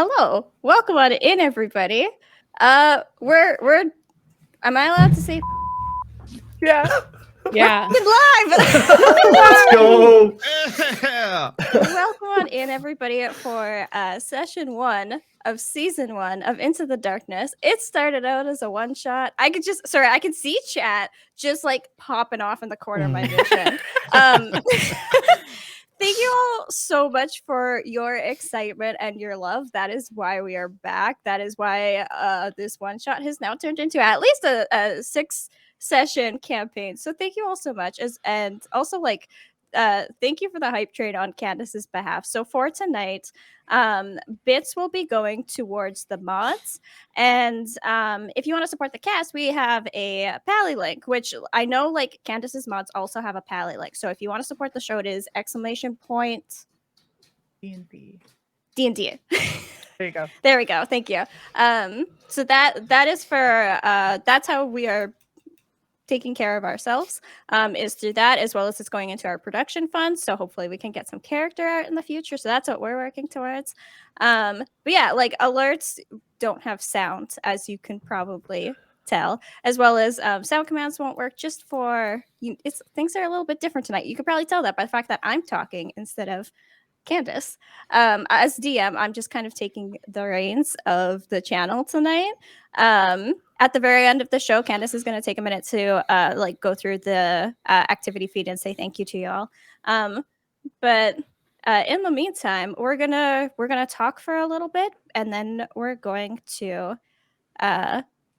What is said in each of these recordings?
Hello, welcome on in, everybody. We're. Am I allowed to say? Yeah. Yeah. We're live. Let's go. Yeah. Welcome on in, everybody, for session 1 of season 1 of Into the Darkness. It started out as a one shot. I can see chat just like popping off in the corner of my vision. Thank you all so much for your excitement and your love. That is why we are back. That is why this one shot has now turned into at least a 6-session campaign. So thank you all so much. And also, like, thank you for the hype train on Candace's behalf. So for tonight, bits will be going towards the mods. And if you want to support the cast, we have a Pally link, which I know like Candace's mods also have a Pally link. So if you want to support the show, it is DnD. DnD. There you go. There we go. Thank you. So that is for that's how we are taking care of ourselves, is through that, as well as it's going into our production fund. So hopefully we can get some character art in the future. So that's what we're working towards. But yeah, like alerts don't have sound, as you can probably tell, as well as sound commands won't work just for you. Things are a little bit different tonight. You could probably tell that by the fact that I'm talking instead of Candace. As DM, I'm just kind of taking the reins of the channel tonight. At the very end of the show, Candace is going to take a minute to like go through the activity feed and say thank you to y'all. But in the meantime, we're gonna talk for a little bit, and then we're going to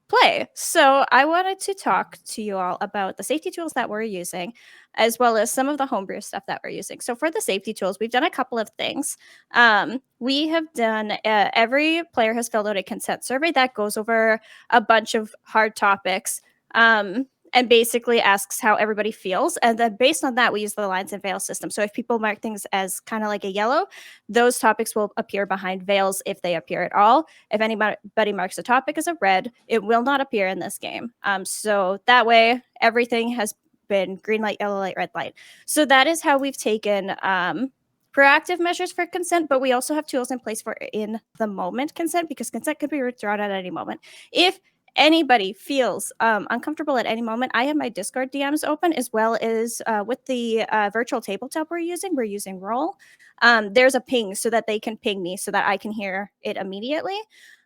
play. So I wanted to talk to you all about the safety tools that we're using, as well as some of the homebrew stuff that we're using. So for the safety tools, we've done a couple of things. We have done, every player has filled out a consent survey that goes over a bunch of hard topics, and basically asks how everybody feels. And then based on that, we use the lines and veils system. So if people mark things as kind of like a yellow, those topics will appear behind veils if they appear at all. If anybody marks a topic as a red, it will not appear in this game. So that way, everything has been green light, yellow light, red light. So that is how we've taken proactive measures for consent, but we also have tools in place for in the moment consent, because consent could be withdrawn at any moment. If anybody feels uncomfortable at any moment, I have my Discord DMs open, as well as with the virtual tabletop we're using Roll. There's a ping so that they can ping me so that I can hear it immediately.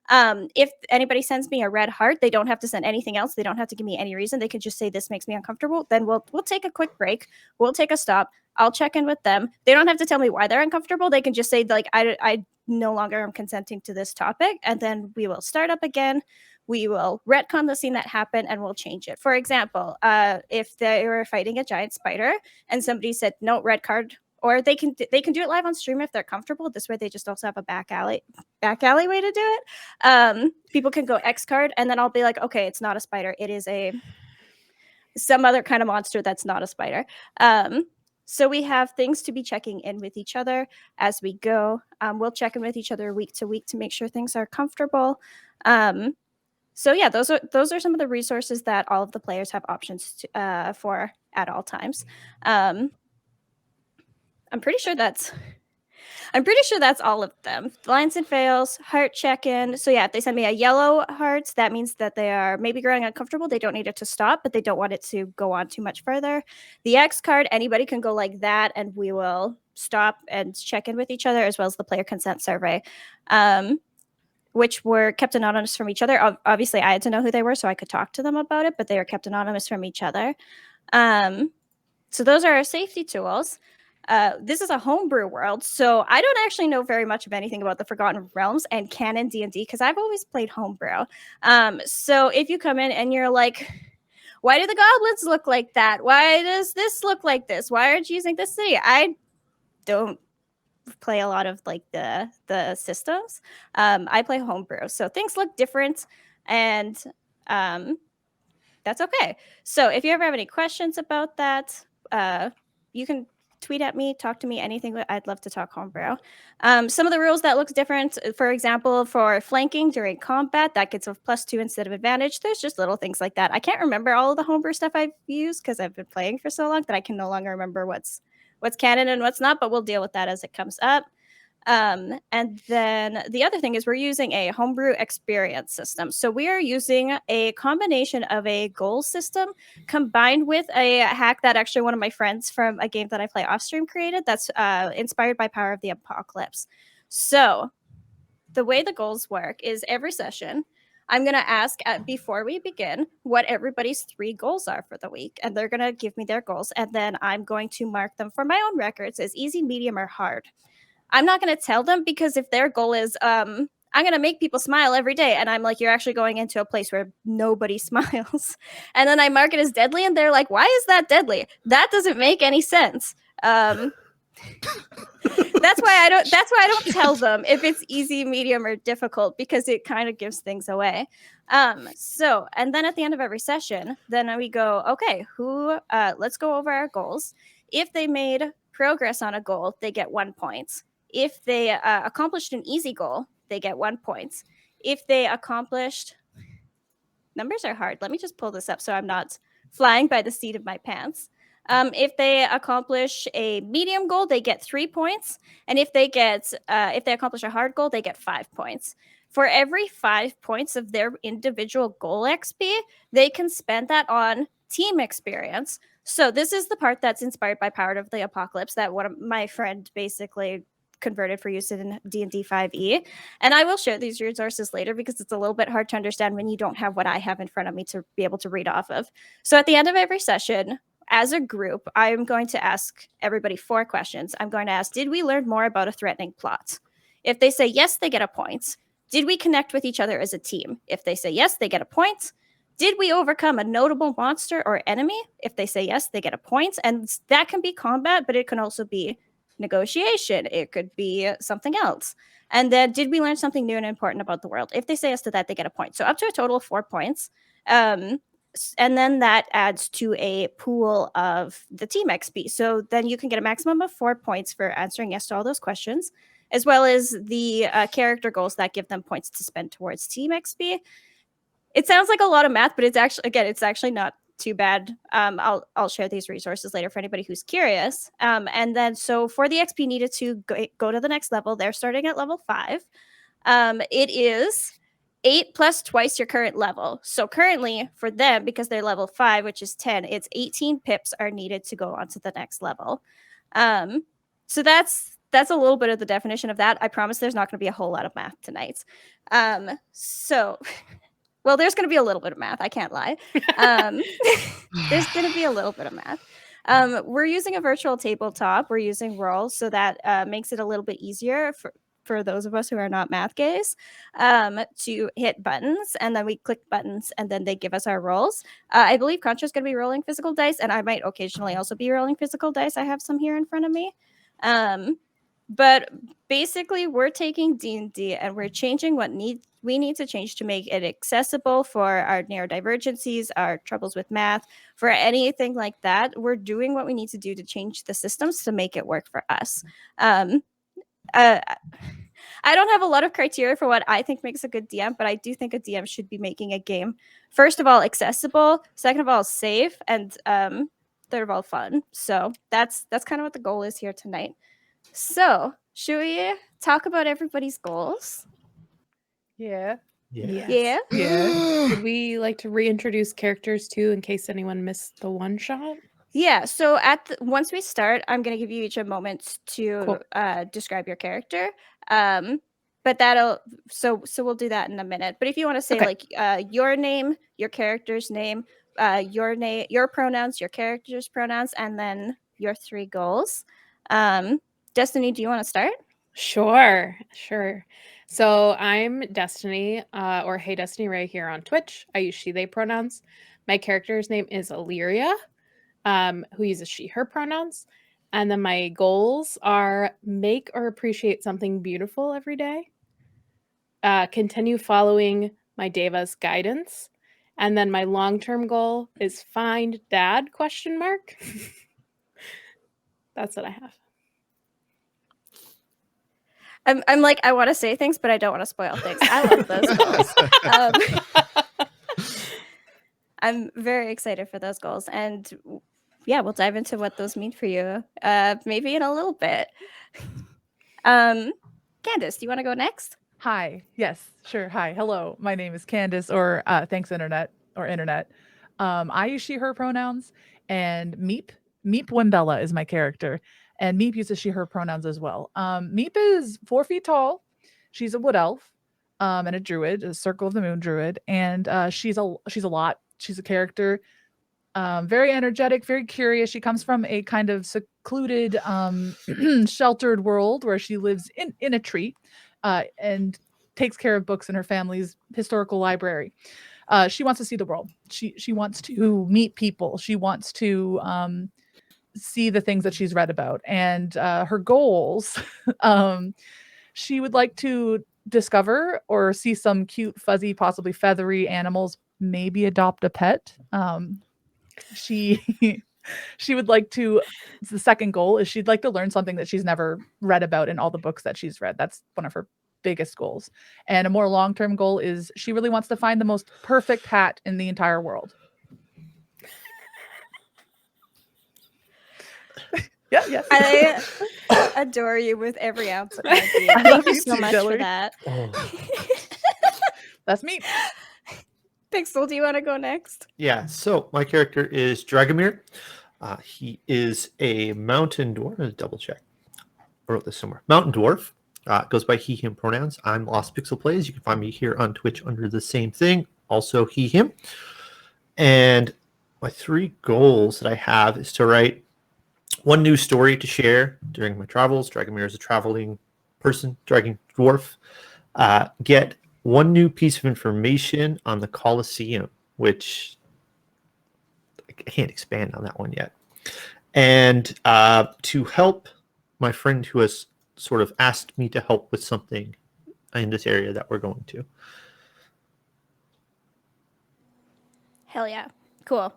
If anybody sends me a red heart, they don't have to send anything else. They don't have to give me any reason. They can just say this makes me uncomfortable. Then we'll take a quick break. We'll take a stop. I'll check in with them. They don't have to tell me why they're uncomfortable. They can just say like I no longer am consenting to this topic, and then we will start up again. We will retcon the scene that happened and we'll change it. For example, if they were fighting a giant spider and somebody said no, red card, or they can do it live on stream if they're comfortable. This way they just also have a back alley way to do it. People can go X card, and then I'll be like, okay, it's not a spider. It is some other kind of monster that's not a spider. So we have things to be checking in with each other as we go. We'll check in with each other week to week to make sure things are comfortable. So yeah, those are some of the resources that all of the players have options to, for at all times. I'm pretty sure that's all of them. Lines and fails, heart check-in. So yeah, if they send me a yellow heart, that means that they are maybe growing uncomfortable. They don't need it to stop, but they don't want it to go on too much further. The X card, anybody can go like that, and we will stop and check in with each other, as well as the player consent survey. Which were kept anonymous from each other. Obviously, I had to know who they were so I could talk to them about it, but they were kept anonymous from each other. So those are our safety tools. This is a homebrew world, so I don't actually know very much of anything about the Forgotten Realms and canon D&D, because I've always played homebrew. So if you come in and you're like, why do the goblins look like that? Why does this look like this? Why aren't you using this city? I don't play a lot of like the systems. I play homebrew, so things look different, and that's okay. So if you ever have any questions about that, you can tweet at me, talk to me, anything. I'd love to talk homebrew. Some of the rules that looks different, for example, for flanking during combat, that gets a +2 instead of advantage. There's just little things like that. I can't remember all of the homebrew stuff I've used because I've been playing for so long that I can no longer remember what's canon and what's not, but we'll deal with that as it comes up. And then the other thing is we're using a homebrew experience system. So we are using a combination of a goal system combined with a hack that actually one of my friends from a game that I play off stream created that's inspired by Power of the Apocalypse. So the way the goals work is every session, I'm going to ask before we begin what everybody's 3 goals are for the week. And they're going to give me their goals. And then I'm going to mark them for my own records as easy, medium, or hard. I'm not going to tell them because if their goal is, I'm going to make people smile every day. And I'm like, you're actually going into a place where nobody smiles. And then I mark it as deadly. And they're like, why is that deadly? That doesn't make any sense. That's why I don't tell them if it's easy, medium, or difficult, because it kind of gives things away. So, and then at the end of every session, then we go, okay, let's go over our goals. If they made progress on a goal, they get 1 point. If they accomplished an easy goal, they get 1 point. If they accomplished, numbers are hard. Let me just pull this up so I'm not flying by the seat of my pants. If they accomplish a medium goal, they get 3 points, and if they accomplish a hard goal, they get 5 points. For every 5 points of their individual goal XP, they can spend that on team experience. So this is the part that's inspired by Power of the Apocalypse that one of my friend basically converted for use in D&D 5e. And I will share these resources later because it's a little bit hard to understand when you don't have what I have in front of me to be able to read off of. So at the end of every session, as a group, I'm going to ask everybody 4 questions. I'm going to ask, did we learn more about a threatening plot? If they say yes, they get a point. Did we connect with each other as a team? If they say yes, they get a point. Did we overcome a notable monster or enemy? If they say yes, they get a point. And that can be combat, but it can also be negotiation. It could be something else. And then did we learn something new and important about the world? If they say yes to that, they get a point. So up to a total of 4 points. And then that adds to a pool of the team XP. So then you can get a maximum of 4 points for answering yes to all those questions, as well as the character goals that give them points to spend towards team XP. It sounds like a lot of math, but it's actually not too bad. I'll share these resources later for anybody who's curious. And then so for the XP needed to go to the next level, they're starting at level 5. It is 8 plus twice your current level. So currently for them, because they're level 5, which is 10, it's 18 pips are needed to go on to the next level. So that's a little bit of the definition of that. I promise there's not going to be a whole lot of math tonight. Well, there's going to be a little bit of math. I can't lie. There's going to be a little bit of math. We're using a virtual tabletop. We're using roles, so that makes it a little bit easier for those of us who are not math gays to hit buttons. And then we click buttons, and then they give us our rolls. I believe Concho's going to be rolling physical dice, and I might occasionally also be rolling physical dice. I have some here in front of me. But basically, we're taking D&D and we're changing what we need to change to make it accessible for our neurodivergencies, our troubles with math, for anything like that. We're doing what we need to do to change the systems to make it work for us. I don't have a lot of criteria for what I think makes a good DM, but I do think a DM should be making a game, first of all, accessible, second of all, safe, and third of all, fun. So that's kind of what the goal is here tonight. So, should we talk about everybody's goals? Yeah. Yeah. Yeah. Would we like to reintroduce characters too, in case anyone missed the one shot? Yeah. So once we start, I'm going to give you each a moment to describe your character. But so we'll do that in a minute. But if you want to say like your name, your character's name, your pronouns, your character's pronouns, and then your 3 goals. Destiny, do you want to start? Sure. So I'm Destiny, or HeyDestineeRea here on Twitch. I use she, they pronouns. My character's name is Illyria, who uses she, her pronouns. And then my goals are make or appreciate something beautiful every day. Continue following my Deva's guidance. And then my long-term goal is find dad, ? That's what I have. I'm like, I want to say things, but I don't want to spoil things. I love those goals. I'm very excited for those goals. And yeah, we'll dive into what those mean for you maybe in a little bit. Candace, do you want to go next? Hi. Yes, sure. Hi. Hello. My name is Candace, or ThanksInternet, or Internet. I use she, her pronouns, and Meep Wimbella is my character, and Meep uses she, her pronouns as well. Meep is 4 feet tall. She's a wood elf, and a druid, a Circle of the Moon druid, and she's a lot. She's a character, very energetic, very curious. She comes from a kind of secluded, sheltered world where she lives in a tree, and takes care of books in her family's historical library. She wants to see the world. She wants to meet people. She wants to see the things that she's read about, and her goals. She would like to discover or see some cute, fuzzy, possibly feathery animals. Maybe adopt a pet. She she would like to. The second goal is she'd like to learn something that she's never read about in all the books that she's read. That's one of her biggest goals. And a more long-term goal is she really wants to find the most perfect hat in the entire world. Yeah. I adore you with every ounce of my being. I Thank love you you so too, much Hillary. for that. That's me. Pixel, do you want to go next? Yeah, so my character is Dragomir. He is a mountain dwarf. Let's double check. I wrote this somewhere. Mountain dwarf. Goes by he, him pronouns. I'm LostPixelPlays. You can find me here on Twitch under the same thing. Also he, him. And my 3 goals that I have is to write 1 new story to share during my travels. Dragomir is a traveling person, dragon dwarf. Get 1 new piece of information on the Colosseum, which I can't expand on that one yet. And to help my friend who has sort of asked me to help with something in this area that we're going to. Hell yeah. Cool.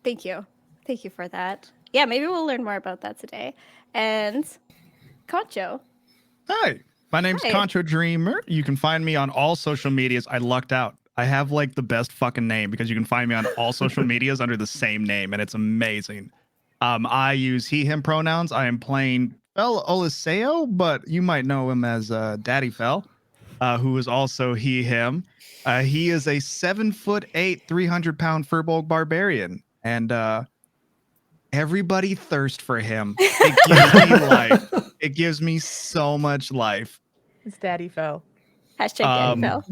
Thank you. Thank you for that. Yeah, maybe we'll learn more about that today. And Concho. Hi, my name's Hi. ConchoDreamer. You can find me on all social medias. I lucked out. I have like the best fucking name because you can find me on all social medias under the same name, and it's amazing. I use he, him pronouns. I am playing Fel Oliseo, but you might know him as Daddy Fel, who is also he, him. He is a 7'8", 300-pound Furbolg barbarian, and everybody thirst for him. It gives me life. It gives me so much life. It's Daddy Fell. Hashtag Daddy Um, Phil.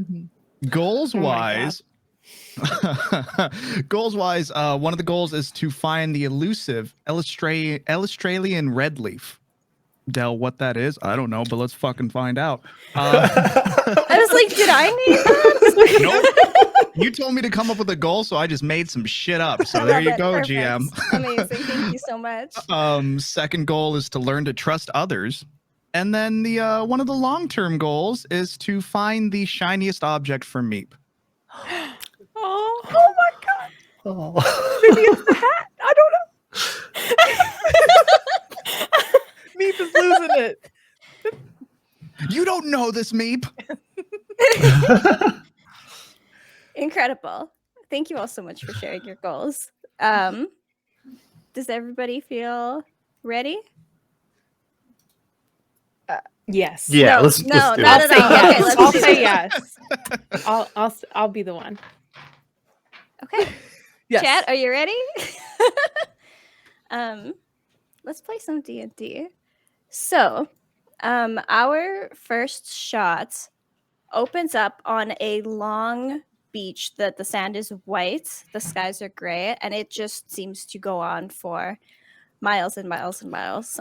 Goals Oh my wise, one of the goals is to find the elusive Australian red leaf. Del, what that is, I don't know, but let's fucking find out. I was like, did I name that? Nope. You told me to come up with a goal, so I just made some shit up. So there Love you it. go, Perfect. GM. Amazing. Thank you so much. Second goal is to learn to trust others. And then the one of the long-term goals is to find the shiniest object for Meep. Oh, my god. Oh. Maybe it's the hat. I don't know. Meep is losing it. You don't know this, Meep. Incredible. Thank you all so much for sharing your goals. Does everybody feel ready? yes. Yeah, No, let's no, do not it. at all. Okay, let's I'll do say it. yes. I'll be the one. Okay. Yes. Chat, are you ready? Let's play some DnD. So, our first shot opens up on a long beach that the sand is white, the skies are gray, and it just seems to go on for miles and miles and miles.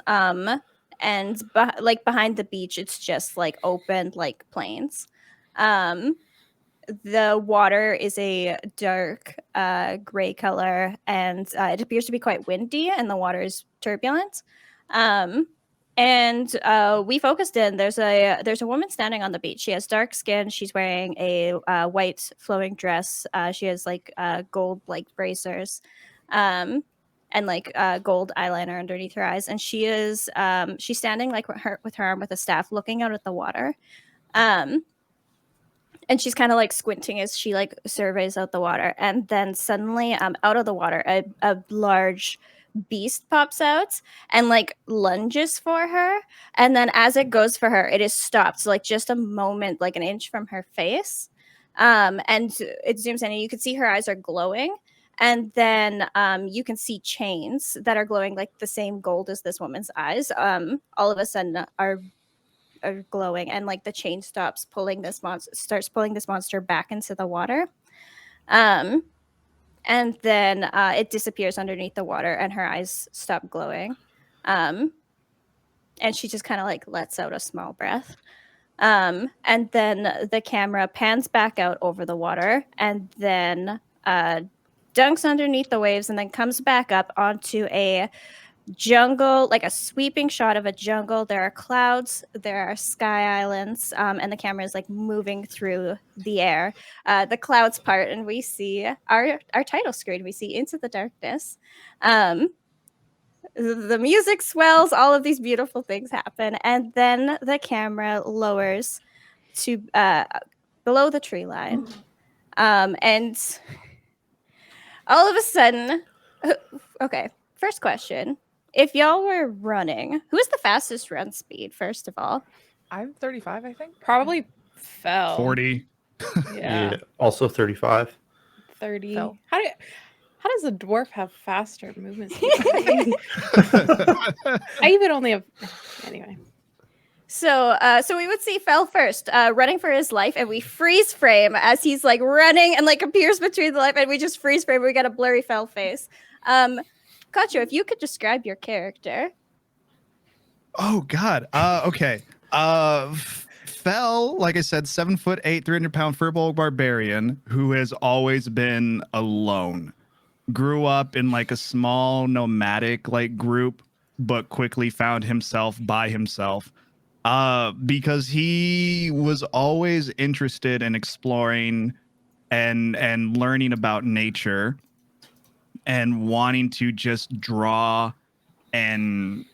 And like behind the beach, it's just like open like plains. The water is a dark gray color, and it appears to be quite windy, and the water is turbulent. And we focused in. There's a woman standing on the beach. She has dark skin. She's wearing a white flowing dress. She has like gold like bracers, and like gold eyeliner underneath her eyes. And she's standing like with her arm with a staff, looking out at the water. And she's kind of like squinting as she like surveys out the water. And then suddenly out of the water, a large beast pops out and like lunges for her, and then as it goes for her, it is stopped, so like just a moment, like an inch from her face, and it zooms in and you can see her eyes are glowing, and then you can see chains that are glowing like the same gold as this woman's eyes all of a sudden are glowing, and like the chain stops pulling this monster, starts pulling this monster back into the water, and then it disappears underneath the water and her eyes stop glowing, and she just kind of like lets out a small breath, and then the camera pans back out over the water and then dunks underneath the waves and then comes back up onto a jungle, like a sweeping shot of a jungle. There are clouds, there are sky islands, and the camera is like moving through the air. The clouds part, and we see our title screen. We see Into the Darkness. The music swells, all of these beautiful things happen, and then the camera lowers to below the tree line, and all of a sudden, okay, first question. If y'all were running, who is the fastest run speed, first of all? I'm 35, I think. Probably fell. 40. Yeah. Also 35. 30. Fell. How does a dwarf have faster movement speed? I even only have anyway. So we would see Fell first, running for his life, and we freeze frame as he's like running and like appears between the life, and we just freeze frame. We got a blurry Fell face. Concho, if you could describe your character. Oh God. Okay. Fell, like I said, 7'8", 300-pound furball barbarian who has always been alone. Grew up in like a small nomadic like group, but quickly found himself by himself. Because he was always interested in exploring and learning about nature and wanting to just draw and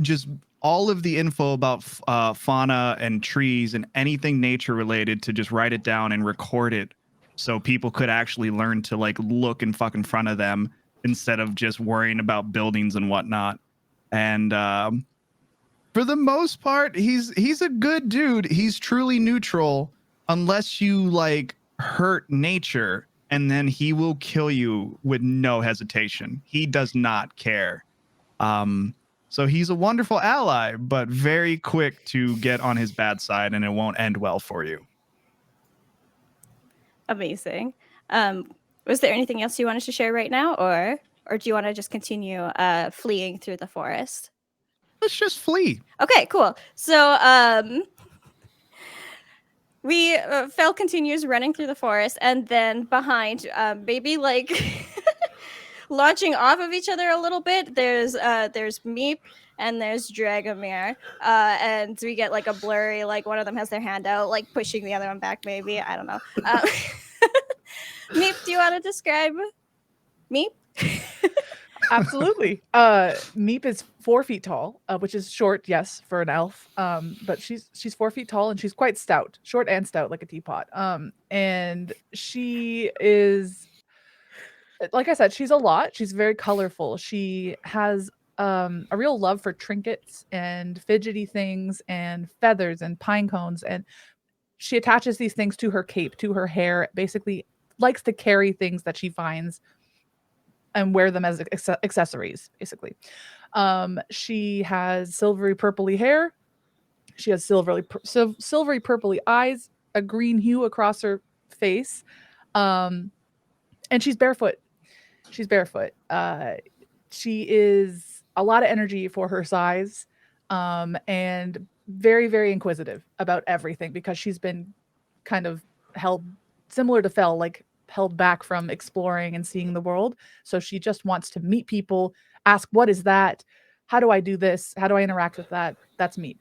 just all of the info about fauna and trees and anything nature related, to just write it down and record it so people could actually learn to like look and fuck in front of them instead of just worrying about buildings and whatnot. And for the most part, he's a good dude. He's truly neutral unless you like hurt nature, and then he will kill you with no hesitation. He does not care. So he's a wonderful ally, but very quick to get on his bad side, and it won't end well for you. Amazing. Was there anything else you wanted to share right now, or do you want to just continue fleeing through the forest? Let's just flee. Okay, cool. So we Fel continues running through the forest, and then behind, maybe like launching off of each other a little bit, there's Meep and there's Dragomir, and we get like a blurry, like one of them has their hand out, like pushing the other one back. Maybe, I don't know. Meep, do you want to describe Meep? Absolutely. Meep is 4 feet tall, which is short, yes, for an elf. But she's 4 feet tall and she's quite stout, short and stout, like a teapot. And she is, like I said, she's a lot. She's very colorful. She has a real love for trinkets and fidgety things and feathers and pine cones, and she attaches these things to her cape, to her hair. Basically, likes to carry things that she finds and wear them as accessories, basically. She has silvery purpley hair. She has silvery purpley eyes, a green hue across her face. And she's barefoot. She is a lot of energy for her size, and very, very inquisitive about everything, because she's been kind of held, similar to Fel, like held back from exploring and seeing the world. So she just wants to meet people, ask, what is that? How do I do this? How do I interact with that? That's me.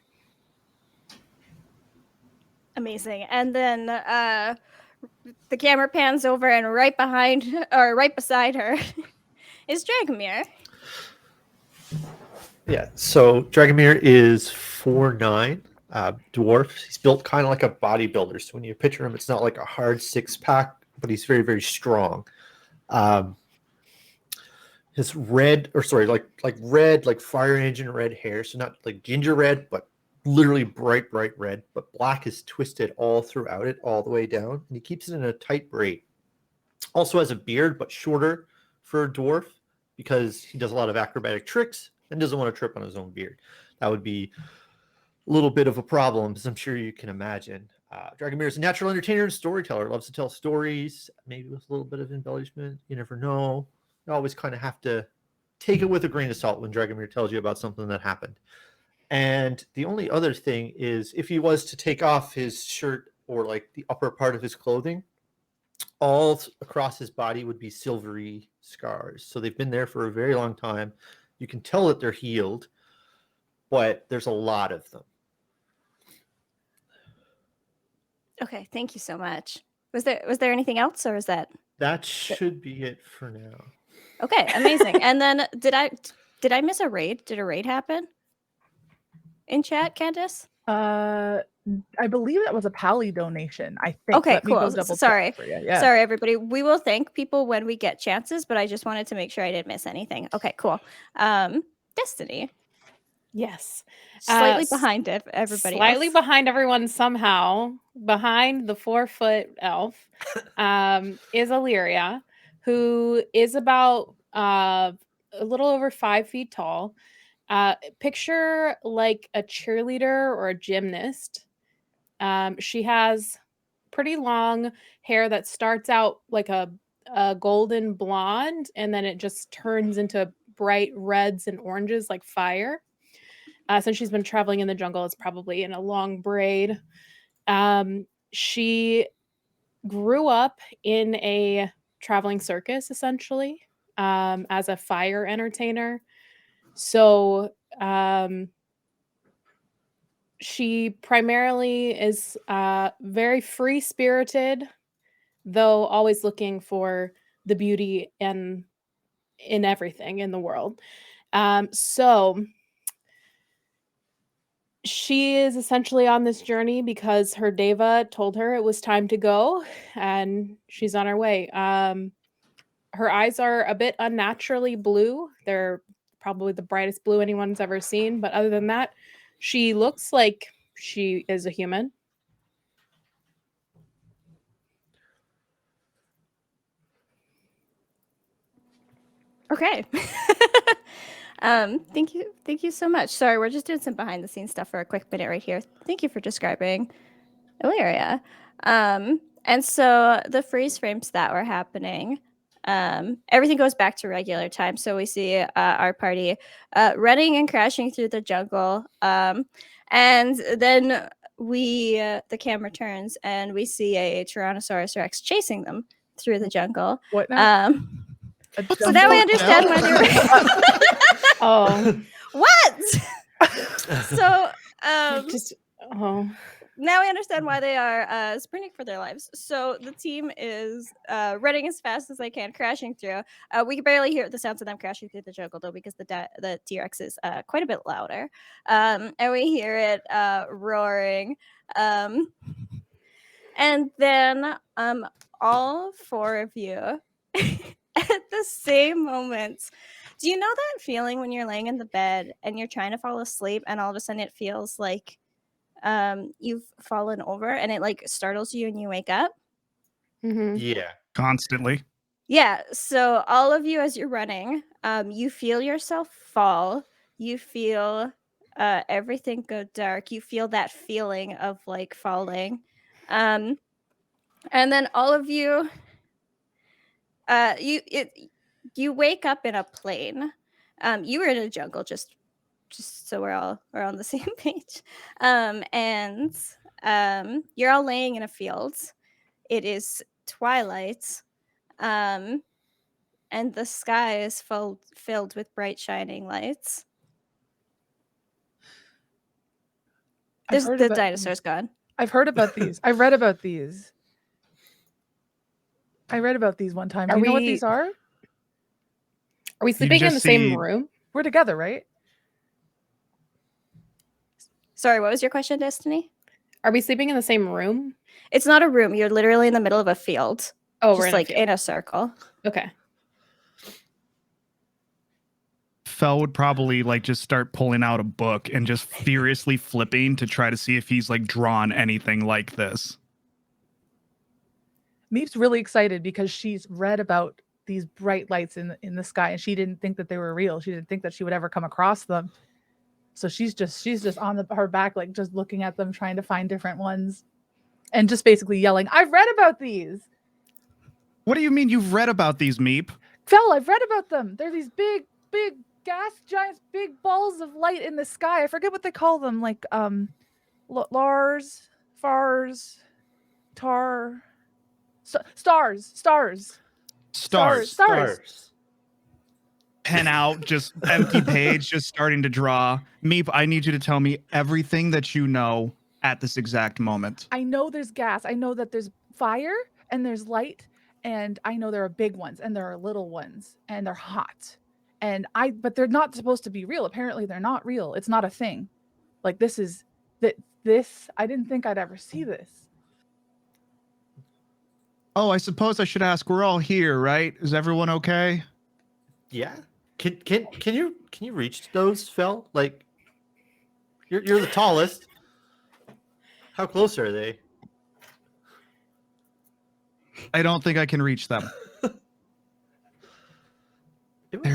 Amazing. And then the camera pans over, and right behind, or right beside her, is Dragomir. Yeah, so Dragomir is 4'9", dwarf. He's built kind of like a bodybuilder. So when you picture him, it's not like a hard 6-pack, but he's very, very strong. his red, or sorry, like red, like fire engine red hair. So not like ginger red, but literally bright red. But black is twisted all throughout it, all the way down, and he keeps it in a tight braid. Also has a beard, but shorter for a dwarf because he does a lot of acrobatic tricks and doesn't want to trip on his own beard. That would be a little bit of a problem, as I'm sure you can imagine. Dragomir is a natural entertainer and storyteller. Loves to tell stories, maybe with a little bit of embellishment. You never know. You always kind of have to take it with a grain of salt when Dragomir tells you about something that happened. And the only other thing is, if he was to take off his shirt or like the upper part of his clothing, all across his body would be silvery scars. So they've been there for a very long time. You can tell that they're healed, but there's a lot of them. Okay, thank you so much. Was there anything else, or is that should be it for now? okay? Amazing. And then did I miss a raid? Did a raid happen in chat, Candace? I believe that was a Pally donation. I think. Okay, Let me go cool. double check Sorry. for you. Yeah. Sorry, everybody. We will thank people when we get chances, but I just wanted to make sure I didn't miss anything. Okay, cool. Destiny. Yes. Slightly behind everybody Slightly else. behind everyone somehow. Behind the 4-foot elf is Illyria, who is about a little over 5 feet tall. Picture like a cheerleader or a gymnast. She has pretty long hair that starts out like a golden blonde, and then it just turns into bright reds and oranges like fire. Since she's been traveling in the jungle, it's probably in a long braid. She grew up in a traveling circus, essentially, as a fire entertainer. So she primarily is very free-spirited, though always looking for the beauty in everything in the world. So she is essentially on this journey because her Deva told her it was time to go, and she's on her way. Her eyes are a bit unnaturally blue. They're probably the brightest blue anyone's ever seen, but other than that, she looks like she is a human. Okay. Thank you so much. Sorry, we're just doing some behind the scenes stuff for a quick minute right here. Thank you for describing Illyria. And so the freeze frames that were happening, everything goes back to regular time. So we see our party running and crashing through the jungle. And then the camera turns and we see a Tyrannosaurus Rex chasing them through the jungle. What now? So now we understand why they're Oh, what? So now we understand why they are sprinting for their lives. So the team is running as fast as they can, crashing through. We can barely hear the sounds of them crashing through the jungle, though, because the T-Rex is quite a bit louder. And we hear it roaring. And then all four of you, at the same moment, do you know that feeling when you're laying in the bed and you're trying to fall asleep and all of a sudden it feels like you've fallen over and it like startles you and you wake up? mm-hmm. Yeah. Constantly. Yeah. So all of you, as you're running, you feel yourself fall. You feel everything go dark. You feel that feeling of like falling. And then all of you, you wake up in a plane. You were in a jungle, just so we're on the same page. And you're all laying in a field. It is twilight. And the sky is filled with bright shining lights. The dinosaur's gone. I've heard about these. I read about these. I read about these one time. Do you know what these are? Are we sleeping in the same room? We're together, right? Sorry, what was your question, Destiny? Are we sleeping in the same room? It's not a room. You're literally in the middle of a field. Oh, just we're in in a circle. Okay. Fel would probably like just start pulling out a book and just furiously flipping to try to see if he's like drawn anything like this. Meep's really excited because she's read about these bright lights in the sky, and she didn't think that they were real. She didn't think that she would ever come across them. So she's just on her back, like just looking at them, trying to find different ones, and just basically yelling, "I've read about these." What do you mean you've read about these, Meep? Fel, I've read about them. They're these big gas giants, big balls of light in the sky. I forget what they call them, like Lars, Fars, Tar, stars. Pen out, just empty page, just starting to draw. Meep, I need you to tell me everything that you know at this exact moment. I know there's gas. I know that there's fire and there's light, and I know there are big ones and there are little ones and they're hot. But they're not supposed to be real. Apparently they're not real. It's not a thing. Like this, I didn't think I'd ever see this. Oh, I suppose I should ask. We're all here, right? Is everyone okay? Yeah. Can you reach those, Fel? Like, you're the tallest. How close are they? I don't think I can reach them.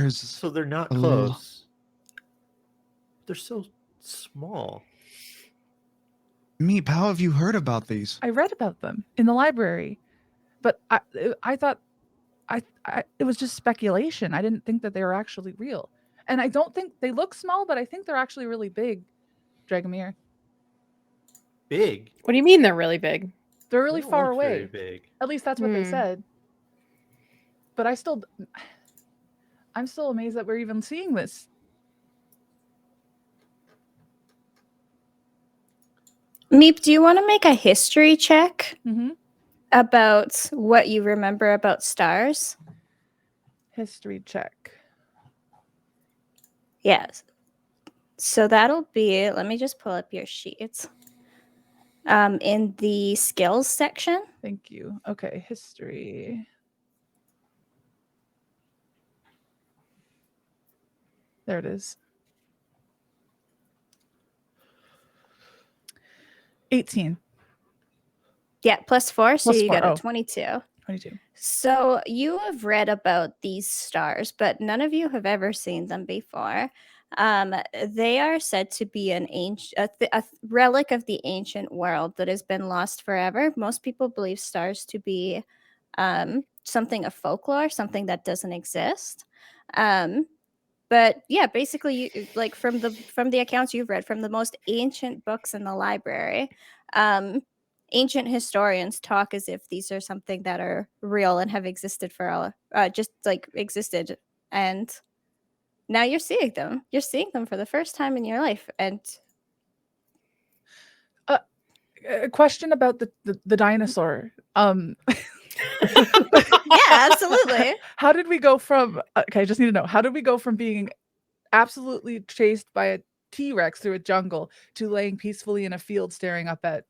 So they're not a close. They're so small. Meep, how have you heard about these? I read about them in the library, but I thought it was just speculation. I didn't think that they were actually real. And I don't think they look small, but I think they're actually really big, Dragomir. Big? What do you mean they're really big? They're really They don't far look very away. big. At least that's what they said. But I'm still amazed that we're even seeing this. Meep, do you want to make a history check Mm-hmm. about what you remember about stars? History check. Yes. So that'll be, let me just pull up your sheets. In the skills section. Thank you. Okay, history. There it is. 18. Yeah, +4, so Plus you 4, got a oh. 22. 22. So you have read about these stars, but none of you have ever seen them before. They are said to be an a relic of the ancient world that has been lost forever. Most people believe stars to be something of folklore, something that doesn't exist. But yeah, basically, like from the accounts you've read from the most ancient books in the library, ancient historians talk as if these are something that are real and have existed for just like existed, and now you're seeing them. You're seeing them for the first time in your life, and A question about the dinosaur. yeah, absolutely. How did we go from okay, I just need to know, how did we go from being absolutely chased by a T-Rex through a jungle to laying peacefully in a field staring up at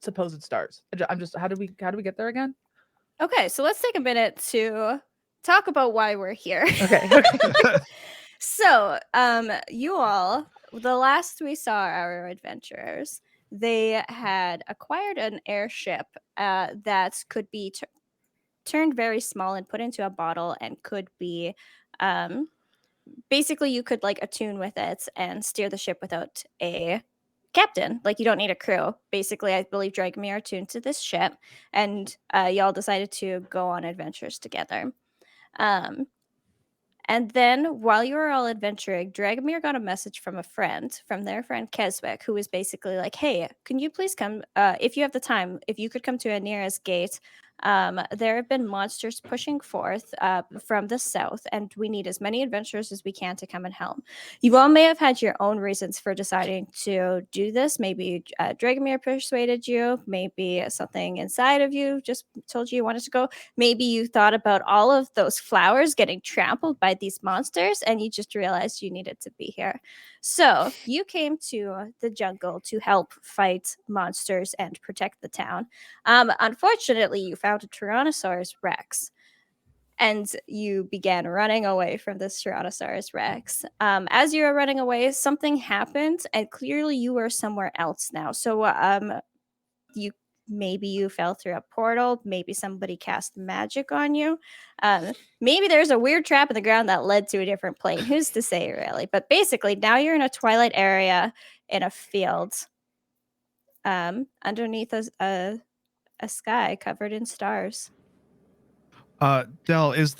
supposed stars? I'm just how do we get there again? Okay, so let's take a minute to talk about why we're here. Okay. So, you all, the last we saw our adventurers, they had acquired an airship that could be turned very small and put into a bottle and could be basically you could like attune with it and steer the ship without a captain. Like you don't need a crew. Basically, I believe Dragomir attuned to this ship, and y'all decided to go on adventures together. And then while you were all adventuring, Dragomir got a message from their friend Keswick, who was basically like, hey, can you please come, if you have the time, if you could come to Anira's gate. There have been monsters pushing forth from the south, and we need as many adventurers as we can to come and help. You all may have had your own reasons for deciding to do this. Maybe Dragomir persuaded you. Maybe something inside of you just told you wanted to go. Maybe you thought about all of those flowers getting trampled by these monsters, and you just realized you needed to be here. So you came to the jungle to help fight monsters and protect the town. Unfortunately, you found a Tyrannosaurus Rex. and you began running away from the Tyrannosaurus Rex. As you were running away, something happened, and clearly you were somewhere else now. So maybe you fell through a portal, maybe somebody cast magic on you, maybe there's a weird trap in the ground that led to a different plane. Who's to say, really? But basically, now you're in a twilight area in a field, underneath a sky covered in stars. Del, is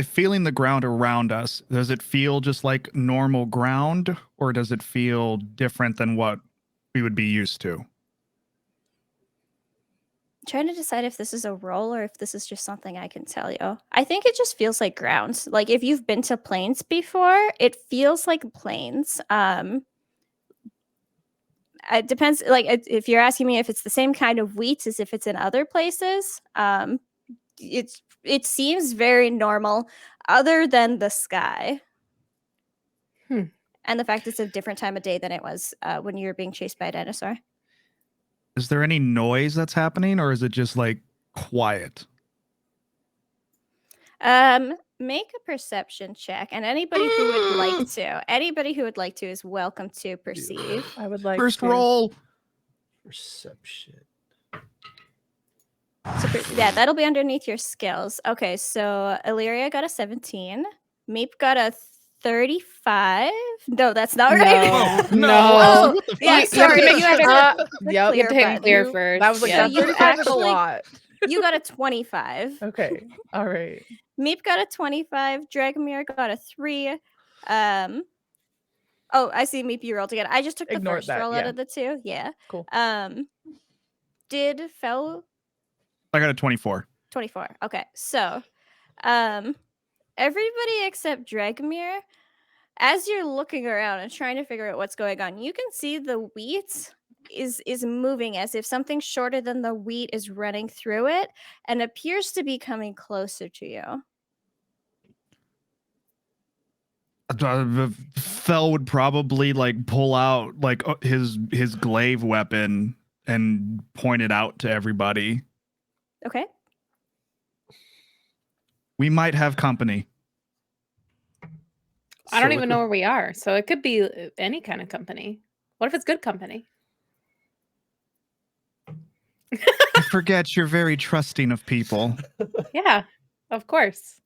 feeling the ground around us, does it feel just like normal ground, or does it feel different than what we would be used to? Trying to decide if this is a roll or if this is just something I can tell you. I think it just feels like ground. Like if you've been to plains before, it feels like plains. It depends. Like if you're asking me if it's the same kind of wheat as if it's in other places, it seems very normal, other than the sky. And the fact it's a different time of day than it was when you were being chased by a dinosaur. Is there any noise that's happening, or is it just like quiet? Make a perception check, and anybody who would like to is welcome to perceive. I would like First to. roll. Perception. So yeah, that'll be underneath your skills. Okay, so Illyria got a 17. Meep got a 35. No, that's not right. No. Oh, What the yeah, fuck? sorry. You have to make You sure. You have to hit clear You- first. That was like, yeah. that's You 35 is a actually- lot. You got a 25. Okay. All right. Meep got a 25. Dragomir got a 3. Oh, I see Meep, you rolled again. I just took the Ignored first that, roll out yeah. of the two. Yeah. Cool. Did Fel I got a 24. 24. Okay. So, everybody except Dragomir, as you're looking around and trying to figure out what's going on, you can see the wheat is moving as if something shorter than the wheat is running through it and appears to be coming closer to you. Fel would probably like pull out like his glaive weapon and point it out to everybody. Okay. We might have company. I don't even know where we are, so it could be any kind of company. What if it's good company? I forget you're very trusting of people. Yeah, of course.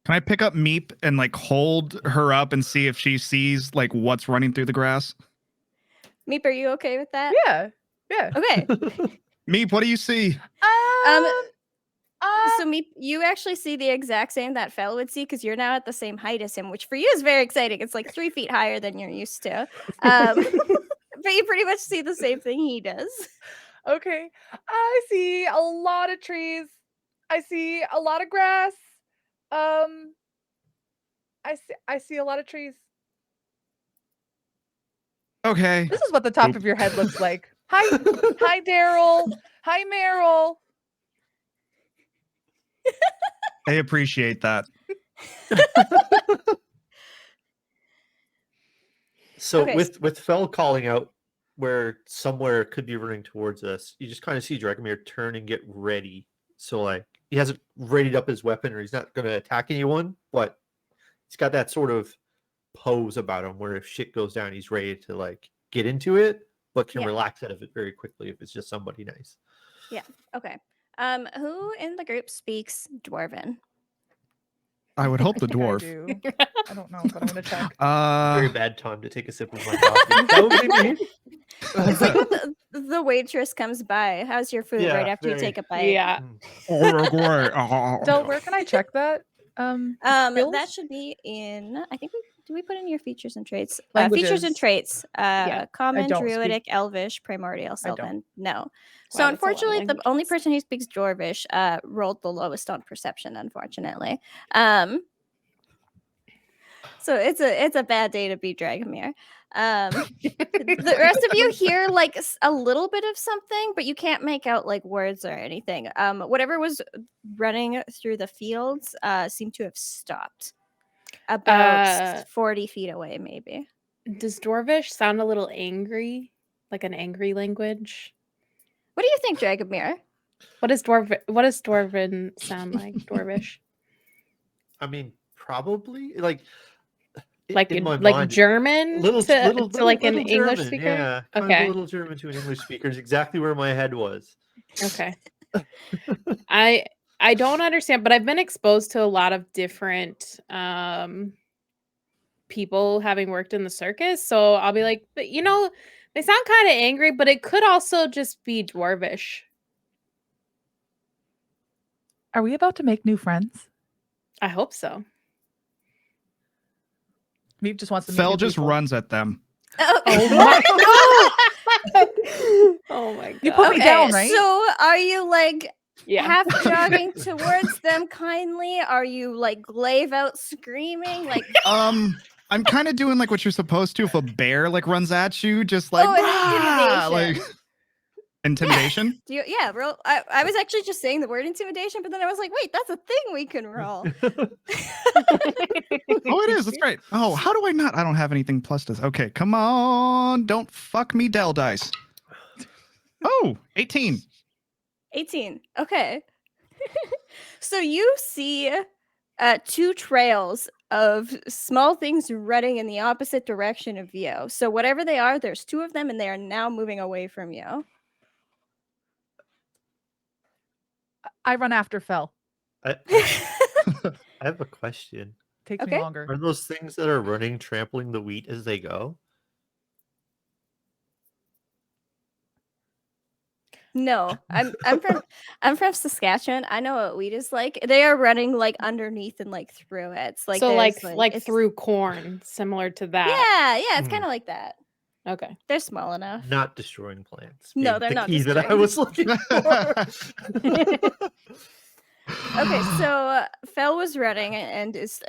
Can I pick up Meep and like hold her up and see if she sees like what's running through the grass? Meep, are you okay with that? Yeah. Yeah. Okay. Meep, what do you see? So Meep, you actually see the exact same that Fel would see because you're now at the same height as him, which for you is very exciting. It's like 3 feet higher than you're used to. But you pretty much see the same thing he does. Okay. I see a lot of trees. I see a lot of grass. I see a lot of trees. Okay. This is what the top Oop. of your head looks like. Hi, Daryl. Hi, Meryl. I appreciate that. So Okay. with Fel calling out where somewhere could be running towards us, you just kind of see Dragomir turn and get ready. So like he hasn't readied up his weapon, or he's not going to attack anyone, but he's got that sort of pose about him where if shit goes down, he's ready to like get into it, but can Yeah. relax out of it very quickly if it's just somebody nice. Okay. Who in the group speaks Dwarven? I would hope the I think I dwarf. do. I don't know, but I'm gonna check. Very bad time to take a sip of my coffee. That would be me. It's like when the waitress comes by. How's your food? Yeah, Right after you very. take a bite. Yeah. Del, where can I check that? That skills? should be in. I think we put in your features and traits. Features Languages. and traits. Yeah, Common, don't speak- Druidic, Elvish, Primordial, I don't. Sylvan. No. So Wow, that's a lot of unfortunately, the only languages. person who speaks Dwarvish rolled the lowest on perception. Unfortunately. So it's a bad day to be Dragomir. The rest of you hear like a little bit of something, but you can't make out like words or anything. Whatever was running through the fields seemed to have stopped about 40 feet away, maybe. Does Dwarvish sound a little angry? Like an angry language? What do you think, Dragomir? What does Dwarven sound like? Dwarvish? I mean, probably like Like in my like mind, German little to like an little English German, speaker? yeah, kind of a Okay. little German to an English speaker is exactly where my head was. Okay. I don't understand, but I've been exposed to a lot of different people having worked in the circus. So I'll be like, but they sound kind of angry, but it could also just be dwarvish. Are we about to make new friends? I hope so. Meep just wants to meet Fel new just people. runs at them. Oh my Oh my god. You put me down, right? So are you like Yeah. half jogging towards them kindly? Are you like glaive out screaming? Like I'm kind of doing like what you're supposed to if a bear like runs at you, just like, an "Rah!" intimidation. like intimidation. Do you, yeah, roll. I was actually just saying the word intimidation, but then I was like, wait, that's a thing we can roll. Oh, it is. That's right. Oh, how do I not? I don't have anything plus this. Okay, come on. Don't fuck me, Del dice. Oh, 18. 18. Okay. So you see two trails of small things running in the opposite direction of you. So whatever they are, there's two of them, and they are now moving away from you. I run after Fel. I have a question. Takes Okay. me longer. Are those things that are running trampling the wheat as they go? No, I'm from Saskatchewan. I know what wheat is like. They are running like underneath and like through it. It's like so there's, like it's, through corn, similar to that. yeah, it's Hmm. kind of like that. Okay. They're small enough. Not destroying plants. No, being they're the not key that I destroying. was looking for. Okay, so Fel was running and is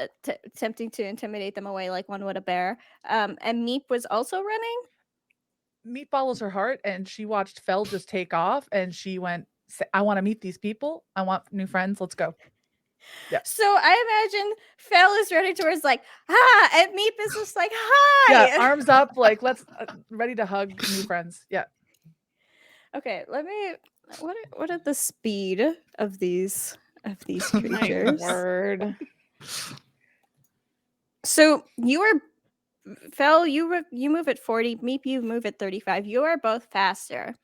attempting to intimidate them away like one would a bear. And Meep was also running. Meep follows her heart, and she watched Fel just take off, and she went, I want to meet these people. I want new friends. Let's go. Yeah. So I imagine Fel is running towards like, and Meep is just like, hi. Yeah, arms up, like let's ready to hug new friends. Yeah. Okay, let me. What are the speed of these My creatures? word. So you are Fel, you move at 40, Meep, you move at 35. You are both faster.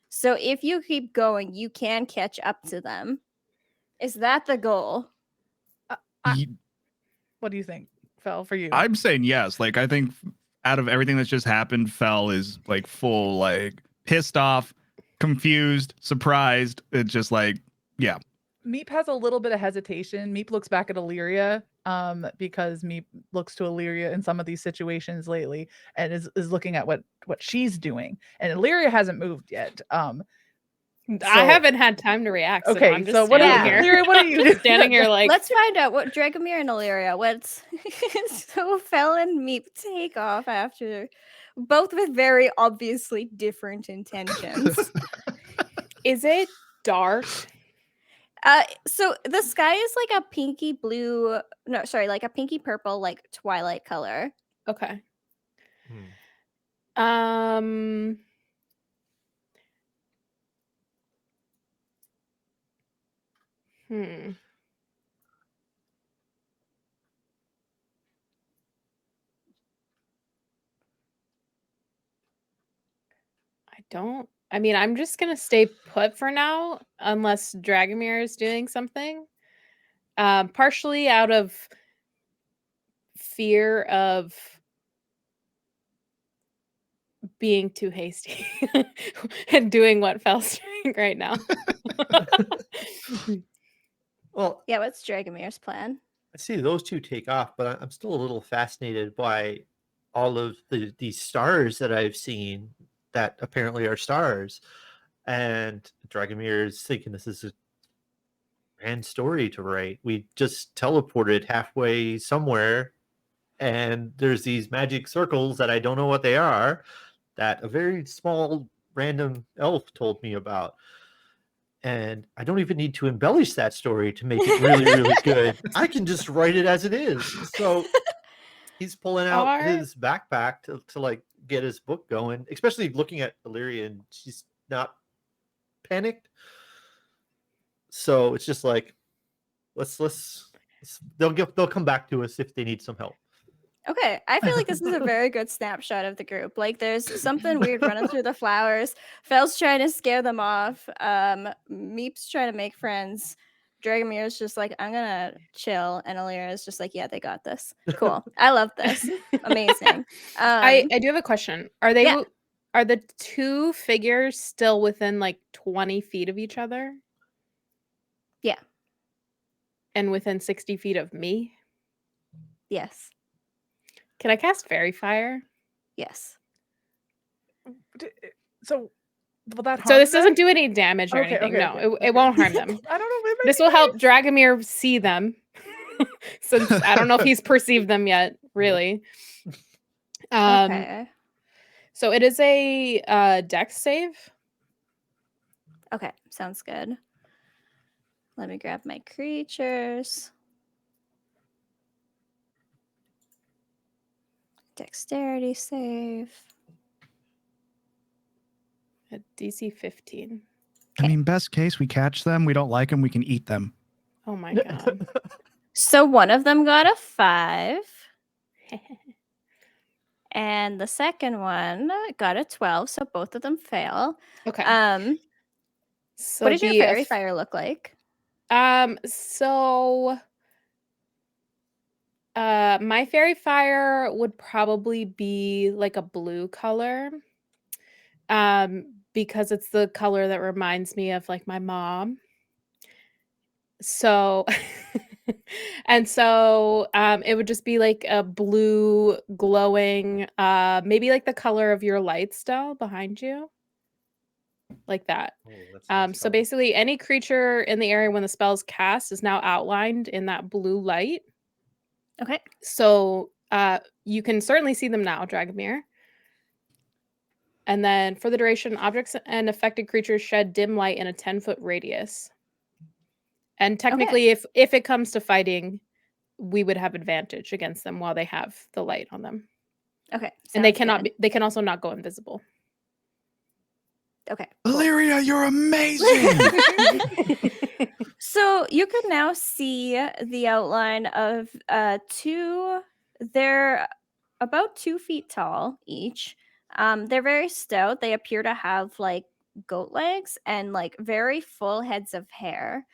So if you keep going, you can catch up to them. Is that the goal? What do you think, Fel, for you? I'm saying yes. Like, I think out of everything that's just happened, Fel is like full, like pissed off, confused, surprised. It's just like, yeah. Meep has a little bit of hesitation. Meep looks back at Illyria, because Meep looks to Illyria in some of these situations lately, and is looking at what she's doing. And Illyria hasn't moved yet. I haven't had time to react. So Okay, I'm just so what standing are here. Illyria? What are you doing? Standing here like Let's find out what Dragomir and Illyria. What's so Fel and Meep take off after, both with very obviously different intentions. is it dark? So the sky is like a pinky blue. No, sorry, like a pinky purple, like twilight color. Okay. Hmm. I mean, I'm just gonna stay put for now, unless Dragomir is doing something. Partially out of fear of being too hasty and doing what Fel's doing right now. Well, Yeah, what's Dragomir's plan? I see those two take off, but I'm still a little fascinated by all of these stars that I've seen that apparently are stars. And Dragomir is thinking this is a grand story to write. We just teleported halfway somewhere, and there's these magic circles that I don't know what they are, that a very small random elf told me about. And I don't even need to embellish that story to make it really, really good. I can just write it as it is. So he's pulling out his backpack to like get his book going, especially looking at Illyria, and she's not panicked. So it's just like, let's They'll come back to us if they need some help. Okay, I feel like this is a very good snapshot of the group. Like, there's something weird running through the flowers. Fel's trying to scare them off. Meep's trying to make friends. Dragomir's just like, I'm gonna chill, and Alira's just like, yeah, they got this. Cool. I love this. Amazing. I do have a question. Are they yeah. are the two figures still within like 20 feet of each other? Yeah. And within 60 feet of me? Yes. Can I cast Fairy Fire? Yes. So will that harm So this them? doesn't do any damage or Okay, anything. okay, No, okay, it won't harm them. I don't know. Maybe This will help Dragomir see them. Since I don't know if he's perceived them yet, really. Okay. So it is a dex save. Okay. Sounds good. Let me grab my creatures. Dexterity save. At DC 15. I mean, best case, we catch them. We don't like them. We can eat them. Oh my god. So one of them got a 5. And the second one got a 12, so both of them fail. Okay. So what does your the fairy fire look like? So my fairy fire would probably be like a blue color. Because it's the color that reminds me of like my mom. So and so it would just be like a blue glowing, maybe like the color of your light still behind you. Like that. Oh, that's a nice So color. basically any creature in the area when the spell's cast is now outlined in that blue light. Okay. So you can certainly see them now, Dragomir. And then for the duration, objects and affected creatures shed dim light in a 10-foot radius. And technically, if it comes to fighting, we would have advantage against them while they have the light on them. Okay. And they sounds cannot good. they can also not go invisible. Okay. Cool. Illyria, you're amazing. So you can now see the outline of two. They're about 2 feet tall each. They're very stout. They appear to have like goat legs and like very full heads of hair.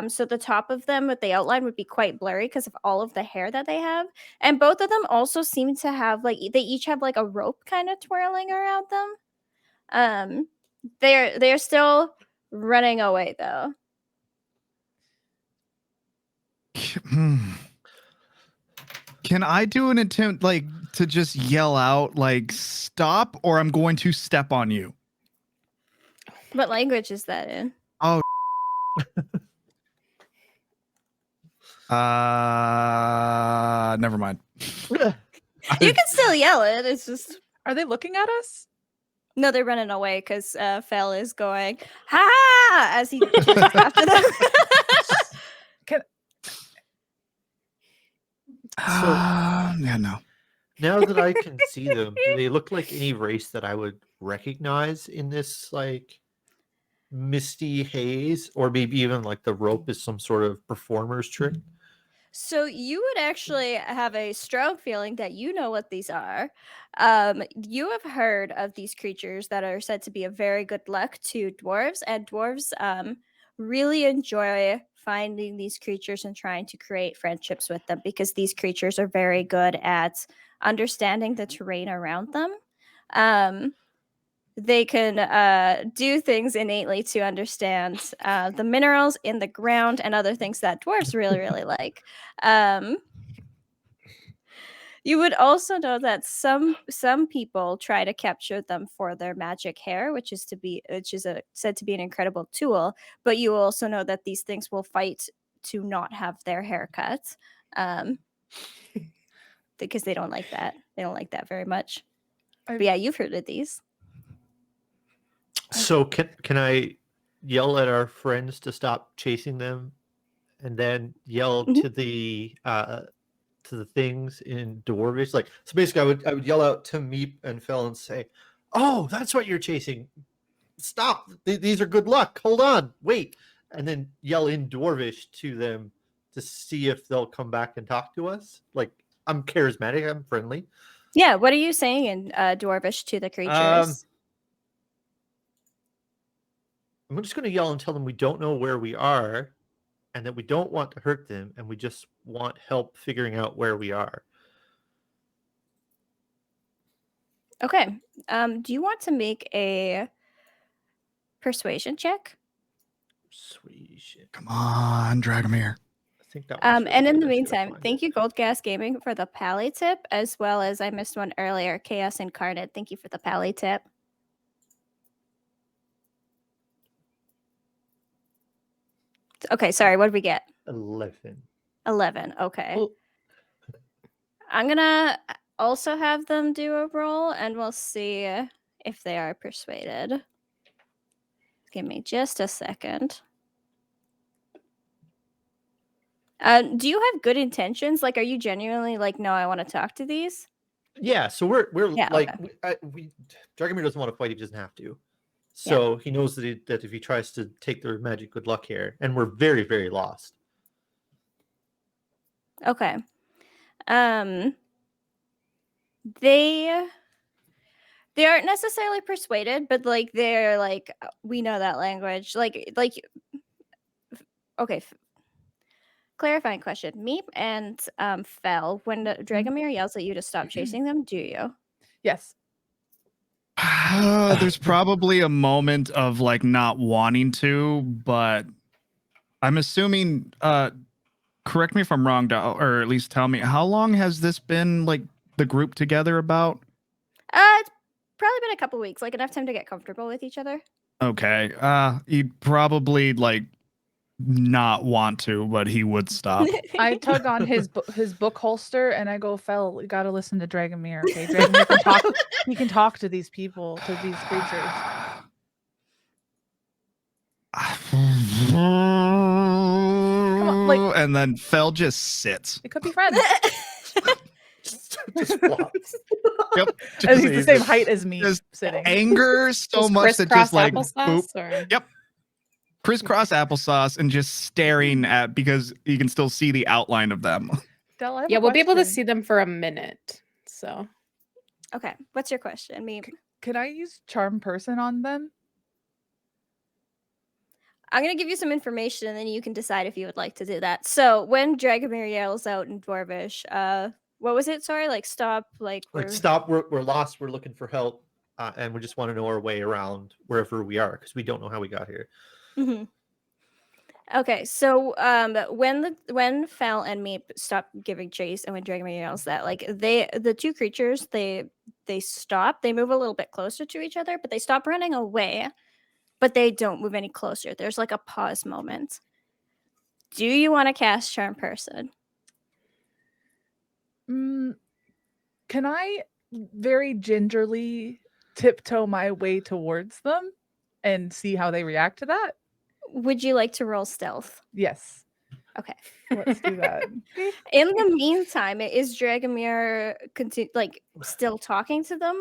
So the top of them with the outline would be quite blurry because of all of the hair that they have. And both of them also seem to have like they each have like a rope kind of twirling around them. They're still running away though. Can I do an attempt like to just yell out like stop, or I'm going to step on you? What language is that in? Oh. Never mind. You can still yell it. It's just Are they looking at us? no, they're running away because Fel is going ha as he chases after them. Yeah, no. Now that I can see them, do they look like any race that I would recognize in this like misty haze, or maybe even like the rope is some sort of performer's trick? So you would actually have a strong feeling that you know what these are. You have heard of these creatures that are said to be a very good luck to dwarves, and dwarves really enjoy finding these creatures and trying to create friendships with them because these creatures are very good at understanding the terrain around them. They can do things innately to understand the minerals in the ground and other things that dwarves really, really like. You would also know that some people try to capture them for their magic hair, which is said to be an incredible tool. But you also know that these things will fight to not have their hair cut, because they don't like that. They don't like that very much. But yeah, you've heard of these. So can I yell at our friends to stop chasing them, and then yell to the things in Dwarvish? Like, so basically, I would yell out to Meep and Fel and say, "Oh, that's what you're chasing! Stop! These are good luck. Hold on, wait!" And then yell in Dwarvish to them to see if they'll come back and talk to us. Like, I'm charismatic, I'm friendly. Yeah, what are you saying in Dwarvish to the creatures? I'm just going to yell and tell them we don't know where we are and that we don't want to hurt them and we just want help figuring out where we are. Okay. Do you want to make a persuasion check? Persuasion. Come on, Dragomir. I think that And in the meantime, thank you, Gold Gas Gaming, for the pally tip, as well as I missed one earlier, Chaos Incarnate. Thank you for the pally tip. Okay, sorry, what did we get? 11. 11. Okay. Oh. I'm gonna also have them do a roll, and we'll see if they are persuaded. Give me just a second. Do you have good intentions? Like, are you genuinely like, no, I want to talk to these? Yeah, so we're Yeah, like okay. we Dragomir doesn't want to fight; he doesn't have to. So he knows that that if he tries to take their magic good luck here, and we're very, very lost. Okay. They aren't necessarily persuaded, but like they're like, we know that language. Like okay. Clarifying question. Meep and Fel, when Dragomir yells at you to stop chasing them, do you? Yes. There's probably a moment of like not wanting to, but I'm assuming, correct me if I'm wrong, or at least tell me, how long has this been like the group together about? It's probably been a couple weeks, like enough time to get comfortable with each other. Okay. You'd probably like not want to, but he would stop. I tug on his book holster and I go, Fel, you gotta listen to Dragomir. Okay, Dragomir can talk. He can talk to these people, to these creatures. on, like- and then Fel just sits. It could be friends. Just flops. Yep. And he's the same height as me, just sitting. Anger so Just much that crisscross just like applesauce, boop, or? Yep. Crisscross applesauce and just staring at, because you can still see the outline of them. Del, I have Yeah, a we'll be able to question. see them for a minute. So Okay, what's your question? Me. Could I use charm person on them? I'm gonna give you some information, and then you can decide if you would like to do that. So when Dragomir yells out in Dwarvish, what was it? Sorry, like stop, like Stop. We're lost. We're looking for help, and we just want to know our way around wherever we are because we don't know how we got here. Mm-hmm. Okay, so when Fel and Meep stop giving chase, and when Dragomir yells that, like the two creatures, they stop. They move a little bit closer to each other, but they stop running away. But they don't move any closer. There's like a pause moment. Do you want to cast Charm Person? Can I very gingerly tiptoe my way towards them and see how they react to that? Would you like to roll stealth? Yes. Okay. Let's do that. In the meantime, is Dragomir still talking to them?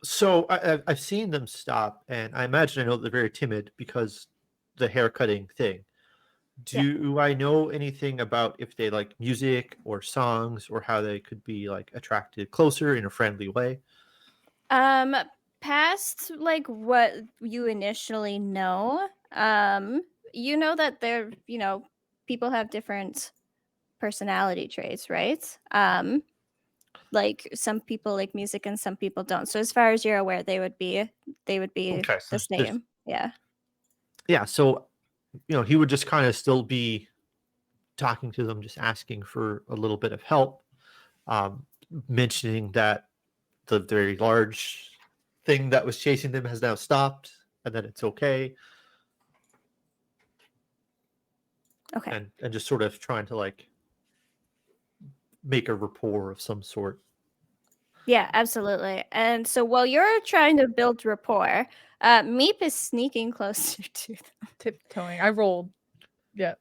So I've seen them stop, and I imagine I know they're very timid because the hair cutting thing. Do I know anything about if they like music or songs or how they could be like attracted closer in a friendly way? Past like what you initially know, you know that they're, people have different personality traits, right? Like some people like music and some people don't. So as far as you're aware, they would be Okay, so the same. Yeah. Yeah. So, he would just kind of still be talking to them, just asking for a little bit of help, mentioning that the very large thing that was chasing them has now stopped and that it's okay. Okay. And just sort of trying to like make a rapport of some sort. Yeah, absolutely. And so while you're trying to build rapport, Meep is sneaking closer to them. Tiptoeing. I rolled. Yeah.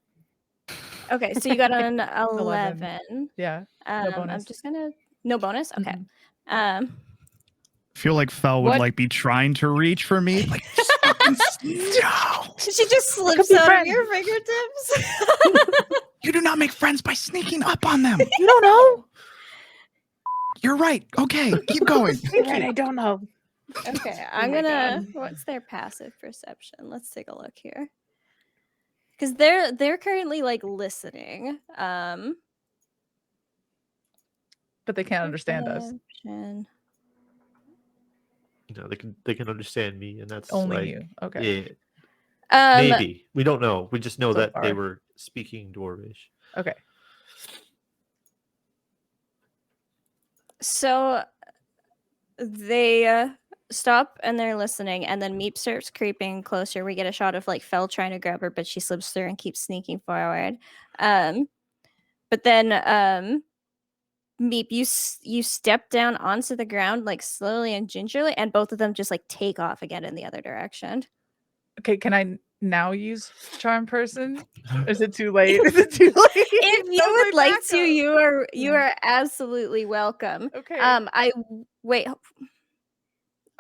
Okay, so you got an 11. 11. Yeah. I'm bonus. just gonna no bonus. Okay. Mhm. I feel like Fel would What? like be trying to reach for me. Like, just fucking no. She just slips be out of friends. your fingertips. You do not make friends friends by sneaking up on them. You don't know. You're right. Okay, keep going. You're right, I don't know. Okay, Oh I'm my gonna. God. What's their passive perception? Let's take a look here. Because they're currently like listening. But they can't understand us. Perception. They can understand me, and that's Only like, you. Okay. yeah, Um, maybe we don't know. We just know So that they far. were speaking Dwarvish. Okay. So they stop and they're listening, and then Meep starts creeping closer. We get a shot of like Fel trying to grab her, but she slips through and keeps sneaking forward. But then Meep, you step down onto the ground like slowly and gingerly, and both of them just like take off again in the other direction. Okay. Can I now use charm person? Or is it too late? Is it too late? If you That was would my like to, backup. you are absolutely welcome. Okay. Wait,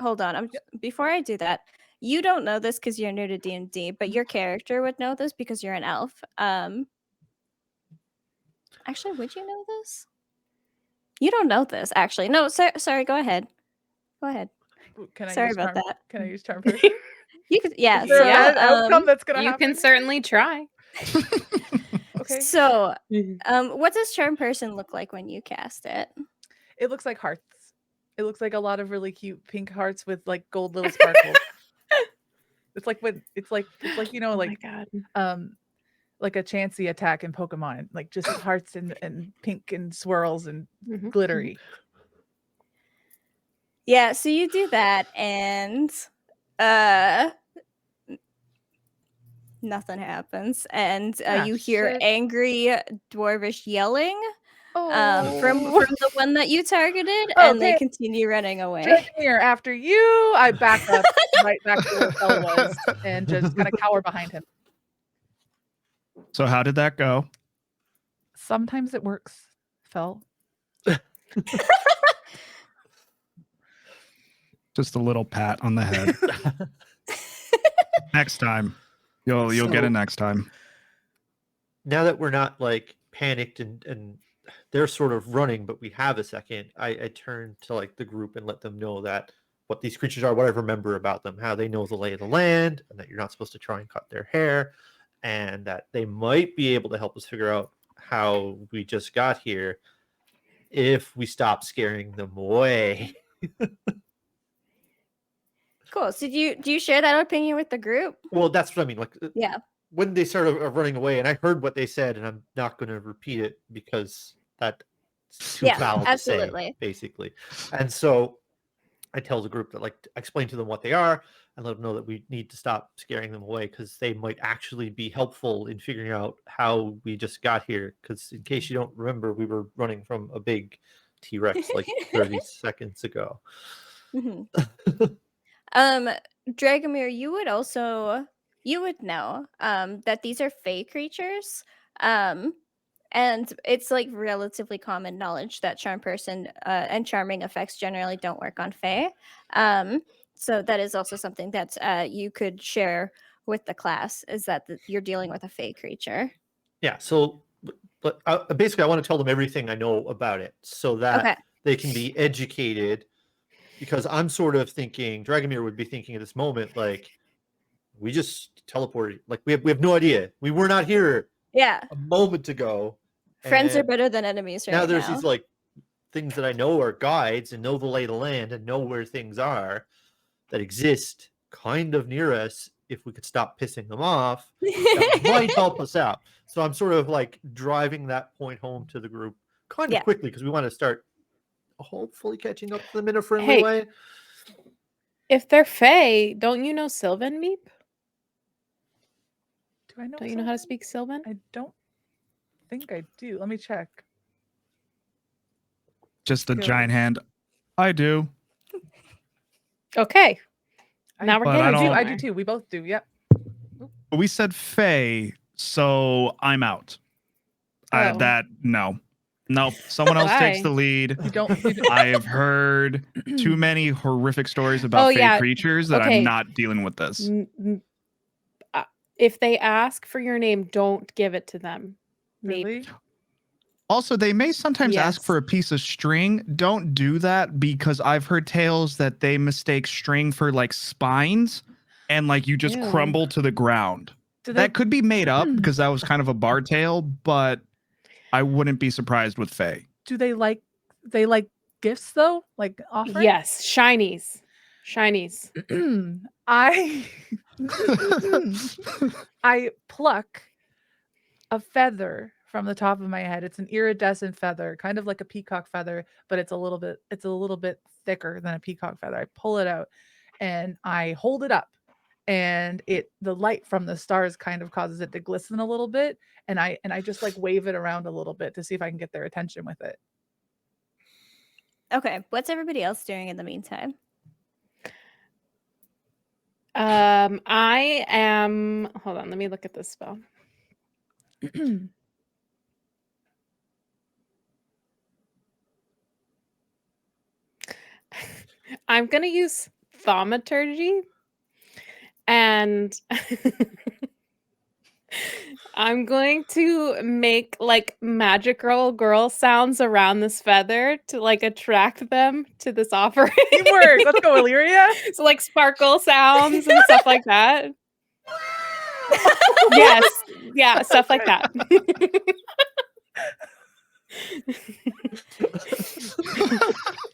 hold on. Before I do that, you don't know this because you're new to D&D, but your character would know this because you're an elf. Actually, would you know this? You don't know this, actually. No, sorry. Go ahead. Go ahead. Ooh, Can I Sorry use about charm? that. Can I use charm person? You could, yeah. Is there a bad So, outcome that's gonna You happen? can certainly try. Okay. so, what does charm person look like when you cast it? It looks like hearts. It looks like a lot of really cute pink hearts with like gold little sparkles. It's like you know, Oh my like God. like a Chansey attack in Pokemon, like just hearts and pink and swirls and Mhm. glittery. Yeah, so you do that, and nothing happens, and Ah, you hear shit. angry dwarvish yelling Oh, from the one that you targeted, Oh, and they damn. continue running away. Dragomir, after you, I back up right back to where Fel was and just kind of cower behind him. So how did that go? Sometimes it works, Fel. Just a little pat on the head. Next time. You'll get it So- next time. Now that we're not like panicked and they're sort of running, but we have a second, I turn to like the group and let them know that what these creatures are, what I remember about them, how they know the lay of the land, and that you're not supposed to try and cut their hair, and that they might be able to help us figure out how we just got here if we stop scaring them away. Cool. So do you share that opinion with the group? Well, that's what I mean. Like, Yeah. when they started running away, and I heard what they said, and I'm not going to repeat it because that's too Yeah, foul to say, absolutely. basically. And so I tell the group that, like, explain to them what they are and let them know that we need to stop scaring them away because they might actually be helpful in figuring out how we just got here. Because in case you don't remember, we were running from a big T-Rex like 30 seconds ago. Mhm. Dragomir, you would know that these are fey creatures. And it's like relatively common knowledge that charm person and charming effects generally don't work on fey. So that is also something that you could share with the class, is that you're dealing with a fey creature. Yeah, so but basically I want to tell them everything I know about it so that Okay. they can be educated, because I'm sort of thinking Dragomir would be thinking at this moment, like, we just teleported, like we have no idea. We were not here Yeah. a moment ago. Friends are and better than enemies right now now. there's these like things that I know are guides and know the lay of the land and know where things are that exist kind of near us. If we could stop pissing them off, that might help us out. So I'm sort of like driving that point home to the group kind of Yeah. quickly because we want to start hopefully catching up to them in a friendly Hey. way. If they're Fae, don't you know Sylvan, Meep? Do I know? Don't you know how to Sylvan? speak Sylvan? I don't think I do. Let me check. Just a Skills. giant hand. I do. Okay. I- Now we're But getting I I do. don't- I somewhere. do too. We both do. Yep. We said Faye, so I'm out. Oh. No. Nope. Someone else takes Why? the lead. You don't. You don't- I have heard too many horrific stories about Oh, fey yeah. creatures that Okay. I'm not dealing with this. If they ask for your name, don't give it to them. Meep. really? Also, they may sometimes ask Yes. for a piece of string. Don't do that because I've heard tales that they mistake string for like spines and like you just Ew. crumble to the ground. Do they That could be made up because that was kind of a bar tale, but I wouldn't be surprised with Faye. do they like gifts though? Like offerings? Yes, shinies. I pluck a feather from the top of my head. It's an iridescent feather, kind of like a peacock feather, but it's a little bit thicker than a peacock feather. I pull it out and I hold it up, and the light from the stars kind of causes it to glisten a little bit, and I just like wave it around a little bit to see if I can get their attention with it. Okay, what's everybody else doing in the meantime? I am. Hold on, let me look at this spell. I'm gonna use thaumaturgy, and I'm going to make like magical girl sounds around this feather to like attract them to this offering. Teamwork. Let's go, Illyria. So like sparkle sounds and stuff like that. Yes, yeah, stuff like that.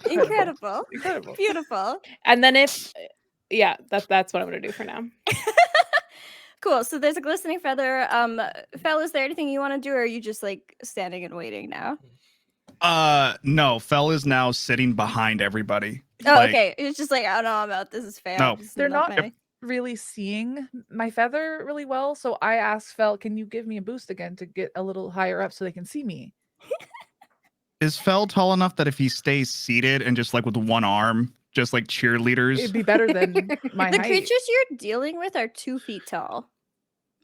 Incredible. Incredible. Beautiful. And then yeah, that's what I'm gonna do for now. Cool. So there's a glistening feather. Fel, is there anything you want to do, or are you just like standing and waiting now? No, Fel is now sitting behind everybody. Oh, Like, okay. It's just like, I don't know about this is fair. No. They're not really seeing my feather really well, so I asked Fel, can you give me a boost again to get a little higher up so they can see me? Is Fel tall enough that if he stays seated and just like with one arm, just like cheerleaders? It'd be better than my The height. creatures you're dealing with are 2 feet tall.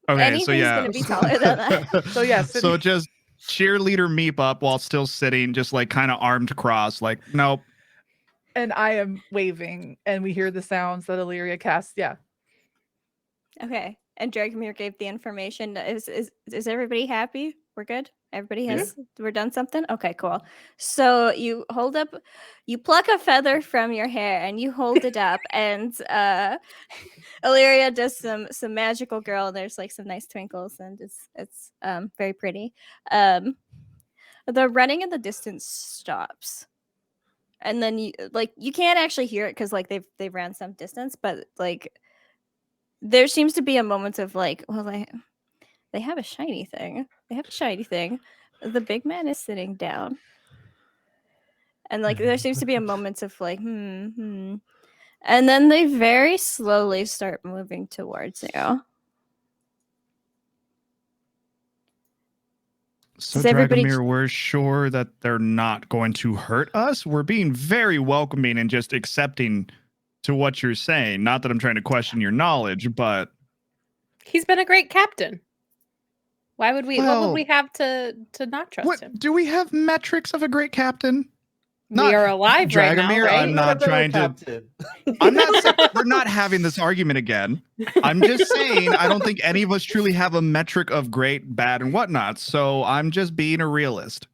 Okay, Anything's so yeah. gonna be taller than that. So yeah, So just cheerleader meep up while still sitting, just like kind of armed cross, like nope. And I am waving, and we hear the sounds that Illyria casts. Yeah. Okay. And Dragomir gave the information. Is everybody happy? We're good? Everybody has we're done something? Okay, cool. So you pluck a feather from your hair and you hold it up, and Illyria does some magical girl, and there's like some nice twinkles, and it's very pretty. The running in the distance stops. And then you can't actually hear it because like they've ran some distance, but like there seems to be a moment of like, well, they have a shiny thing. They have a shiny thing. The big man is sitting down. And like there seems to be a moment of like, And then they very slowly start moving towards you. So Does everybody Dragomir, we're sure that they're not going to hurt us. We're being very welcoming and just accepting to what you're saying. Not that I'm trying to question your knowledge, but He's been a great captain. Why would we? What Well, would we have to not trust him? do we have metrics of a great captain? We are alive right now, Dragomir, right? I'm not trying to. I'm not saying we're not having this argument again. I'm just saying I don't think any of us truly have a metric of great, bad, and whatnot. So I'm just being a realist.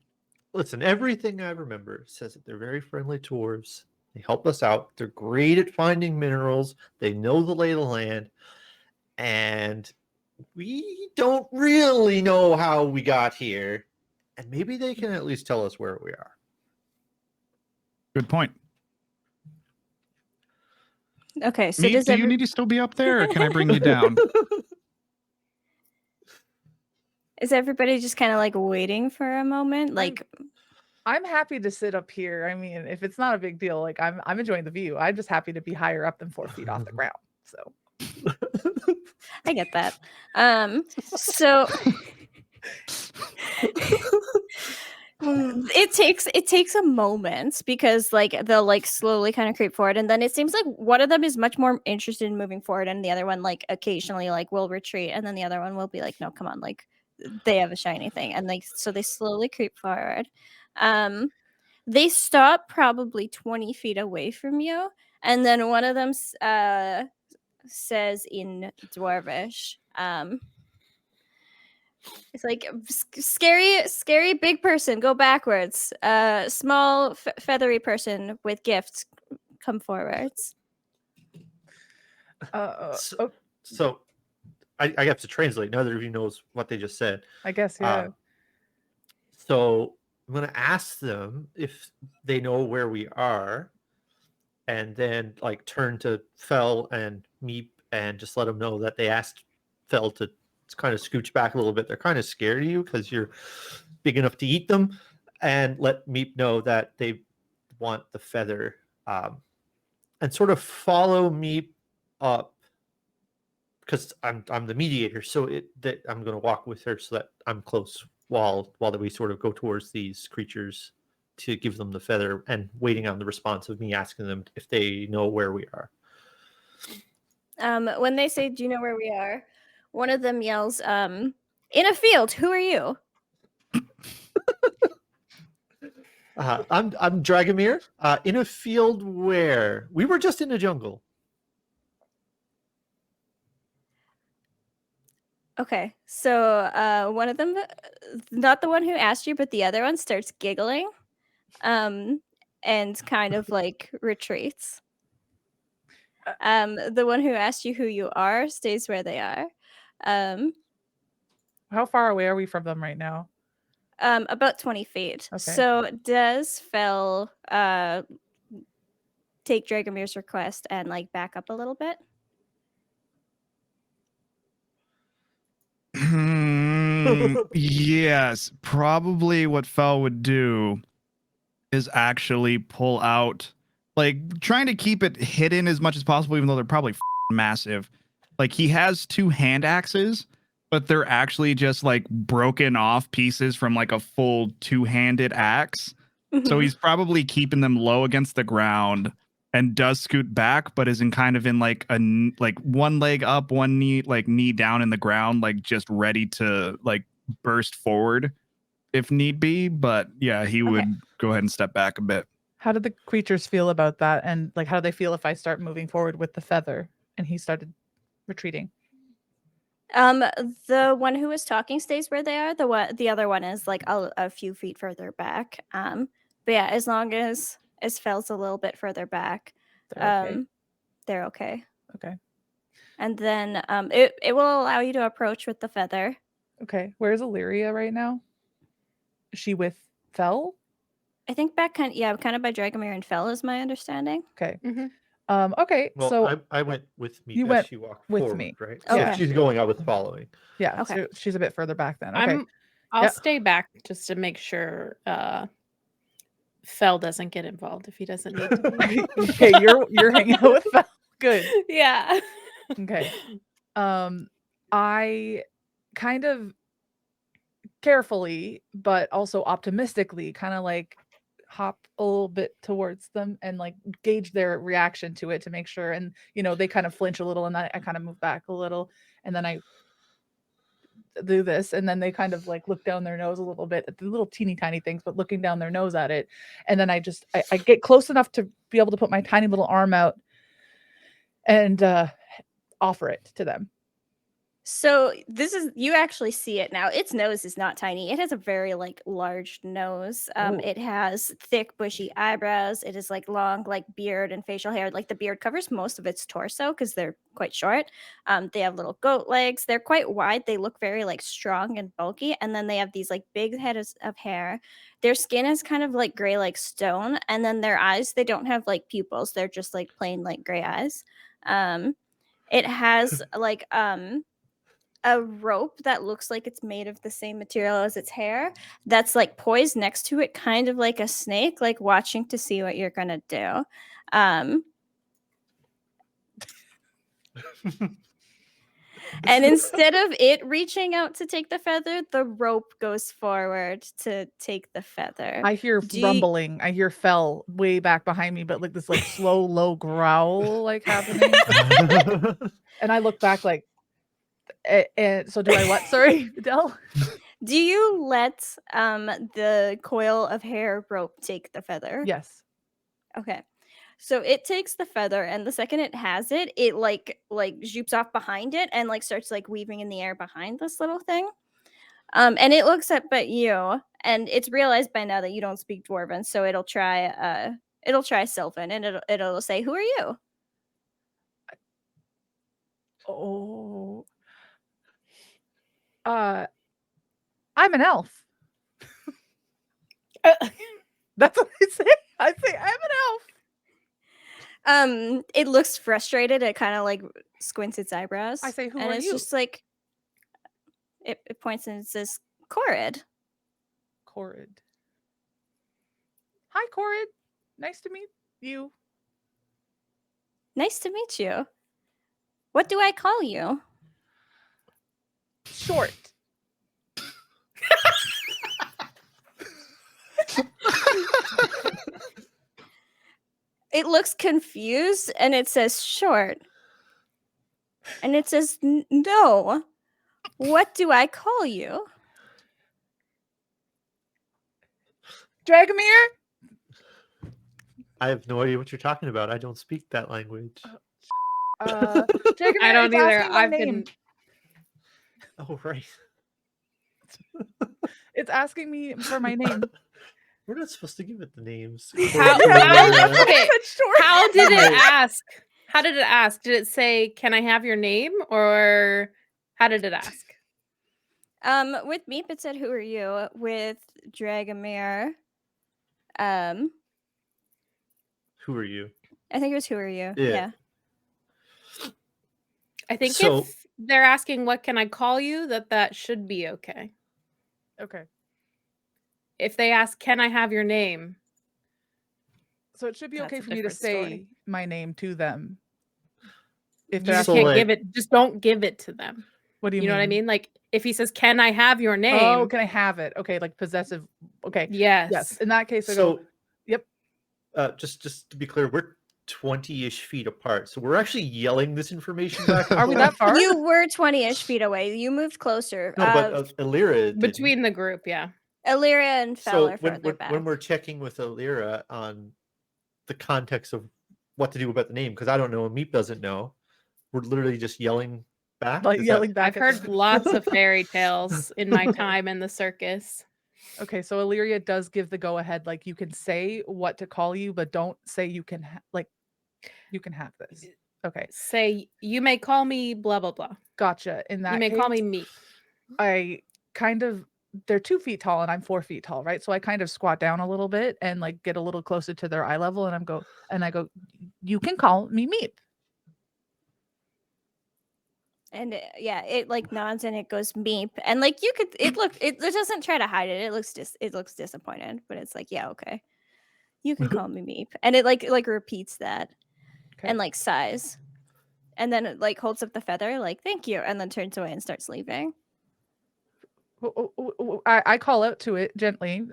Listen, everything I remember says that they're very friendly dwarves. They help us out. They're great at finding minerals. They know the lay of the land. And we don't really know how we got here. And maybe they can at least tell us where we are. Good point. Okay, so Me, do you need to still be up there, or can I bring you down? Is everybody just kind of like waiting for a moment? Like I'm happy to sit up here. I mean, if it's not a big deal, like I'm enjoying the view. I'm just happy to be higher up than 4 feet off the ground. So I get that. So it takes a moment because like they'll like slowly kind of creep forward, and then it seems like one of them is much more interested in moving forward, and the other one like occasionally like will retreat, and then the other one will be like, no, come on, like they have a shiny thing, and like so they slowly creep forward. They stop probably 20 feet away from you, and then one of them says in Dwarvish, It's like scary big person, go backwards. Small feathery person with gifts, come forwards. So, Oh, so I have to translate. Neither of you knows what they just said. I guess, yeah. So I'm going to ask them if they know where we are, and then like turn to Fel and Meep and just let them know that they asked Fel to kind of scooch back a little bit. They're kind of scared of you because you're big enough to eat them, and let Meep know that they want the feather, and sort of follow Meep up because I'm the mediator. So that I'm going to walk with her so that I'm close while that we sort of go towards these creatures to give them the feather, and waiting on the response of me asking them if they know where we are. When they say, "Do you know where we are?" one of them yells, "In a field. Who are you?" I'm Dragomir. In a field where we were just in the jungle. Okay, so one of them, not the one who asked you, but the other one starts giggling, and kind of like retreats. The one who asked you who you are stays where they are. How far away are we from them right now? About 20 feet. Okay. So does Fel take Dragomir's request and like back up a little bit? Yes, probably what Fel would do is actually pull out, like trying to keep it hidden as much as possible, even though they're probably massive. Like he has 2 hand axes, but they're actually just like broken off pieces from like a full 2-handed axe. So he's probably keeping them low against the ground and does scoot back, but is in kind of in like like one leg up, one knee, like knee down in the ground, like just ready to like burst forward if need be. But yeah, he would go ahead and step back a bit. How did the creatures feel about that? And like, how do they feel if I start moving forward with the feather and he started retreating? The one who was talking stays where they are. The other one is like a few feet further back. But yeah, as long as Fel's a little bit further back, They're okay. they're okay. Okay. And then it will allow you to approach with the feather. Okay. Where's Illyria right now? Is she with Fel? I think back kind of by Dragomir and Fel is my understanding. Okay. Mhm. Okay. Well, So I went with me You as went she walked with forward, me. right? Okay. So she's going, I was following. yeah, Okay. so she's a bit further back then. Okay. I'll Yeah. stay back just to make sure Fel doesn't get involved if he doesn't need to be. Okay, you're hanging out with Fel. Good. Yeah. Okay. I kind of carefully, but also optimistically, kind of like hop a little bit towards them and like gauge their reaction to it to make sure. And they kind of flinch a little, and I kind of move back a little, and then I do this, and then they kind of like look down their nose a little bit at the little teeny tiny things, but looking down their nose at it. And then I get close enough to be able to put my tiny little arm out and offer it to them. So you actually see it now. Its nose is not tiny. It has a very like large nose. Ooh. It has thick bushy eyebrows. It is like long like beard and facial hair. Like the beard covers most of its torso because they're quite short. They have little goat legs. They're quite wide. They look very like strong and bulky. And then they have these like big heads of hair. Their skin is kind of like gray like stone. And then their eyes, they don't have like pupils. They're just like plain like gray eyes. It has like a rope that looks like it's made of the same material as its hair that's like poised next to it, kind of like a snake, like watching to see what you're gonna do. And instead of it reaching out to take the feather, the rope goes forward to take the feather. I hear rumbling. I hear Fel way back behind me, but like this like slow, low growl like happening. And I look back like, and so do I what? Sorry, Del? Do you let the coil of hair rope take the feather? Yes. Okay. So it takes the feather, and the second it has it, it like zoops off behind it and like starts like weaving in the air behind this little thing. And it looks up at you, and it's realized by now that you don't speak Dwarven, so it'll try Sylvan, and it'll say, "Who are you?" Oh. I'm an elf. That's what I say. I say I'm an elf. It looks frustrated. It kind of like squints its eyebrows. I say, "Who and are it's you?" just like it points and it says, "Corid." Corid. Hi, Corid. Nice to meet you. Nice to meet you. What do I call you? Short. It looks confused and it says short. And it says, "No. What do I call you?" Dragomir. I have no idea what you're talking about. I don't speak that language. Dragomir, I don't it's either. asking my I've name. been. Oh, right. It's asking me for my name. We're not supposed to give it the names. How, Or- how, okay, Short. how did it Right. ask? How did it ask? Did it say, "Can I have your name?" Or how did it ask? With Meep, it said, "Who are you?" With Dragomir, Who are you? I think it was, "Who are you?" Yeah. Yeah. I think So- if they're asking, "What can I call you?" that should be okay. Okay. If they ask, "Can I have your name?" So it should be That's okay a for me to different story. say my name to them. If You they're just So, asking, can't give like- it. Just don't give it to them. what do you You mean? know what I mean? Like if he says, "Can I have your name?" Oh, can I have it? Okay, like possessive. Okay. Yes. Yes. In that case, I go, So, yep. just to be clear, we're 20-ish feet apart, so we're actually yelling this information back. and Are we forth. that far? You were 20-ish feet away. You moved closer. No, but Alira didn't. Between the group, yeah. Illyria and Fel So are further back. when we're checking with Alira on the context of what to do about the name, because I don't know and Meep doesn't know, we're literally just yelling back. Like Is yelling that- back I've at heard them. lots of fairy tales in my time in the circus. Okay, so Illyria does give the go ahead. Like you can say what to call you, but don't say you can you can have this. Okay, Say, "You may call me blah blah blah. gotcha. In that You may case, call me Meep." I kind of they're 2 feet tall and I'm 4 feet tall, right? So I kind of squat down a little bit and like get a little closer to their eye level, and I go, "You can call me Meep." And it like nods and it goes Meep. And like you could it doesn't try to hide it. It looks disappointed, but it's like, "Yeah, okay. You can call me Meep." And it like repeats that Okay. and like sighs. And then it like holds up the feather, like, "Thank you," and then turns away and starts leaving. I call out to it gently.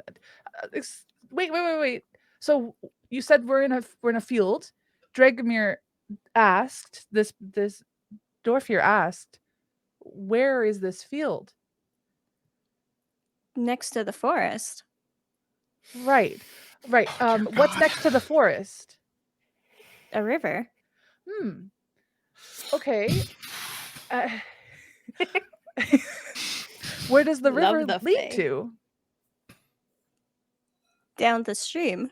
Wait. So you said we're in a field. Dragomir asked this dwarf here asked, "Where is this field?" Next to the forest. Right. Oh, dear What's God. next to the forest? A river. Okay. Uh, where does the Love river the lead Fae. to? Down the stream.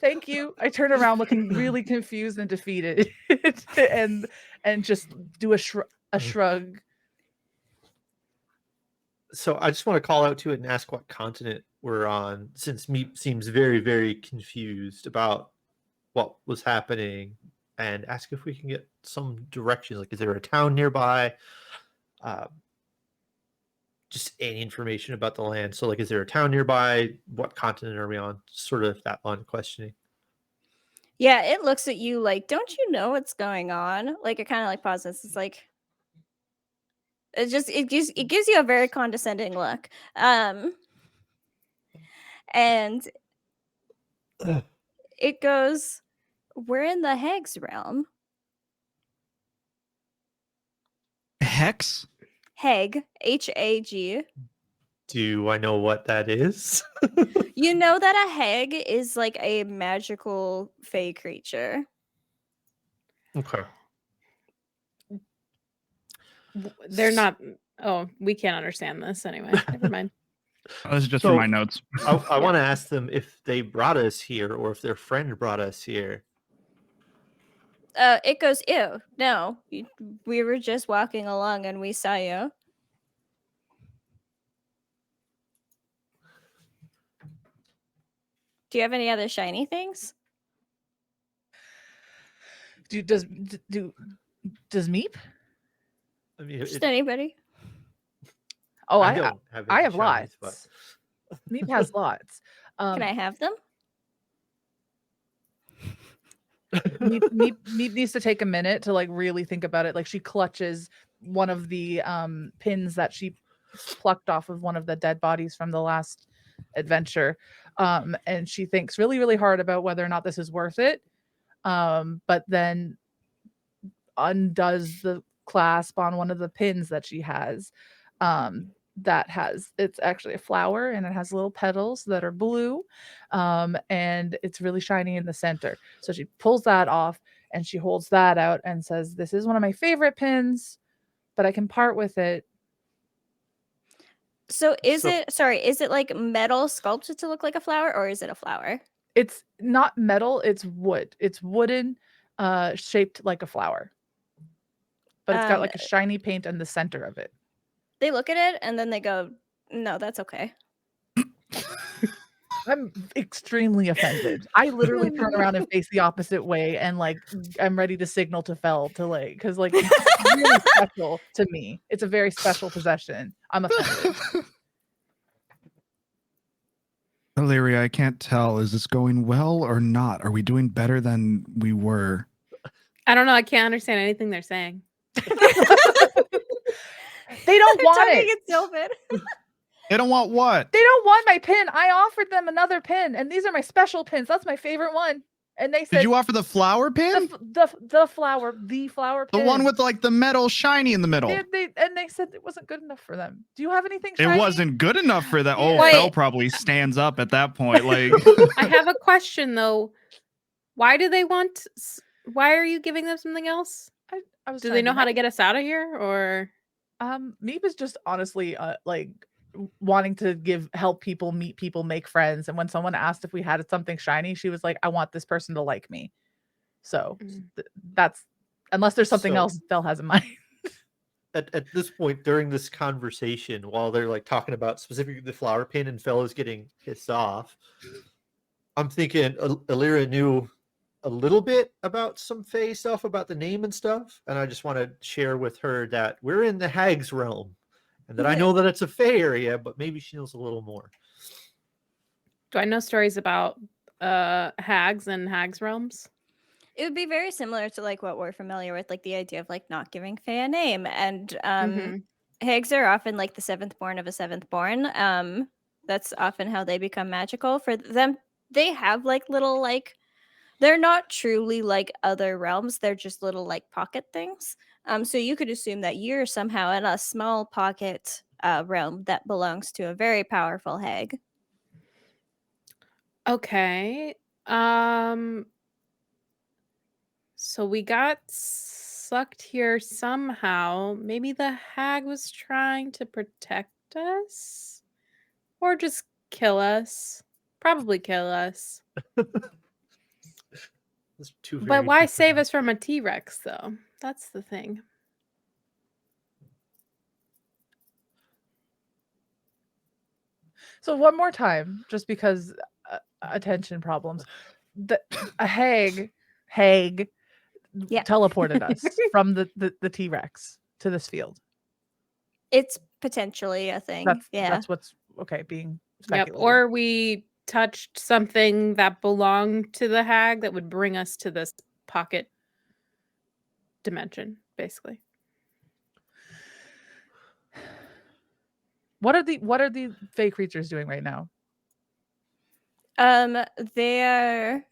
Thank you. I turn around looking really confused and defeated and just do a shrug. So I just want to call out to it and ask what continent we're on, since Meep seems very, very confused about what was happening, and ask if we can get some directions. Like, is there a town nearby? Just any information about the land. So, like, is there a town nearby? What continent are we on? Sort of that line of questioning. Yeah, it looks at you like, "Don't you know what's going on?" Like it kind of like pauses. It's like it gives you a very condescending look. And it goes, "We're in the Hags realm." Hex? Hag, Hag. Do I know what that is? You know that a hag is like a magical fae creature. Okay. They're not. Oh, we can't understand this anyway. Never mind. This is just So- for my notes. I want to ask them if they brought us here or if their friend brought us here. It goes, ew, no. We were just walking along and we saw you. Do you have any other shiny things? Does Meep? I mean, Just anybody? Oh, I I don't have I any have shinies, lots. but Meep has lots. Can I have them? Meep needs to take a minute to like really think about it. Like she clutches one of the pins that she plucked off of one of the dead bodies from the last adventure, and she thinks really, really hard about whether or not this is worth it. But then undoes the clasp on one of the pins that she has. It's actually a flower and it has little petals that are blue, and it's really shiny in the center. So she pulls that off and she holds that out and says, "This is one of my favorite pins, but I can part with it." So is it like metal sculpted to look like a flower, or is it a flower? It's not metal, it's wood. It's wooden, shaped like a flower, but it's got like a shiny paint in the center of it. They look at it and then they go, no, that's okay. I'm extremely offended. I literally turn around and face the opposite way, and like I'm ready to signal to Fel to like, because like it's really special to me. It's a very special possession. I'm offended. Illyria, I can't tell. Is this going well or not? Are we doing better than we were? I don't know. I can't understand anything they're saying. They don't want Talking it. in Sylvan. They don't want what? They don't want my pin. I offered them another pin, and these are my special pins. That's my favorite one. And they said, Did you offer the flower pin? the flower The pin. one with like the metal shiny in the middle. They said it wasn't good enough for them. Do you have anything shiny? It wasn't good enough for that. Oh, Wait. Fel probably stands up at that point. Like, I have a question though. Why do they want? Why are you giving them something else? I was Do trying they know how to help. get us out of here, or? Meep is just honestly like wanting to help people, meet people, make friends. And when someone asked if we had something shiny, she was like, I want this person to like me. So that's, unless there's something So- else Fel has in mind. at this point during this conversation, while they're like talking about specifically the flower pin and Fel is getting pissed off, I'm thinking Illyria knew a little bit about some Fae stuff about the name and stuff, and I just want to share with her that we're in the Hags realm, and that I know that it's a Fae area, but maybe she knows a little more. Do I know stories about hags and hags realms? It would be very similar to like what we're familiar with, like the idea of like not giving Fae a name. And hags are often like the seventh born of a seventh born. That's often how they become magical. For them, they have like little like, they're not truly like other realms. They're just little like pocket things. So you could assume that you're somehow in a small pocket realm that belongs to a very powerful hag. Okay. So we got sucked here somehow. Maybe the hag was trying to protect us, or just kill us. Probably kill us. Those are two very But why different- save us from a T-Rex, though? That's the thing. So one more time, just because attention problems. A hag Yeah. teleported us from the T-Rex to this field. It's potentially a thing. That's what's okay being Yep. speculated. Or we touched something that belonged to the hag that would bring us to this pocket dimension, basically. What are the Fae creatures doing right now? They're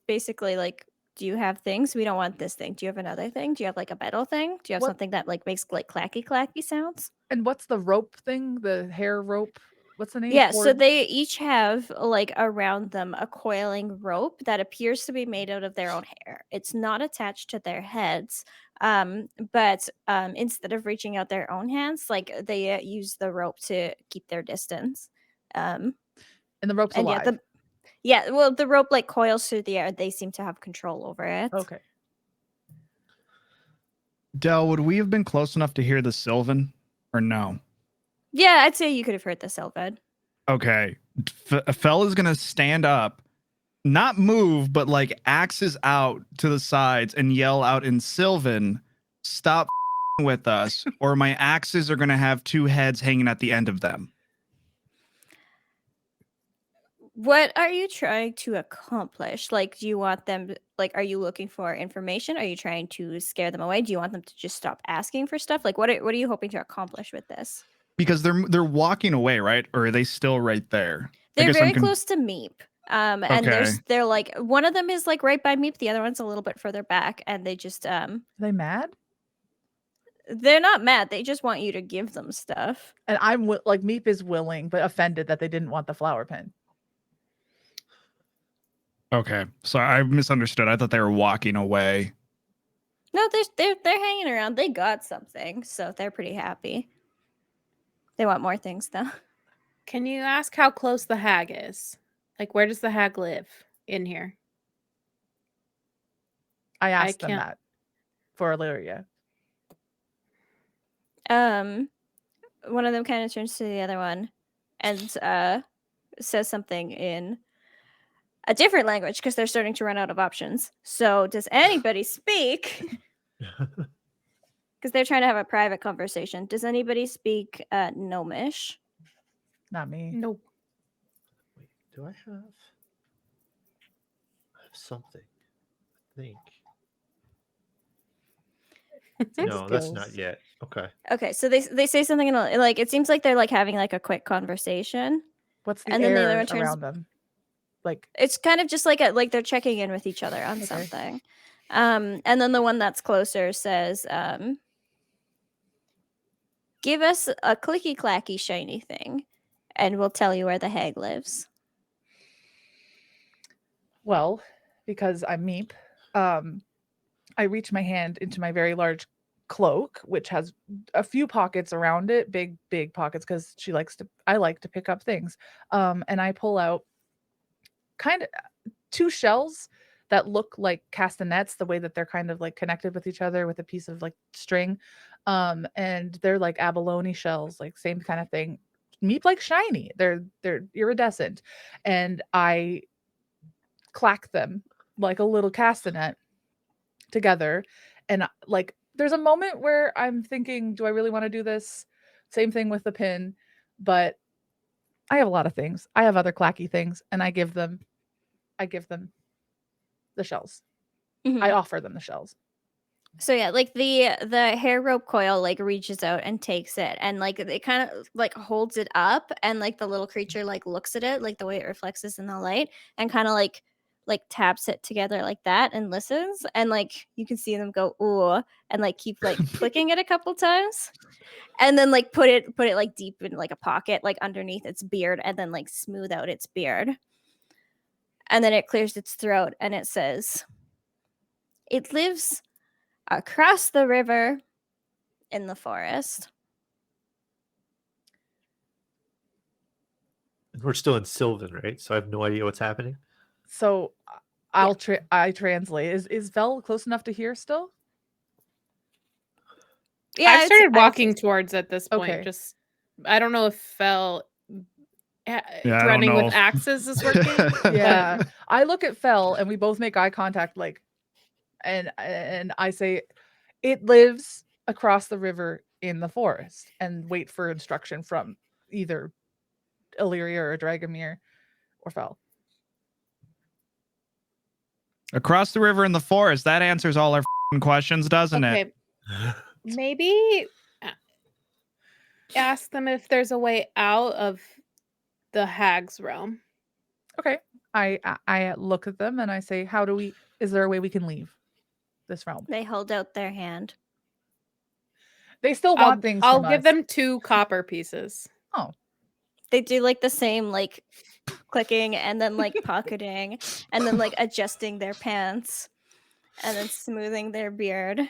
basically like, do you have things? We don't want this thing. Do you have another thing? Do you have like a metal thing? Do you have What- something that like makes like clacky clacky sounds? And what's the rope thing? The hair rope What's the name? Yeah, so Cord? they each have like around them a coiling rope that appears to be made out of their own hair. It's not attached to their heads, but instead of reaching out their own hands, like they use the rope to keep their distance. Um, And the rope's and yeah, alive. the rope like coils through the air. They seem to have control over it. Okay. Del, would we have been close enough to hear the Sylvan or no? Yeah, I'd say you could have heard the Sylvan. Okay. Fel is going to stand up, not move, but like axes out to the sides and yell out in Sylvan, stop with us, or my axes are going to have two heads hanging at the end of them. What are you trying to accomplish? Like, do you want them, like, are you looking for information? Are you trying to scare them away? Do you want them to just stop asking for stuff? Like, what are you hoping to accomplish with this? Because they're walking away, right? Or are they still right there? They're very close to Meep. And Okay. they're like, one of them is like right by Meep, the other one's a little bit further back, and they just Are they mad? they're not mad. They just want you to give them stuff. And I'm like, Meep is willing, but offended that they didn't want the flower pin. Okay. So I misunderstood. I thought they were walking away. No, they're hanging around. They got something, so they're pretty happy. They want more things though. Can you ask how close the hag is? Like, where does the hag live in here? I asked them can't- that for Illyria. One of them kind of turns to the other one and says something in a different language because they're starting to run out of options. So, does anybody speak? Because they're trying to have a private conversation. Does anybody speak Gnomish? Not me. Nope. Wait, do I have something? I think. No, that's not Skills. yet. Okay. Okay, so they say something in like it seems like they're like having like a quick conversation. What's the And then the other air one turns- around them? Like, It's kind of just like they're checking in with each other on Okay. something. And then the one that's closer says, give us a clicky clacky shiny thing, and we'll tell you where the hag lives. well, because I'm Meep, I reach my hand into my very large cloak, which has a few pockets around it, big pockets, because I like to pick up things. And I pull out kind of two shells that look like castanets, the way that they're kind of like connected with each other with a piece of like string. And they're like abalone shells, like same kind of thing. Meep like shiny. They're iridescent. And I clack them like a little castanet together. And like there's a moment where I'm thinking, do I really want to do this? Same thing with the pin, but I have a lot of things. I have other clacky things, and I give them the shells. Mhm. I offer them the shells. So yeah, like the hair rope coil like reaches out and takes it, and like it kind of like holds it up, and like the little creature like looks at it, like the way it reflects in the light, and kind of like taps it together like that and listens, and like you can see them go ooh, and like keep like flicking it a couple times, and then like put it like deep in like a pocket like underneath its beard, and then like smooth out its beard, and then it clears its throat and it says, "It lives across the river in the forest." And we're still in Sylvan, right? So I have no idea what's happening. So I translate. Is Vel close enough to hear still? Yeah, I I'd say- started I'd walking towards at this point. Okay. Just I don't know if Fel I don't running know. with axes is working. Yeah. I look at Fel and we both make eye contact, like, and I say, it lives across the river in the forest, and wait for instruction from either Illyria or Dragomir or Fel. Across the river in the forest. That answers all our questions, doesn't it? Okay, maybe ask them if there's a way out of the hag's realm. Okay. I look at them and I say, is there a way we can leave this realm? They hold out their hand. They still want things I'll from give us. them 2 copper pieces. they do like the same like clicking and then like pocketing and then like adjusting their pants and then smoothing their beard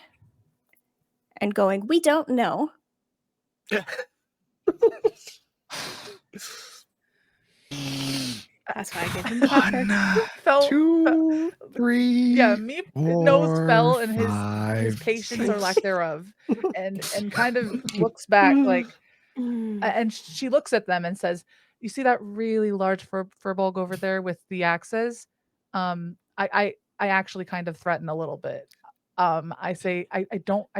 and going, we don't know. That's why I give him the Pop Tarts. Fell, 2, 3. yeah, Meep nose fell and his 5, patience or lack 6. thereof, and kind of looks back like, and she looks at them and says, "You see that really large furbolg over there with the axes? I actually kind of threaten a little bit. I say I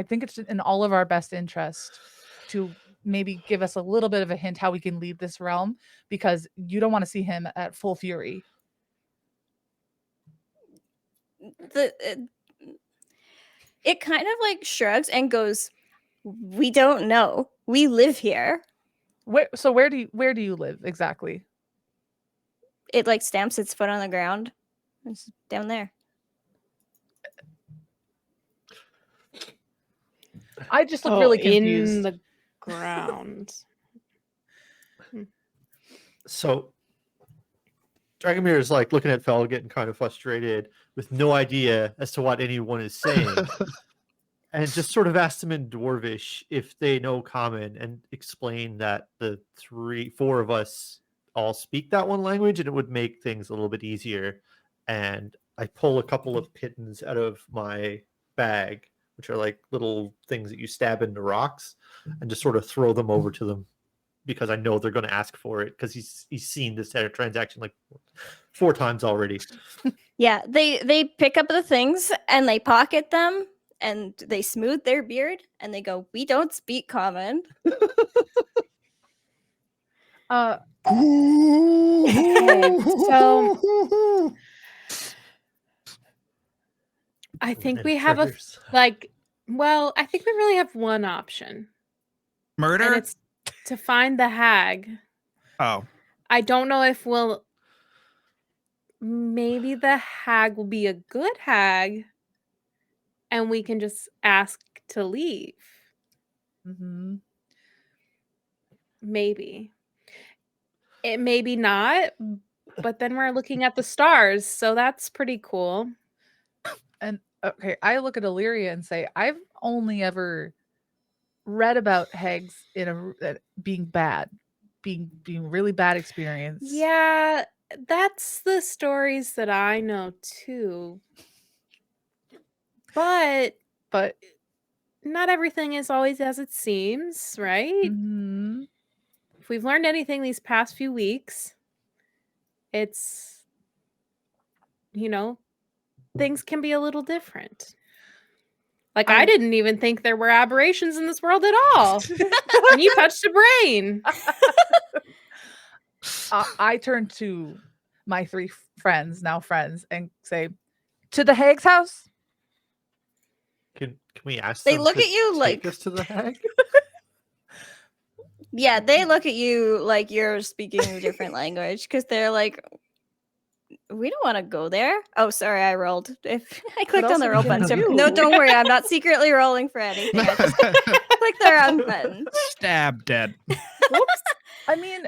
think it's in all of our best interest to maybe give us a little bit of a hint how we can leave this realm, because you don't want to see him at full fury." It kind of like shrugs and goes, we don't know. We live here. Where do you live exactly? It like stamps its foot on the ground. It's down there. I just look really in confused. the ground. So Dragomir is like looking at Fel, getting kind of frustrated with no idea as to what anyone is saying. And just sort of asked them in Dwarvish if they know Common and explain that the 4 of us all speak that one language and it would make things a little bit easier. And I pull a couple of pittons out of my bag, which are like little things that you stab into rocks, and just sort of throw them over to them because I know they're going to ask for it because he's seen this transaction like 4 times already. Yeah, they pick up the things and they pocket them and they smooth their beard and they go, we don't speak Common. Okay, so I think we have I think we really have one option. Murder? And it's to find the hag. Oh. I don't know if maybe the hag will be a good hag and we can just ask to leave. Mm-hmm. Maybe. It maybe not, but then we're looking at the stars, so that's pretty cool. And okay, I look at Illyria and say, I've only ever read about hags being bad, being really bad experience. Yeah, that's the stories that I know too. But not everything is always as it seems, right? Mm-hmm. If we've learned anything these past few weeks, it's, things can be a little different. Like, I didn't even think there were aberrations in this world at all. And you touched a brain. I turn to my 3 friends, now friends, and say, to the hag's house? Can we ask They them look to at you take like us to the hag? Yeah, they look at you like you're speaking a different language because they're like, we don't want to go there. Oh, sorry, I rolled. If I clicked else on the are we roll gonna button. do? No, don't worry. I'm not secretly rolling for anything. I just clicked the wrong button. Stab dead. Whoops. I mean,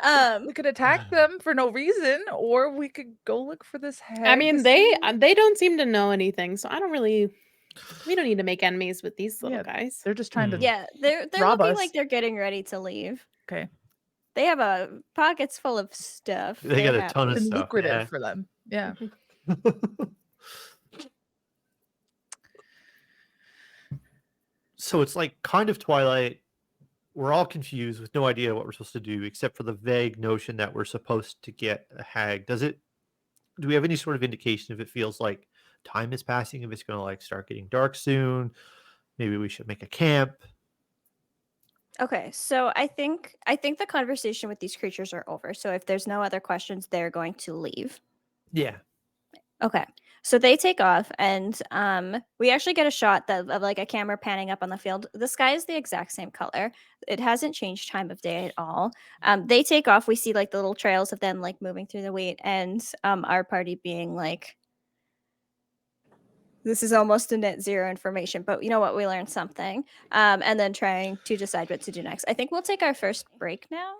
we could attack Hmm. them for no reason, or we could go look for this hag. I mean, to they see. don't seem to know anything, so we don't need to make enemies with these little guys. They're just trying to. Yeah, they're Rob looking us. like they're getting ready to leave. Okay. They have pockets full of stuff. They got a ton of It's stuff. lucrative Yeah. for them. Yeah. So it's like kind of Twilight. We're all confused with no idea what we're supposed to do, except for the vague notion that we're supposed to get a hag. Do we have any sort of indication if it feels like time is passing, if it's going to like start getting dark soon? Maybe we should make a camp. Okay, so I think the conversation with these creatures are over. So if there's no other questions, they're going to leave. Yeah. Okay. So they take off and we actually get a shot of like a camera panning up on the field. The sky is the exact same color. It hasn't changed time of day at all. They take off. We see like the little trails of them like moving through the wheat and our party being like, this is almost a net zero information, but you know what? We learned something. And then trying to decide what to do next. I think we'll take our first break now.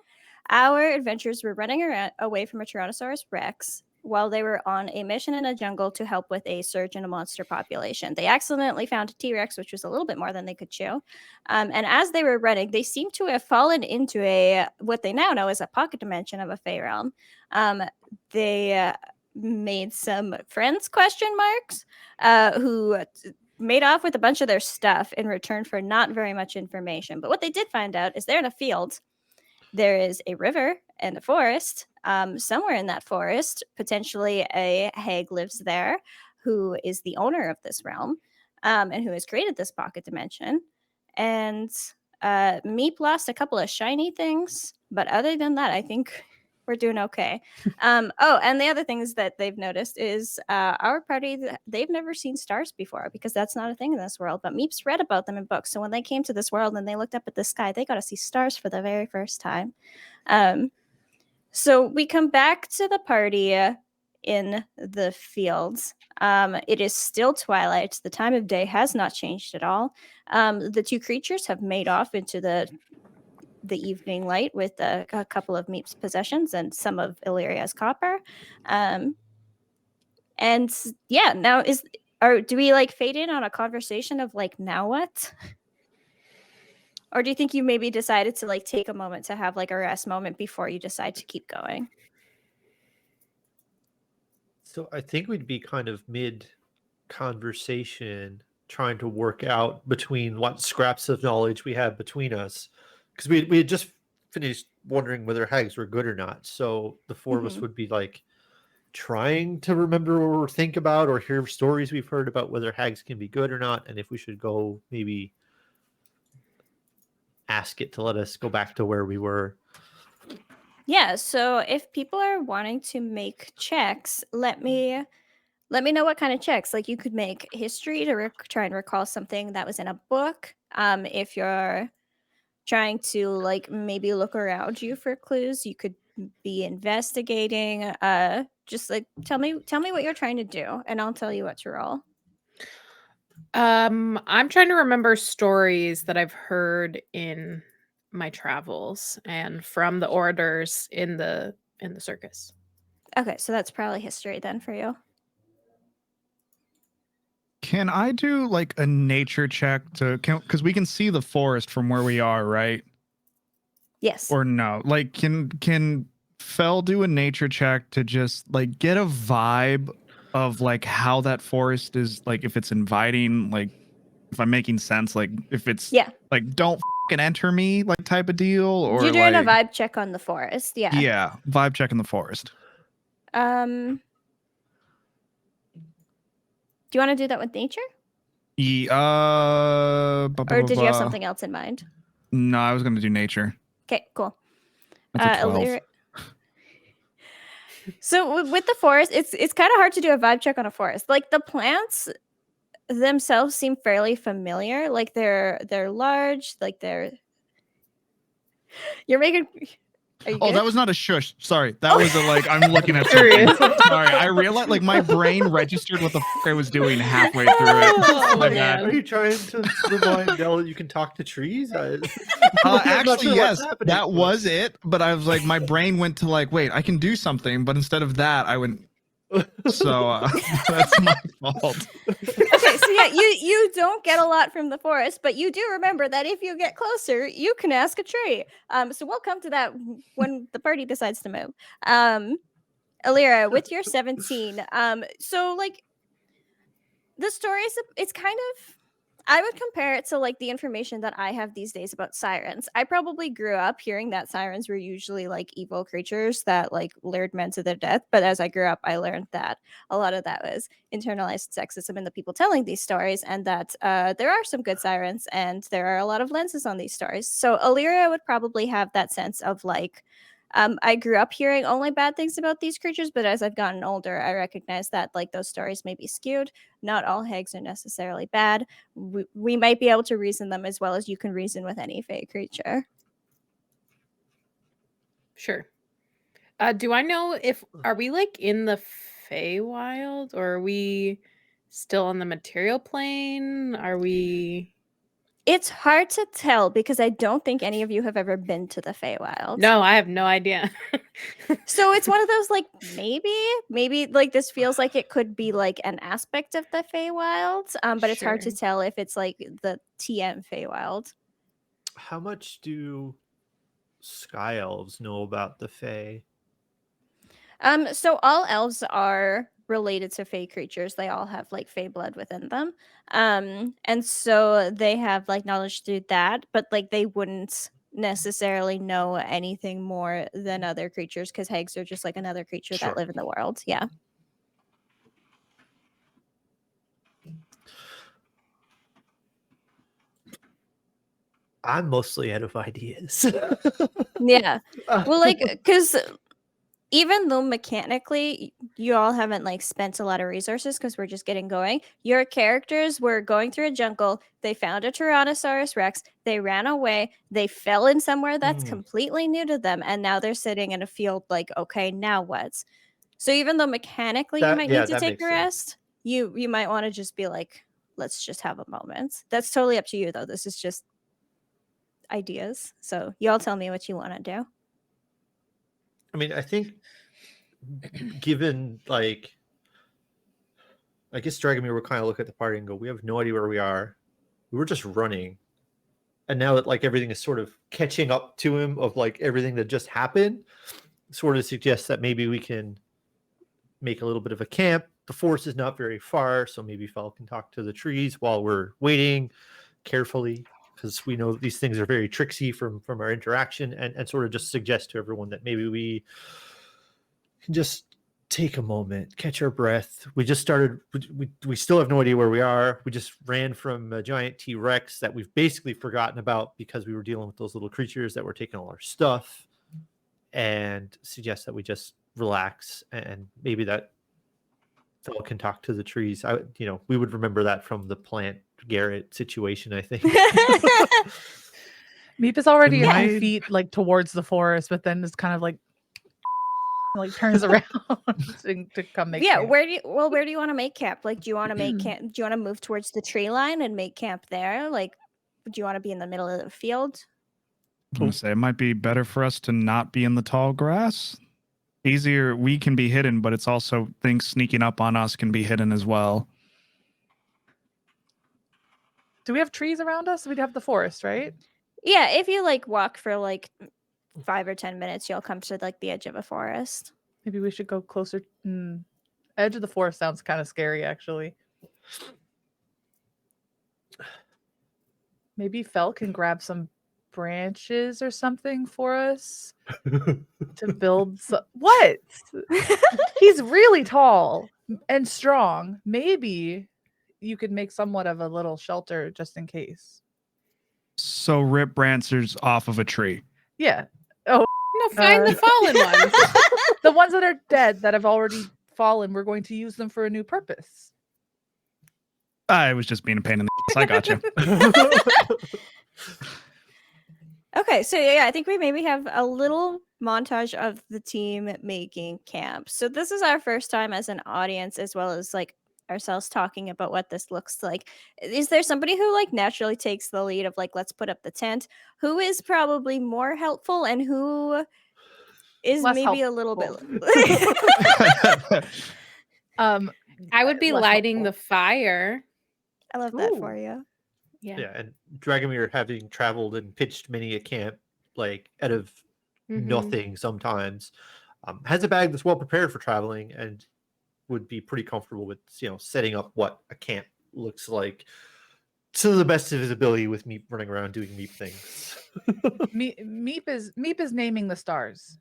our adventurers were running away from a Tyrannosaurus Rex while they were on a mission in a jungle to help with a surge in a monster population. They accidentally found a T-Rex, which was a little bit more than they could chew. And as they were running, they seemed to have fallen into what they now know is a pocket dimension of a Fey realm. They made some friends, who made off with a bunch of their stuff in return for not very much information. But what they did find out is they're in a field. There is a river and a forest. Somewhere in that forest, potentially a hag lives there who is the owner of this realm and who has created this pocket dimension. And Meep lost a couple of shiny things, but other than that, I think we're doing okay. Oh, and the other things that they've noticed is our party, they've never seen stars before because that's not a thing in this world, but Meep's read about them in books. So when they came to this world and they looked up at the sky, they got to see stars for the very first time. So we come back to the party in the fields. It is still twilight. The time of day has not changed at all. The two creatures have made off into the evening light with a couple of Meep's possessions and some of Illyria's copper. And yeah, now do we like fade in on a conversation of like, now what? Or do you think you maybe decided to like take a moment to have like a rest moment before you decide to keep going? So I think we'd be kind of mid conversation trying to work out between what scraps of knowledge we have between us. Because we had just finished wondering whether hags were good or not. So the four of us would be like trying to remember or think about or hear stories we've heard about whether hags can be good or not. And if we should go maybe ask it to let us go back to where we were. Yeah, so if people are wanting to make checks, let me know what kind of checks. Like you could make history to try and recall something that was in a book. If you're trying to like maybe look around you for clues, you could be investigating. Just like tell me what you're trying to do, and I'll tell you what to roll. I'm trying to remember stories that I've heard in my travels and from the orators in the circus. Okay, so that's probably history then for you. Can I do like a nature check because we can see the forest from where we are, right? Yes. Or no? Like can Fel do a nature check to just like get a vibe of like how that forest is, like if it's inviting, like if I'm making sense, like if it's like don't fucking enter me like type of deal, or you're doing like, a vibe check on the forest. Yeah, vibe check in the forest. Do you want to do that with nature? Yeah, or did you have something else in mind? No, I was going to do nature. Okay, cool. That's a 12. So with the forest, it's kind of hard to do a vibe check on a forest. Like the plants themselves seem fairly familiar. Like they're large. Like you're making. Oh, that was not a shush. Sorry. That was a like, I'm looking at something. Sorry. I realized like my brain registered what the fuck I was doing halfway through it. My bad. Are you trying to remind Del that you can talk to trees? Actually, yes, that was it. But I was like, my brain went to like, wait, I can do something. But instead of that, I went, so that's my fault. Okay, so yeah, you don't get a lot from the forest, but you do remember that if you get closer, you can ask a tree. So we'll come to that when the party decides to move. Alira, with your 17, so like the stories, it's kind of, I would compare it to like the information that I have these days about sirens. I probably grew up hearing that sirens were usually like evil creatures that like lured men to their death. But as I grew up, I learned that a lot of that was internalized sexism in the people telling these stories, and that there are some good sirens and there are a lot of lenses on these stories. So Alira would probably have that sense of like, I grew up hearing only bad things about these creatures, but as I've gotten older, I recognize that like those stories may be skewed. Not all hags are necessarily bad. We might be able to reason them as well as you can reason with any fey creature. Sure. Do I know are we like in the Feywild, or are we still on the material plane? Are we? It's hard to tell because I don't think any of you have ever been to the Feywild. No, I have no idea. So it's one of those like maybe like this feels like it could be like an aspect of the Feywild, but it's hard to Sure. tell if it's like the TM Feywild. How much do Sky Elves know about the Fae? So all elves are related to Fey creatures. They all have like Fey blood within them. And so they have like knowledge through that, but like they wouldn't necessarily know anything more than other creatures because hags are just like another creature Sure. that live in the world. Yeah. I'm mostly out of ideas. Yeah. Well, like, because even though mechanically you all haven't like spent a lot of resources because we're just getting going, your characters were going through a jungle, they found a Tyrannosaurus Rex, they ran away, they fell in somewhere that's completely new to them, and now they're sitting in a field like, okay, now what? So even though mechanically you might need to that take makes a sense. rest, you might want to just be like, let's just have a moment. That's totally up to you though. This is just ideas. So you all tell me what you want to do. I mean, I think given like, I guess Dragomir would kind of look at the party and go, we have no idea where we are. We were just running. And now that like everything is sort of catching up to him of like everything that just happened, sort of suggests that maybe we can make a little bit of a camp. The forest is not very far, so maybe Fel can talk to the trees while we're waiting carefully, because we know these things are very tricksy from our interaction, and sort of just suggest to everyone that maybe we can just take a moment, catch our breath. We just started, we still have no idea where we are. We just ran from a giant T-Rex that we've basically forgotten about because we were dealing with those little creatures that were taking all our stuff, and suggest that we just relax, and maybe that Fel can talk to the trees. We would remember that from the plant Garrett situation, I think. Meep is already a My- few feet like towards the forest, but then it's kind of like turns around to come make Yeah, camp. where do you want to make camp? Like, do you want to make camp? Do you want to move towards the tree line and make camp there? Like, do you want to be in the middle of the field? I was gonna say it might be better for us to not be in the tall grass. Easier, we can be hidden, but it's also things sneaking up on us can be hidden as well. Do we have trees around us? We'd have the forest, right? Yeah, if you like walk for like 5 or 10 minutes, you'll come to like the edge of a forest. Maybe we should go closer. Edge of the forest sounds kind of scary, actually. Maybe Fel can grab some branches or something for us to build. What? He's really tall and strong. Maybe you could make somewhat of a little shelter just in case. So rip branches off of a tree. Yeah. No, find the fallen ones. The ones that are dead that have already fallen, we're going to use them for a new purpose. I was just being a pain in the ass. I got you. Okay, so yeah, I think we maybe have a little montage of the team making camp. So this is our first time as an audience, as well as like ourselves talking about what this looks like. Is there somebody who like naturally takes the lead of like, let's put up the tent? Who is probably more helpful and who is Less maybe a little bit I would be less lighting the helpful. fire. I love that Ooh. for you. Yeah. Yeah, and Dragomir, having traveled and pitched many a camp, like out of Mhm. nothing sometimes, has a bag that's well prepared for traveling and would be pretty comfortable with setting up what a camp looks like to the best of his ability, with me running around doing Meep things. Meep is naming the stars.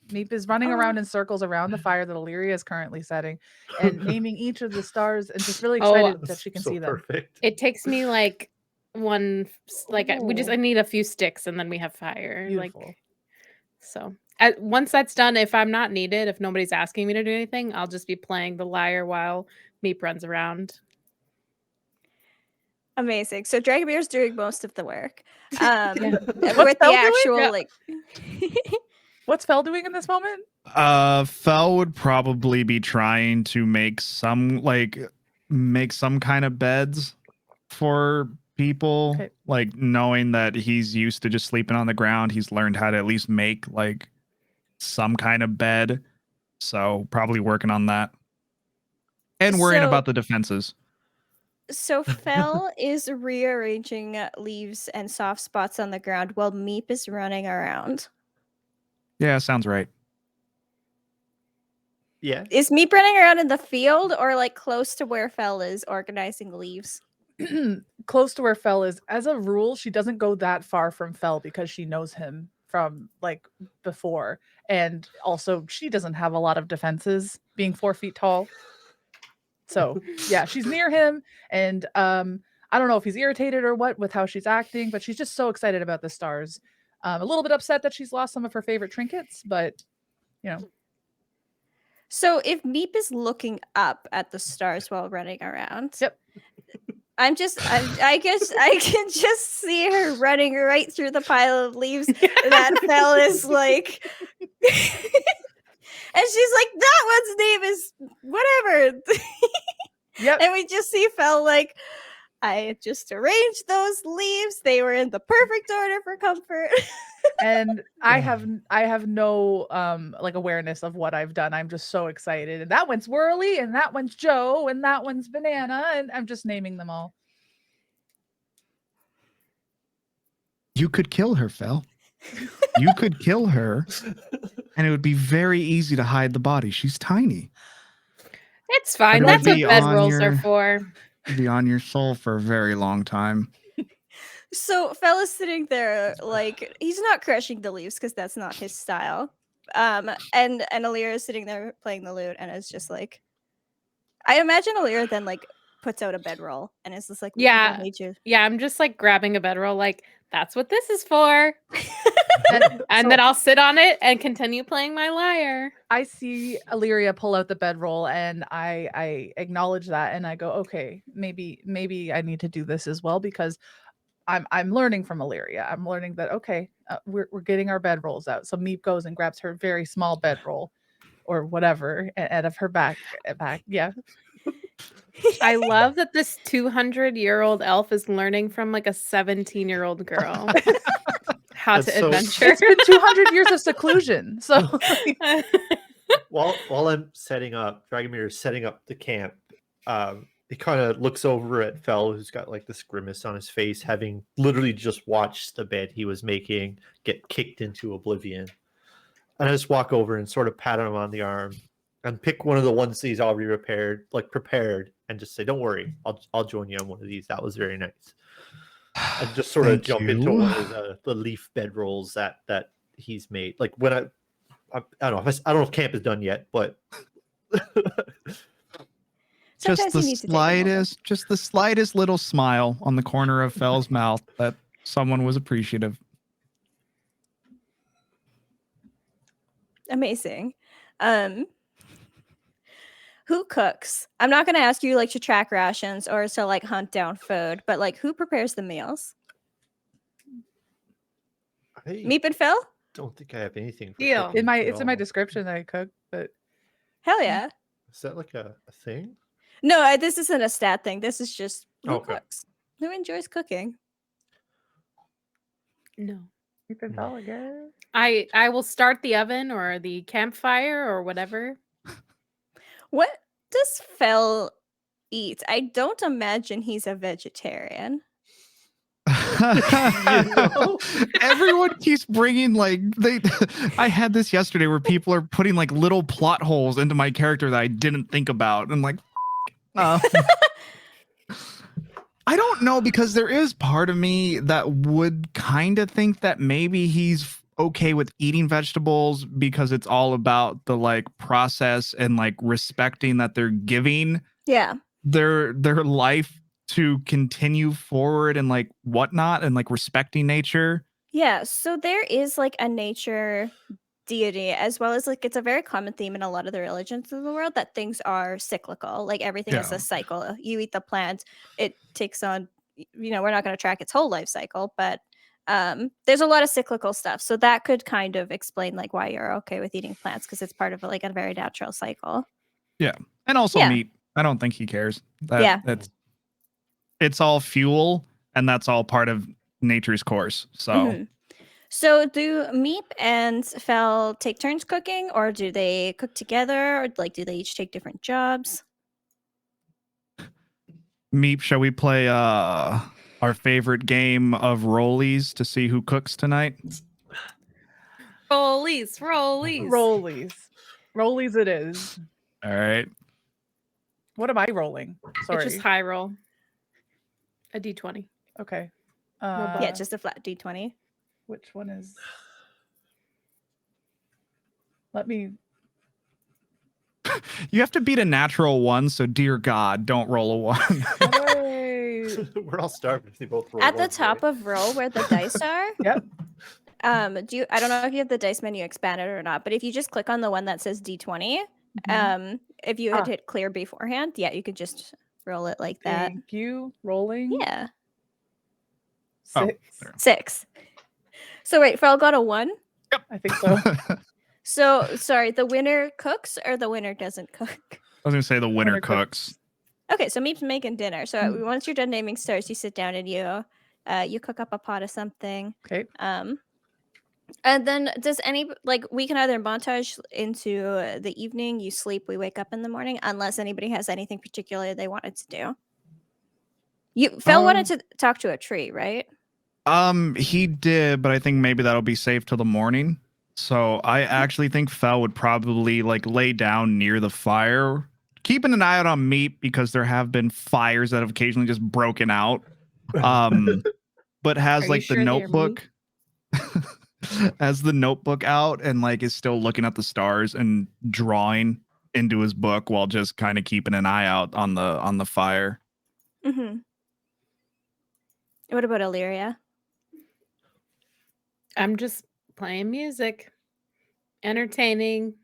Meep is running around in circles around the fire that Illyria is currently setting and naming each of the stars and just really Oh, excited that she can So see them. perfect. It takes me like I Oh. need a few sticks and then we have fire. Beautiful. Like so. Once that's done, if I'm not needed, if nobody's asking me to do anything, I'll just be playing the lyre while Meep runs around. Amazing. So Dragomir's doing most of the work. What's With Fel the doing? actual Yeah. like What's Fel doing in this moment? Fel would probably be trying to make some kind of beds for people, Okay. like knowing that he's used to just sleeping on the ground. He's learned how to at least make like some kind of bed. So probably working on that. And worrying So- about the defenses. So Fel is rearranging leaves and soft spots on the ground while Meep is running around. Yeah, sounds right. Yeah. Is Meep running around in the field or like close to where Fel is organizing leaves? Close to where Fel is. As a rule, she doesn't go that far from Fel because she knows him from like before. And also she doesn't have a lot of defenses being 4 feet tall. So yeah, she's near him, and I don't know if he's irritated or what with how she's acting, but she's just so excited about the stars. A little bit upset that she's lost some of her favorite trinkets, but you know. So if Meep is looking up at the stars while running around, Yep. I guess I can just see her running right through the pile of leaves that Fel is like, and she's like, that one's name is whatever. Yep. And we just see Fel like, I just arranged those leaves. They were in the perfect order for comfort. And I have no like awareness of what I've done. I'm just so excited. And that one's Whirly, and that one's Joe, and that one's Banana, and I'm just naming them all. You could kill her, Fel. You could kill her, and it would be very easy to hide the body. She's tiny. It's fine. It That's would what be bed on rolls are your- for. It'd be on your soul for a very long time. So Fel is sitting there like he's not crushing the leaves because that's not his style. And Alira is sitting there playing the lute and it's just like I imagine Alira then like puts out a bedroll and is just like, "We Yeah. don't need you." Yeah, I'm just like grabbing a bedroll, like, that's what this is for. And, And so then I'll sit on it and continue playing my lyre. I see Illyria pull out the bedroll, and I acknowledge that, and I go, okay, maybe I need to do this as well because I'm learning from Illyria. I'm learning that okay, we're getting our bedrolls out. So Meep goes and grabs her very small bedroll, or whatever, out of her back. Yeah, I love that this 200-year-old elf is learning from like a 17-year-old girl how That's to so- adventure. it's been 200 years of seclusion. So While I'm setting up, Dragomir is setting up the camp. He kind of looks over at Fel, who's got like this grimace on his face, having literally just watched the bed he was making get kicked into oblivion. And I just walk over and sort of pat him on the arm and pick one of the ones that he's already prepared, and just say, "Don't worry, I'll join you on one of these. That was very nice." And just sort of Thank jump you. into one of the leaf bedrolls that he's made. Like when I don't know. I don't know if camp is done yet, but Sometimes you need to take a moment. just the slightest little smile on the corner of Fel's mouth that someone was appreciative. Amazing. Who cooks? I'm not going to ask you like to track rations or to like hunt down food, but like who prepares the meals? I Meep and Phil? don't think I have anything. For Deal. cooking at it's in my all. description that I cook, but Hell yeah. Is that like a thing? No, this isn't a stat thing. This is just who Okay. cooks? Who enjoys cooking? No. you can tell again. I will start the oven or the campfire or whatever. What does Fel eat? I don't imagine he's a vegetarian. know? Everyone keeps bringing like I had this yesterday where people are putting like little plot holes into my character that I didn't think about, and like I don't know, because there is part of me that would kind of think that maybe he's okay with eating vegetables because it's all about the like process and like respecting that they're giving Yeah. their life to continue forward and like whatnot, and like respecting nature. Yeah. So there is like a nature deity, as well as like it's a very common theme in a lot of the religions of the world that things are cyclical. Like everything is Yeah. a cycle. You eat the plant, it takes on, we're not going to track its whole life cycle, but there's a lot of cyclical stuff. So that could kind of explain like why you're okay with eating plants, because it's part of like a very natural cycle. And also Yeah. meat. I don't think he cares. Yeah. It's all fuel, and that's all part of nature's course. So Mhm. So do Meep and Fel take turns cooking, or do they cook together, or like do they each take different jobs? Meep, shall we play our favorite game of rollies to see who cooks tonight? Rollies. Rollies it is. All right. What am I rolling? Sorry. It's just high roll. A d20. Okay. Yeah, just a flat d20. Which one is? Let me. You have to beat a natural 1, so dear God, don't roll a 1. Hooray. We're all starving if they both roll At the ones, top right? of roll where the dice are. Yep. I don't know if you have the dice menu expanded or not, but if you just click on the one that says d20, if you had hit clear beforehand, yeah, you could just roll it like that. Thank you. Rolling. Yeah. 6. there. 6. So wait, Fel got a 1. I think so. So sorry, the winner cooks or the winner doesn't cook? I was going to say the winner Winner cooks. Okay, so Meep's making dinner. So once you're done naming stars, you sit down and you cook up a pot of something. Okay. And then does we can either montage into the evening, you sleep, we wake up in the morning, unless anybody has anything particular they wanted to do. Fel wanted to talk to a tree, right? He did, but I think maybe that'll be safe till the morning. So I actually think Fel would probably like lay down near the fire, keeping an eye out on Meat because there have been fires that have occasionally just broken out. But has Are you like sure the they're notebook, has the notebook out and like is still looking at the stars and drawing into his book while just kind of keeping an eye out on the fire. Mm-hmm. What about Illyria? I'm just playing music, entertaining,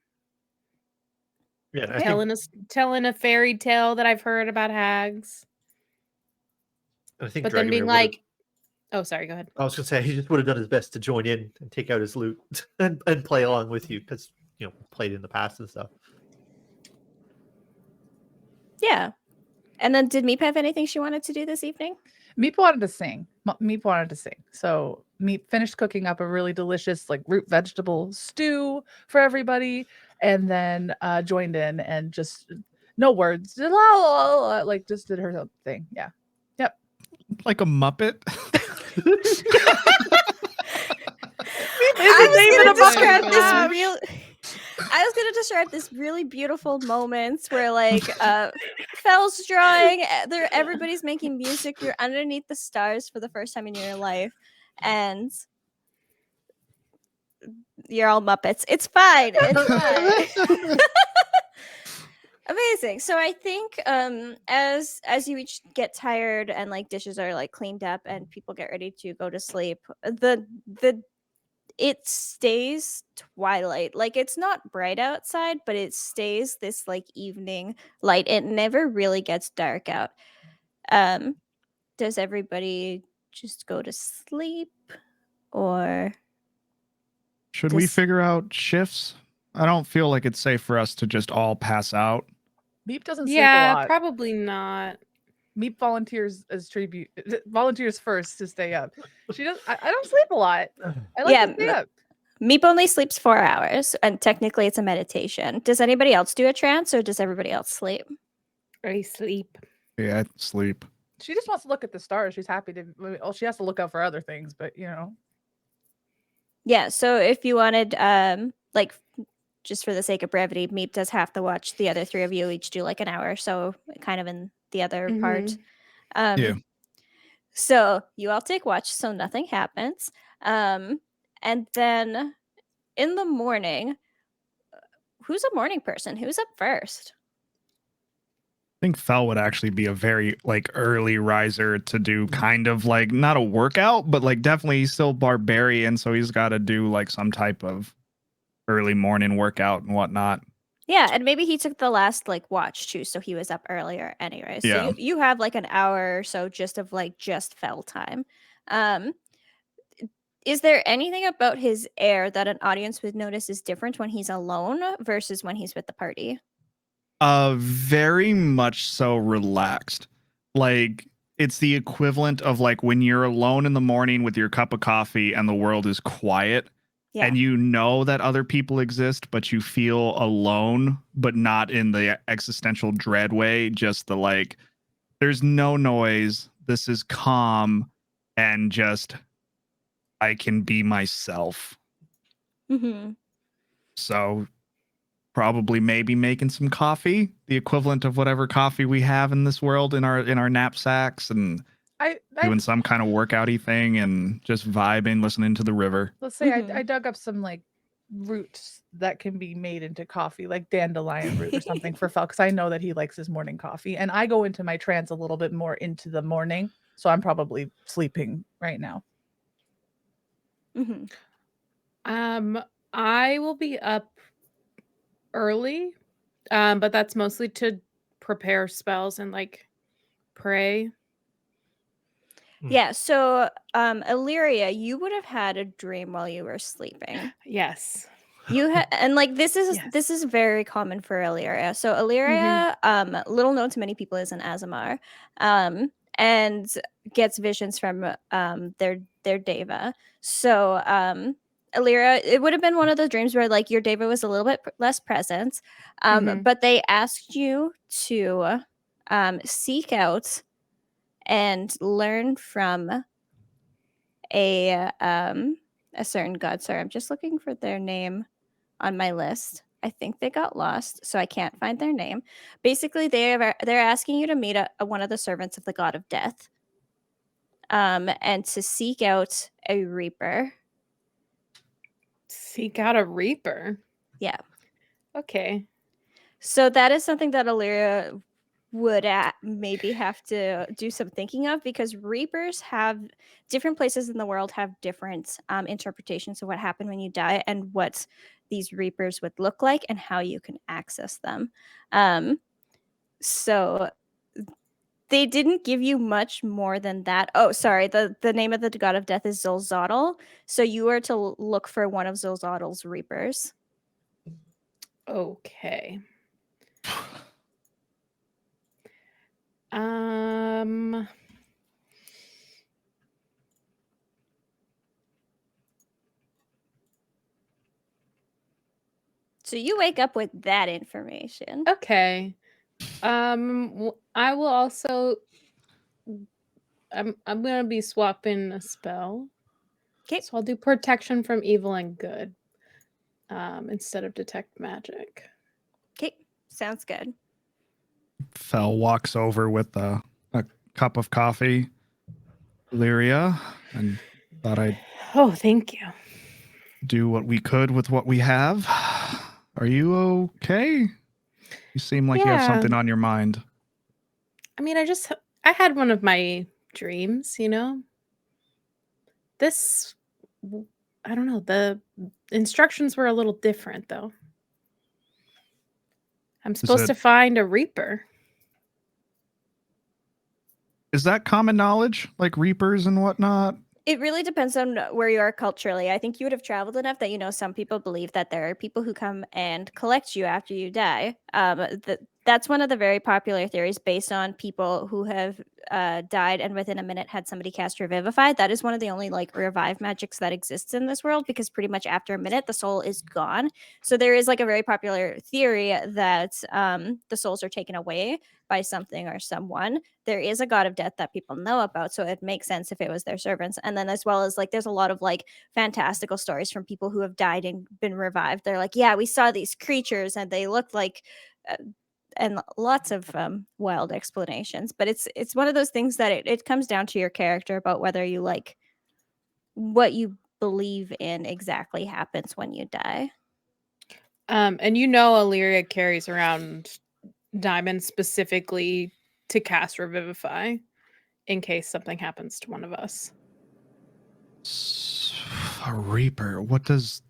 Yeah, I think, telling a fairy tale that I've heard about hags. I think But then Dragomir being would've- like, oh, sorry, go ahead. I was gonna say he just would have done his best to join in and take out his loot and play along with you because played in the past and stuff. Yeah. And then did Meep have anything she wanted to do this evening? Meep wanted to sing. Meep wanted to sing. So Meep finished cooking up a really delicious like root vegetable stew for everybody, and then joined in and just no words, like just did her own thing. Yeah. Yep. Like a Muppet. I was gonna describe this really beautiful moments where like Fel's drawing, everybody's making music, you're underneath the stars for the first time in your life, and you're all Muppets. It's fine. It's fine. Amazing. So I think as you each get tired and like dishes are like cleaned up and people get ready to go to sleep, it stays twilight. Like it's not bright outside, but it stays this like evening light. It never really gets dark out. Does everybody just go to sleep, or Should we Just- figure out shifts? I don't feel like it's safe for us to just all pass out. Meep doesn't sleep a Yeah, lot. probably not. Meep volunteers as tribute. Volunteers first to stay up. She does. I don't sleep a lot. I like to stay up. Meep only sleeps 4 hours, and technically it's a meditation. Does anybody else do a trance, or does everybody else sleep? I sleep. Yeah, sleep. She just wants to look at the stars. She's happy to. Well, she has to look out for other things, but Yeah, so if you wanted, like, just for the sake of brevity, Meep does have to watch. The other 3 of you each do like an hour, so kind of in the other part. Yeah. So you all take watch, so nothing happens. And then in the morning, who's a morning person? Who's up first? I think Fel would actually be a very like early riser to do kind of like not a workout, but like definitely he's still barbarian, so he's got to do like some type of early morning workout and whatnot. Yeah, and maybe he took the last like watch too, so he was up earlier anyway. So Yeah. you have like an hour or so just of like just Fel time. Is there anything about his air that an audience would notice is different when he's alone versus when he's with the party? Very much so relaxed. Like it's the equivalent of like when you're alone in the morning with your cup of coffee and the world is quiet. Yeah. And you know that other people exist, but you feel alone, but not in the existential dread way. Just the like, there's no noise. This is calm. And just, I can be myself. Mm-hmm. So probably maybe making some coffee, the equivalent of whatever coffee we have in this world in our knapsacks, and doing some kind of workouty thing and just vibing, listening to the river. Let's say Mhm. I dug up some like roots that can be made into coffee, like dandelion root or something for Fel, because I know that he likes his morning coffee. And I go into my trance a little bit more into the morning. So I'm probably sleeping right now. Mm-hmm. I will be up early, but that's mostly to prepare spells and like pray. Yeah, so Illyria, you would have had a dream while you were sleeping. Yes. You and like this Yes. is very common for Illyria. So Illyria, little known to many people, is an Azamar, and gets visions from their Deva. So Illyria, it would have been one of those dreams where like your Deva was a little bit less present, Mhm. but they asked you to seek out and learn from a certain god. Sorry, I'm just looking for their name on my list. I think they got lost, so I can't find their name. Basically, they're asking you to meet one of the servants of the god of death, and to seek out a reaper. Seek out a reaper. Yeah. Okay. So that is something that Illyria would maybe have to do some thinking of, because reapers have different places in the world have different interpretations of what happened when you die and what these reapers would look like and how you can access them. So they didn't give you much more than that. Oh, sorry. The name of the god of death is Zolzotl. So you are to look for one of Zolzotl's reapers. Okay. Um So you wake up with that information. okay. I will also I'm going to be swapping a spell. Okay. So I'll do protection from evil and good instead of detect magic. Okay. Sounds good. Fel walks over with a cup of coffee. Lyria, and thought I'd Oh, thank you. do what we could with what we have. Are you okay? You seem like you have Yeah. something on your mind. I mean, I had one of my dreams, you know. This I don't know, the instructions were a little different though. I'm supposed to find a reaper. Is that common knowledge, like reapers and whatnot? It really depends on where you are culturally. I think you would have traveled enough that you know some people believe that there are people who come and collect you after you die. That's one of the very popular theories based on people who have died and within a minute had somebody cast Revivify. That is one of the only like revive magics that exists in this world, because pretty much after a minute the soul is gone. So there is like a very popular theory that the souls are taken away by something or someone. There is a god of death that people know about, so it makes sense if it was their servants. And then as well as like there's a lot of like fantastical stories from people who have died and been revived. They're like, yeah, we saw these creatures and they looked like and lots of wild explanations. But it's one of those things that it comes down to your character about whether you like what you believe in exactly happens when you die. And you know Illyria carries around diamonds specifically to cast Revivify in case something happens to one of us. A reaper. What is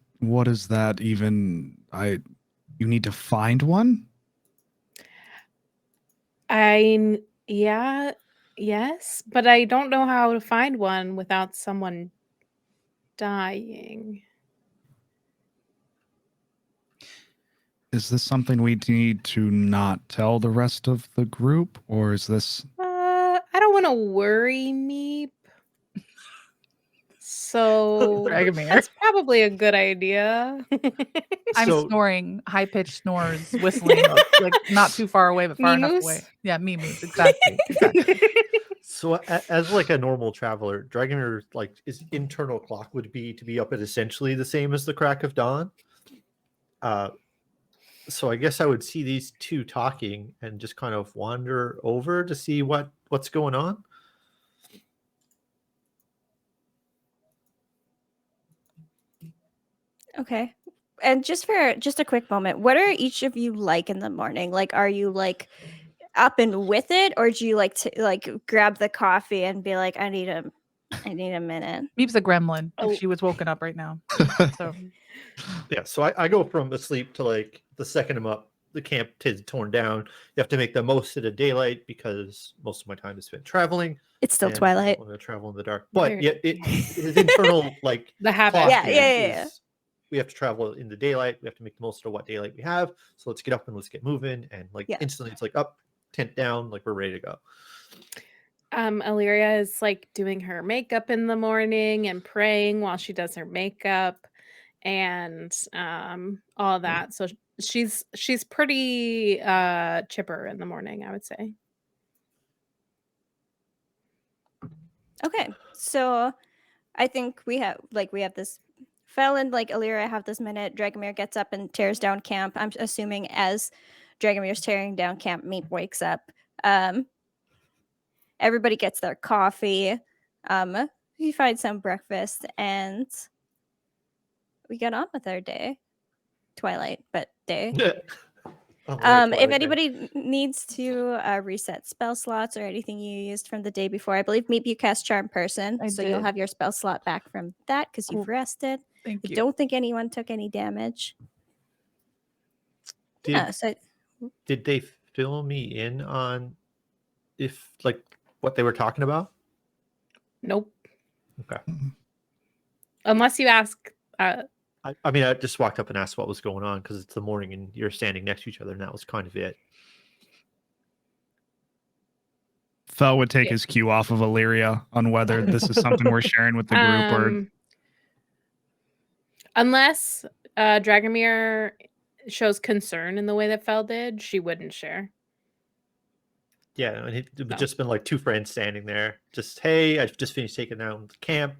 that even? You need to find one? Yes, but I don't know how to find one without someone dying. Is this something we need to not tell the rest of the group, or is this? I don't want to worry Meep. So Dragomir. that's probably a good idea. I'm So- snoring, high pitched snores, whistling, like not too far away, but far enough Memoose? away. Yeah, memoose, exactly. Exactly. So as like a normal traveler, Dragomir, like his internal clock would be to be up at essentially the same as the crack of dawn. So I guess I would see these two talking and just kind of wander over to see what's going on. Okay. And just for just a quick moment, what are each of you like in the morning? Like, are you like up and with it, or do you like to like grab the coffee and be like, I need a minute? Meep's a gremlin Oh. if she was woken up right now. So Yeah, so I go from asleep to like the second I'm up, the camp is torn down. You have to make the most of the daylight because most of my time is spent traveling. It's still and I twilight. don't want to travel in the dark. But There- yeah, his internal like The habit. clock Yeah, is- yeah. is we have to travel in the daylight. We have to make the most of what daylight we have. So let's get up and let's get moving. And like Yeah. instantly it's like up, tent down, like we're ready to go. Illyria is like doing her makeup in the morning and praying while she does her makeup and all that. So she's pretty chipper in the morning, I would say. Okay. So I think we have this Felon, like Illyria have this minute. Dragomir gets up and tears down camp. I'm assuming as Dragomir's tearing down camp, Meep wakes up. Everybody gets their coffee. We find some breakfast, and we get on with our day. Twilight, but day. If anybody needs to reset spell slots or anything you used from the day before, I believe Meep you cast Charm Person, I so you'll did. have your spell slot back from that because you've Cool. rested. thank I you. don't think anyone took any damage. Yeah, so Did they fill me in on if like what they were talking about? Nope. Okay. Unless you ask I mean, I just walked up and asked what was going on because it's the morning and you're standing next to each other, and that was kind of it. Fel would take his cue off of Illyria on whether this is something we're sharing with the group or unless Dragomir shows concern in the way that Fel did, she wouldn't share. Yeah, and it would No. just been like two friends standing there. Just, hey, I've just finished taking down the camp.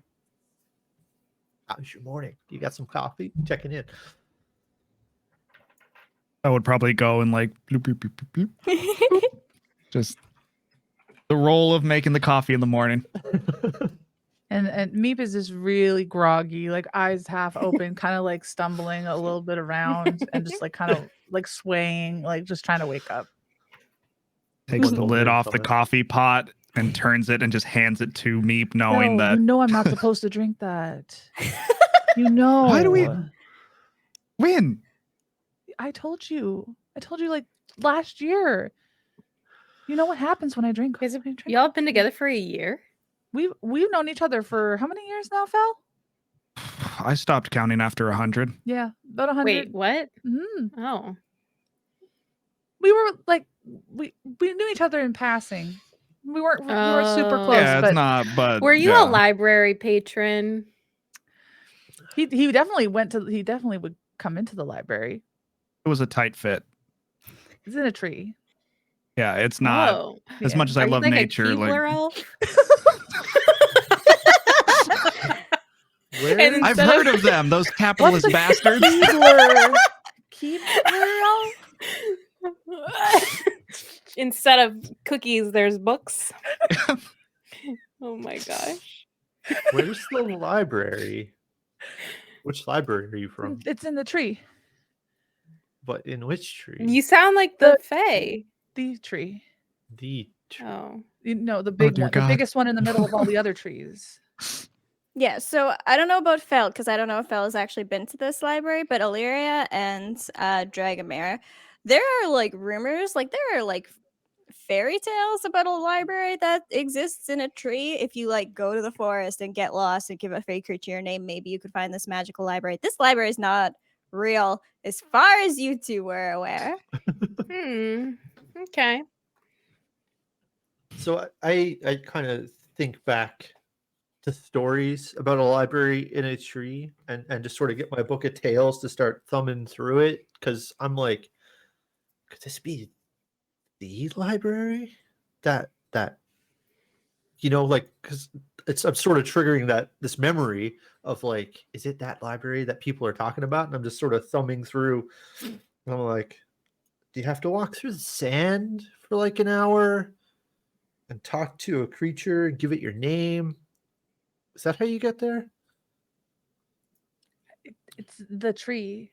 How's your morning? You got some coffee? Checking in. I would probably go and like bloop, bloop, bloop, bloop, bloop. Just the role of making the coffee in the morning. And Meep is just really groggy, like eyes half open, kind of like stumbling a little bit around and just like kind of like swaying, like just trying to wake up. Takes One the little lid bit off the from it. coffee pot and turns it and just hands it to Meep, knowing No, that. you know I'm not supposed to drink that. You know. Why do we- When? I told you like last year. You know what happens when I drink? Guys, when I drink- y'all have been together for a year? We've known each other for how many years now, Fel? I stopped counting after 100. Yeah, about 100. Wait, what? Mhm. Oh. We were like we knew each other in passing. We weren't super Oh. close, Yeah, but it's not, but. Were you yeah. a library patron? he definitely would come into the library. It was a tight fit. It's in a tree. Yeah, it's not. Oh. As Yeah. much as I Are you love like nature, a like. Keebler elf? Where And is- I've instead heard of- of them, those capitalist the bastards. Keebler? Instead of cookies, there's books. Oh my gosh. Where's the library? Which library are you from? It's in the tree. But in which tree? You sound like the Fae. The tree. The tree. Oh. You know, the big dear one, the God. biggest one in the middle of all the other trees. yeah, so I don't know about Fel because I don't know if Fel has actually been to this library, but Illyria and Dragomir, there are like rumors, like there are like fairy tales about a library that exists in a tree. If you like go to the forest and get lost and give a fake creature your name, maybe you could find this magical library. This library is not real as far as you two were aware. Okay. So I kind of think back to stories about a library in a tree and just sort of get my book of tales to start thumbing through it because I'm like, could this be the library that like because I'm sort of triggering this memory of like, is it that library that people are talking about? And I'm just sort of thumbing through, and I'm like, do you have to walk through the sand for like an hour and talk to a creature and give it your name? Is that how you get there? It's the tree.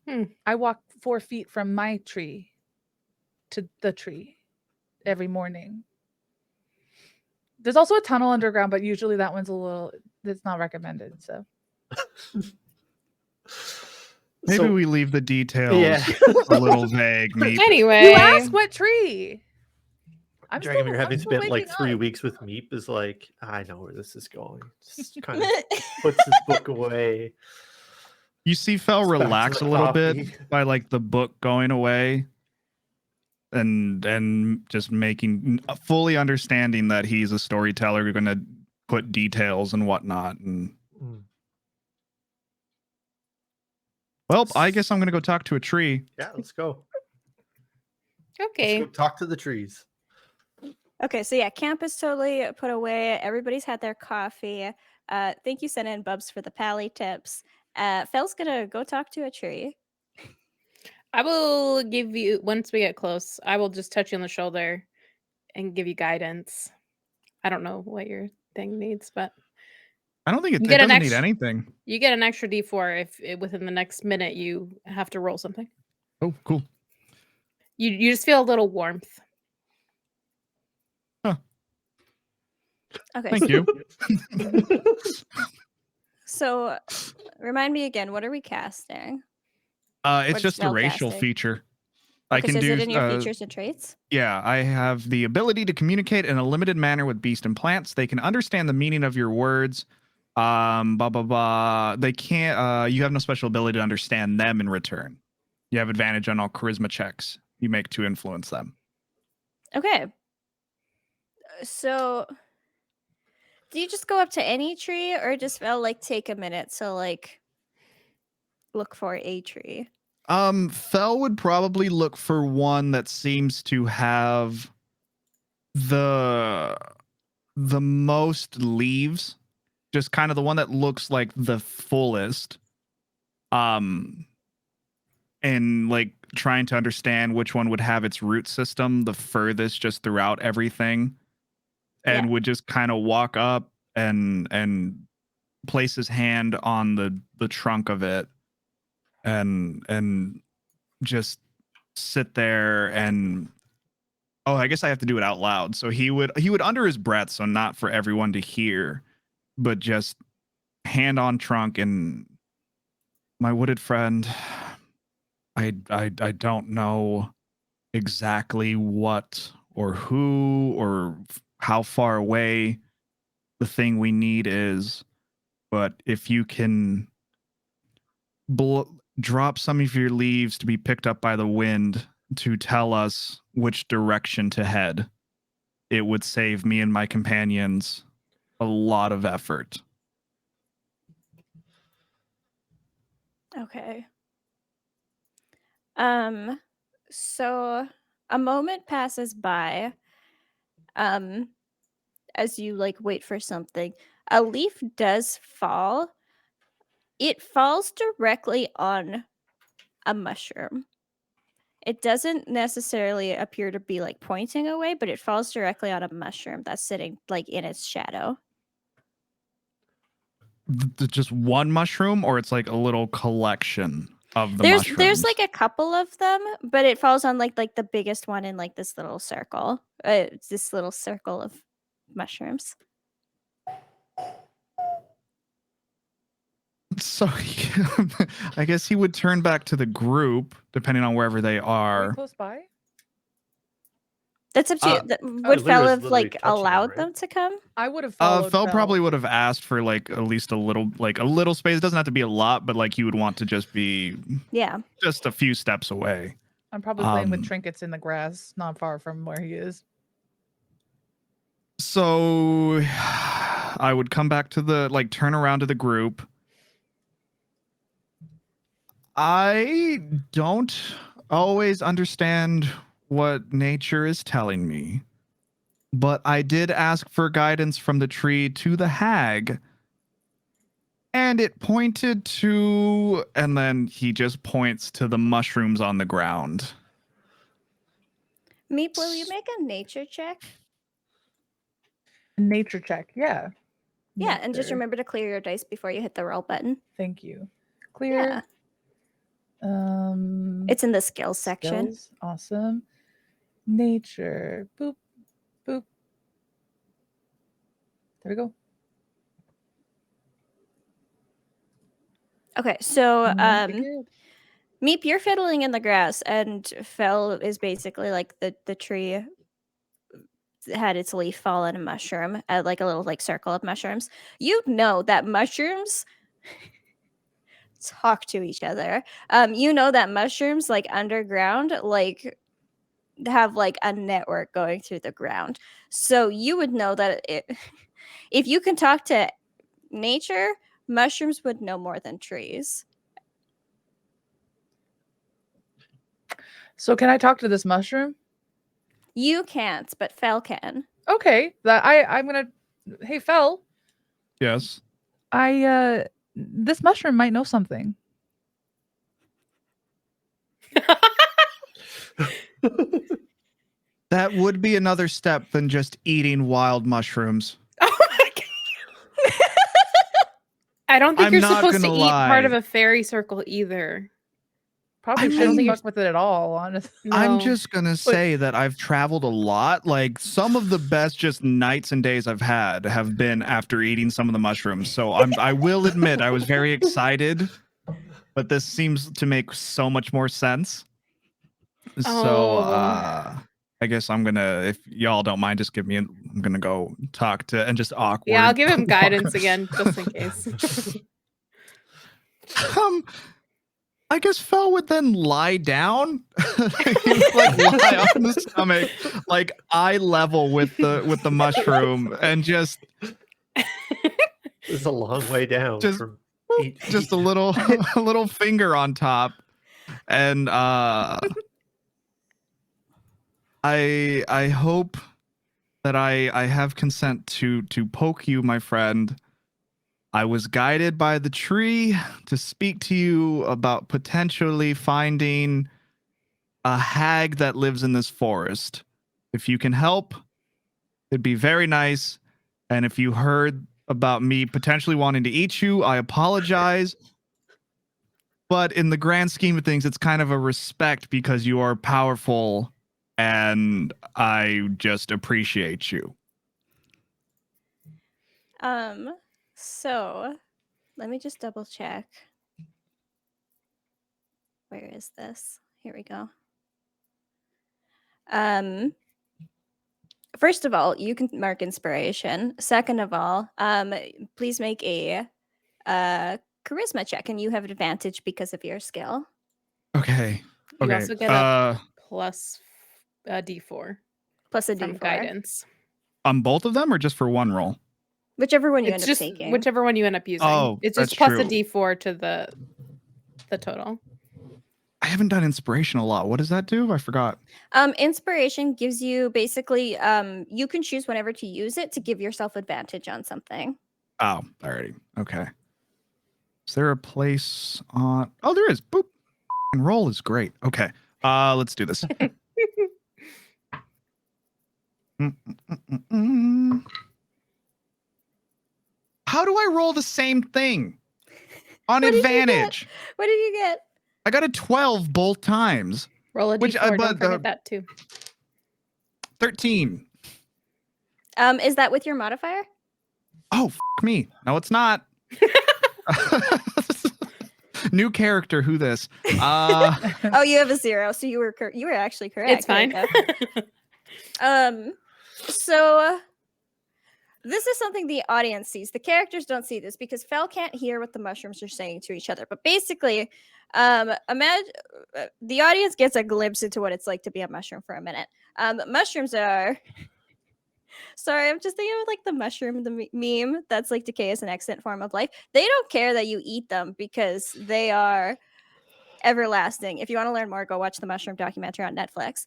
Hmm. I walk 4 feet from my tree to the tree every morning. There's also a tunnel underground, but usually that one's it's not recommended. So Maybe So- we leave the details Yeah. a little vague. Meep. Anyway, you ask what tree? Dragomir, having still spent like waking 3 up. weeks with Meep, is like, I know where this is going. Just kind of puts his book away. You see Fel It's back to relax the a little coffee. bit by like the book going away and just making fully understanding that he's a storyteller. You're going to put details and whatnot. And Mm. well, I guess I'm going to go talk to a tree. Yeah, let's go. okay. Let's go talk to the trees. Okay, so yeah, camp is totally put away. Everybody's had their coffee. Thank you, Senna and Bubs, for the pally tips. Fel's gonna go talk to a tree. I will give you, once we get close, I will just touch you on the shoulder and give you guidance. I don't know what your thing needs, but I don't think it You get an doesn't need extra- anything. you get an extra D4 if within the next minute you have to roll something. Oh, cool. You just feel a little warmth. Okay, Thank you. so remind me again, what are we casting? It's What's just a racial spellcasting? feature. I Okay, can so is do. it in your features and traits? Yeah, I have the ability to communicate in a limited manner with beasts and plants. They can understand the meaning of your words. Blah blah blah. They can't. You have no special ability to understand them in return. You have advantage on all charisma checks you make to influence them. Okay. So do you just go up to any tree or just felt like take a minute to like look for a tree? Fel would probably look for one that seems to have the most leaves, just kind of the one that looks like the fullest. And like trying to understand which one would have its root system the furthest just throughout everything, and Yeah. would just kind of walk up and place his hand on the trunk of it and just sit there and I guess I have to do it out loud. So he would under his breath, so not for everyone to hear, but just hand on trunk and my wooded friend, I don't know exactly what or who or how far away the thing we need is, but if you can drop some of your leaves to be picked up by the wind to tell us which direction to head, it would save me and my companions a lot of effort. Okay. So a moment passes by as you like wait for something. A leaf does fall. It falls directly on a mushroom. It doesn't necessarily appear to be like pointing away, but it falls directly on a mushroom that's sitting like in its shadow. Just one mushroom, or it's like a little collection of the There's mushrooms? like a couple of them, but it falls on like the biggest one in like this little circle. It's this little circle of mushrooms. So I guess he would turn back to the group, depending on wherever they Are we are. close by? That's up to you. Would Fel Lyra's have literally like touching him, allowed right? them to come? I would have followed. Fel probably would have asked for like at least a little space. It doesn't have to be a lot, but like he would want to just be Yeah. just a few steps away. I'm probably playing with Um, trinkets in the grass, not far from where he is. So I would come back to the turn around to the group. I don't always understand what nature is telling me, but I did ask for guidance from the tree to the hag, and it pointed to, and then he just points to the mushrooms on the ground. Meep, will you make a nature check? Nature check. Yeah. Yeah, and just Nature. remember to clear your dice before you hit the roll button. Thank you. Clear. It's in the skills section. Skills. Awesome. Nature. Boop. Boop. There we go. Okay, so Pretty good. Meep, you're fiddling in the grass, and Fel is basically like the tree had its leaf fall on a mushroom, like a little like circle of mushrooms. You know that mushrooms talk to each other. You know that mushrooms like underground like have like a network going through the ground. So you would know that if you can talk to nature, mushrooms would know more than trees. So can I talk to this mushroom? You can't, but Fel can. Okay. I'm gonna. Hey, Fel. Yes. This mushroom might know something. That would be another step than just eating wild mushrooms. Oh my god. I don't think I'm you're not supposed to gonna eat part of lie. a fairy circle either. Probably I shouldn't mean- fuck with it at all, honestly. I'm No. just gonna say that I've traveled a lot. Like some of the best just nights and days I've had have been after eating some of the mushrooms. So I will admit I was very excited, but this seems to make so much more sense. So Oh. I guess I'm gonna, if y'all don't mind, just I'm gonna go talk to and just awkward. Yeah, I'll give him guidance again, just in case. I guess Fel would then lie down. He would like lie on the stomach, like eye level with the mushroom, and just It's a long way down. Just- from just a little finger on top. And I hope that I have consent to poke you, my friend. I was guided by the tree to speak to you about potentially finding a hag that lives in this forest. If you can help, it'd be very nice. And if you heard about me potentially wanting to eat you, I apologize. But in the grand scheme of things, it's kind of a respect because you are powerful and I just appreciate you. So let me just double check. Where is this? Here we go. First of all, you can mark inspiration. Second of all, please make a charisma check, and you have advantage because of your skill. Okay. You Okay. also get a plus D4 Plus a from D4. guidance. On both of them or just for one roll? Whichever one you It's end up just taking. whichever one you end up using. Oh, It's just that's plus a true. D4 to the total. I haven't done inspiration a lot. What does that do? I forgot. Inspiration gives you basically you can choose whenever to use it to give yourself advantage on something. Oh, alrighty. Okay. Is there a place on? Oh, there is. Boop. And roll is great. Okay. Let's do this. How do I roll the same thing on What did you get? advantage? What did you get? I got a 12 both times. Roll a Which, D4. but Don't forget the- that too. 13. Is that with your modifier? Oh, me. No, it's not. New character. Who this? Oh, you have a 0, so you were actually correct. It's There you fine. go. So this is something the audience sees. The characters don't see this because Fel can't hear what the mushrooms are saying to each other. But basically, imagine the audience gets a glimpse into what it's like to be a mushroom for a minute. Mushrooms are. Sorry, I'm just thinking of like the mushroom, the meme that's like decay is an excellent form of life. They don't care that you eat them because they are everlasting. If you want to learn more, go watch the mushroom documentary on Netflix.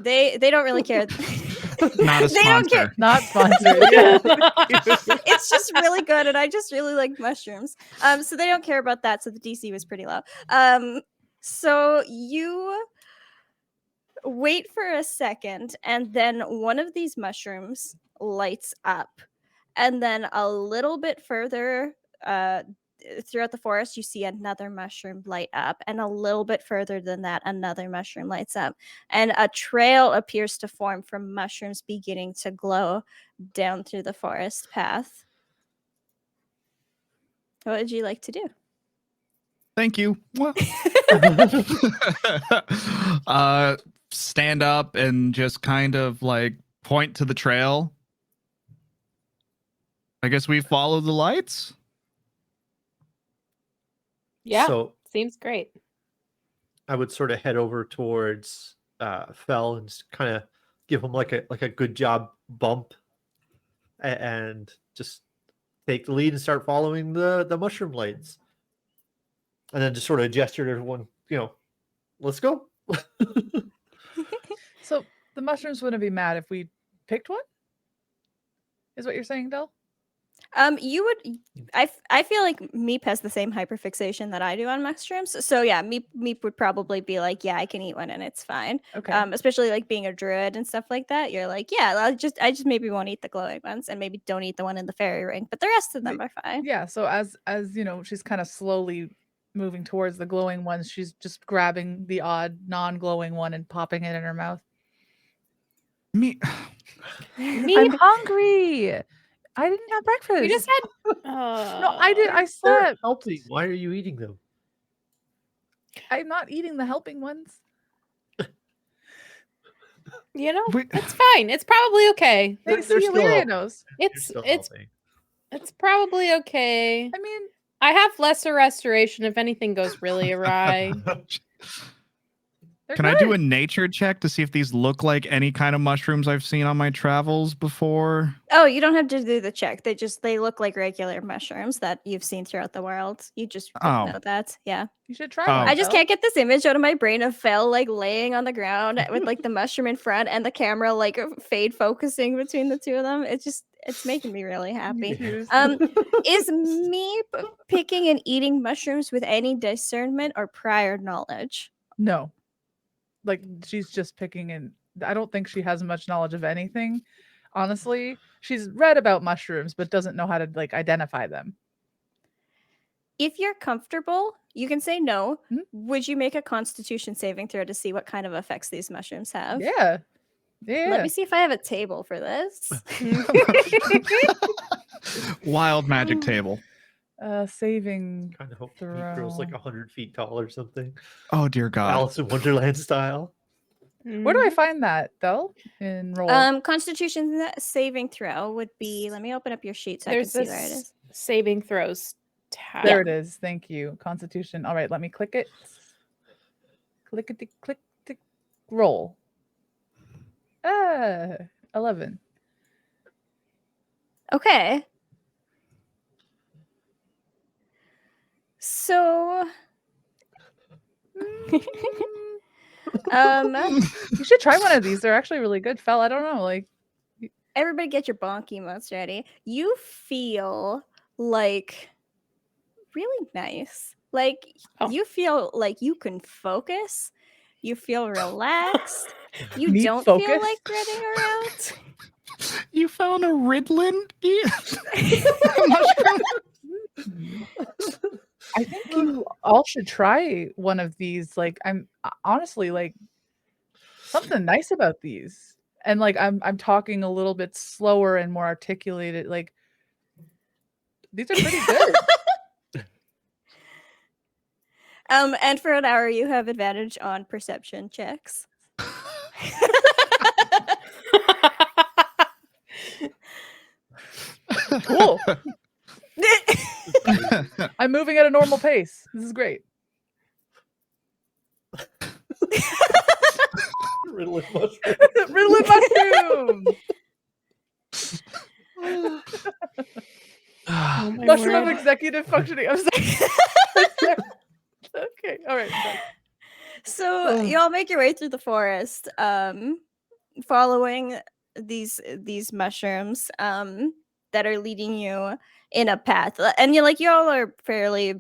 They don't really care. Not a They don't care. sponsor. Not sponsored. Yeah. It's just really good, and I just really like mushrooms. So they don't care about that. So the DC was pretty low. So you wait for a second, and then one of these mushrooms lights up, and then a little bit further throughout the forest you see another mushroom light up, and a little bit further than that another mushroom lights up, and a trail appears to form from mushrooms beginning to glow down through the forest path. What would you like to do? Thank you. Stand up and just kind of like point to the trail. I guess we follow the lights. Yeah, So seems great. I would sort of head over towards Fel and kind of give him like a good job bump, and just take the lead and start following the mushroom lights, and then just sort of gesture to everyone, let's go. So the mushrooms wouldn't be mad if we picked one? Is what you're saying, Del? You would. I feel like Meep has the same hyperfixation that I do on mushrooms. So yeah, Meep would probably be like, yeah, I can eat one and it's fine. Okay. Especially like being a druid and stuff like that. You're like, yeah, I just maybe won't eat the glowing ones, and maybe don't eat the one in the fairy ring, but the rest of them are fine. Yeah, so as she's kind of slowly moving towards the glowing ones, she's just grabbing the odd non-glowing one and popping it in her mouth. Me. I'm hungry. I didn't have breakfast. We just had. No, I did. I They're slept. healthy. Why are you eating them? I'm not eating the helping ones. Wait. It's fine. It's probably okay. They're They see still Illyria helping. knows. They're It's still it's healthy. it's probably okay. I mean, I have lesser restoration if anything goes really awry. they're Can good. I do a nature check to see if these look like any kind of mushrooms I've seen on my travels before? Oh, you don't have to do the check. They look like regular mushrooms that you've seen throughout the world. You just Oh. know that. Yeah. You should try Oh. one. I just Del. can't get this image out of my brain of Fel like laying on the ground with like the mushroom in front and the camera like fade focusing between the two of them. It's making me really happy. Confused. Is me picking and eating mushrooms with any discernment or prior knowledge? No. Like she's just picking, and I don't think she has much knowledge of anything. Honestly, she's read about mushrooms but doesn't know how to like identify them. If you're comfortable, you can say no. Mhm. Would you make a Constitution saving throw to see what kind of effects these mushrooms have? Yeah. Yeah. Let me see if I have a table for this. Wild magic table. Saving. Kind of hope he grows like Throw. 100 feet tall or something. Oh dear God. Alice in Wonderland style. Where do I find that though? In roll. Constitution saving throw would be. Let me open up your sheet so There's I can see where it this is. saving throws tab. There it is. Thank you. Constitution. All right, let me click it. Click it. Click to roll. 11. Okay. So, You should try one of these. They're actually really good, Fel. I don't know. Like, everybody get your bonk emotes ready. You feel like really nice. Like Oh. you feel like you can focus. You feel relaxed. You Neat don't feel focus. like running around. You found a Riddlin? Mushroom? I think you all should try one of these. Like, I'm honestly like something nice about these. And like I'm talking a little bit slower and more articulated. Like these are pretty good. And for an hour you have advantage on perception checks. Cool. I'm moving at a normal pace. This is great. Riddle and mushroom. Riddle and mushroom. Oh my Mushroom of word. executive functioning. I'm sorry. Okay. All right. Sorry. So you all make your way through the forest, following these mushrooms that are leading you in a path. And you all are fairly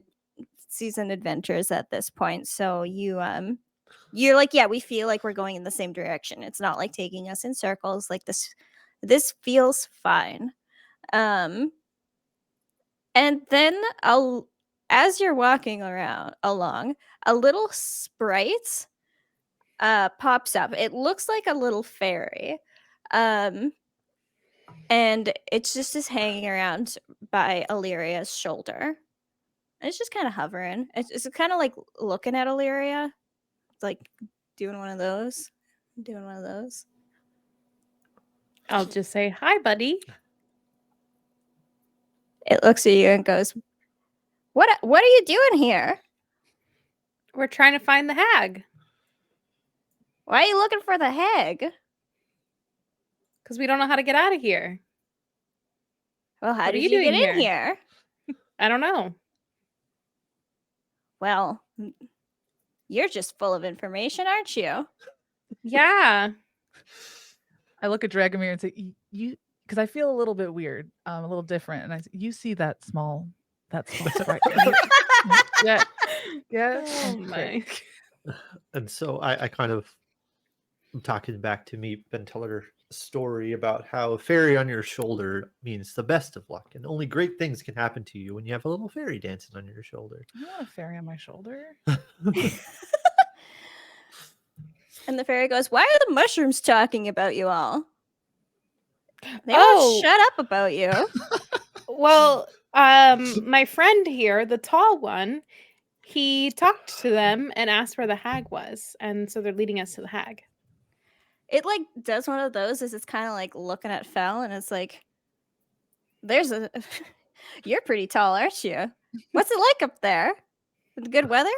seasoned adventurers at this point. So you're like, yeah, we feel like we're going in the same direction. It's not like taking us in circles. Like this feels fine. And then as you're walking along, a little sprite pops up. It looks like a little fairy. And it's just hanging around by Illyria's shoulder. And it's just kind of hovering. It's kind of like looking at Illyria. It's like doing one of those. Doing one of those. I'll just say, hi, buddy. It looks at you and goes, What are you doing here? We're trying to find the hag. Why are you looking for the hag? Because we don't know how to get out of here. Well, how What are did you you get doing in here? I don't know. Well, you're just full of information, aren't you? Yeah. I look at Dragomir and say, "You," because I feel a little bit weird, a little different, and I say, "You see that small sprite?" Yeah. Yeah. Oh Great. my. And so I kind of am talking back to Meep and tell her a story about how a fairy on your shoulder means the best of luck, and only great things can happen to you when you have a little fairy dancing on your shoulder. I want a fairy on my shoulder. And the fairy goes, Why are the mushrooms talking about you all? They Oh. won't shut up about you. Well, my friend here, the tall one, he talked to them and asked where the hag was. And so they're leading us to the hag. It like does one of those as it's kind of like looking at Fel and it's like, there's a you're pretty tall, aren't you? What's it like up there? With good weather?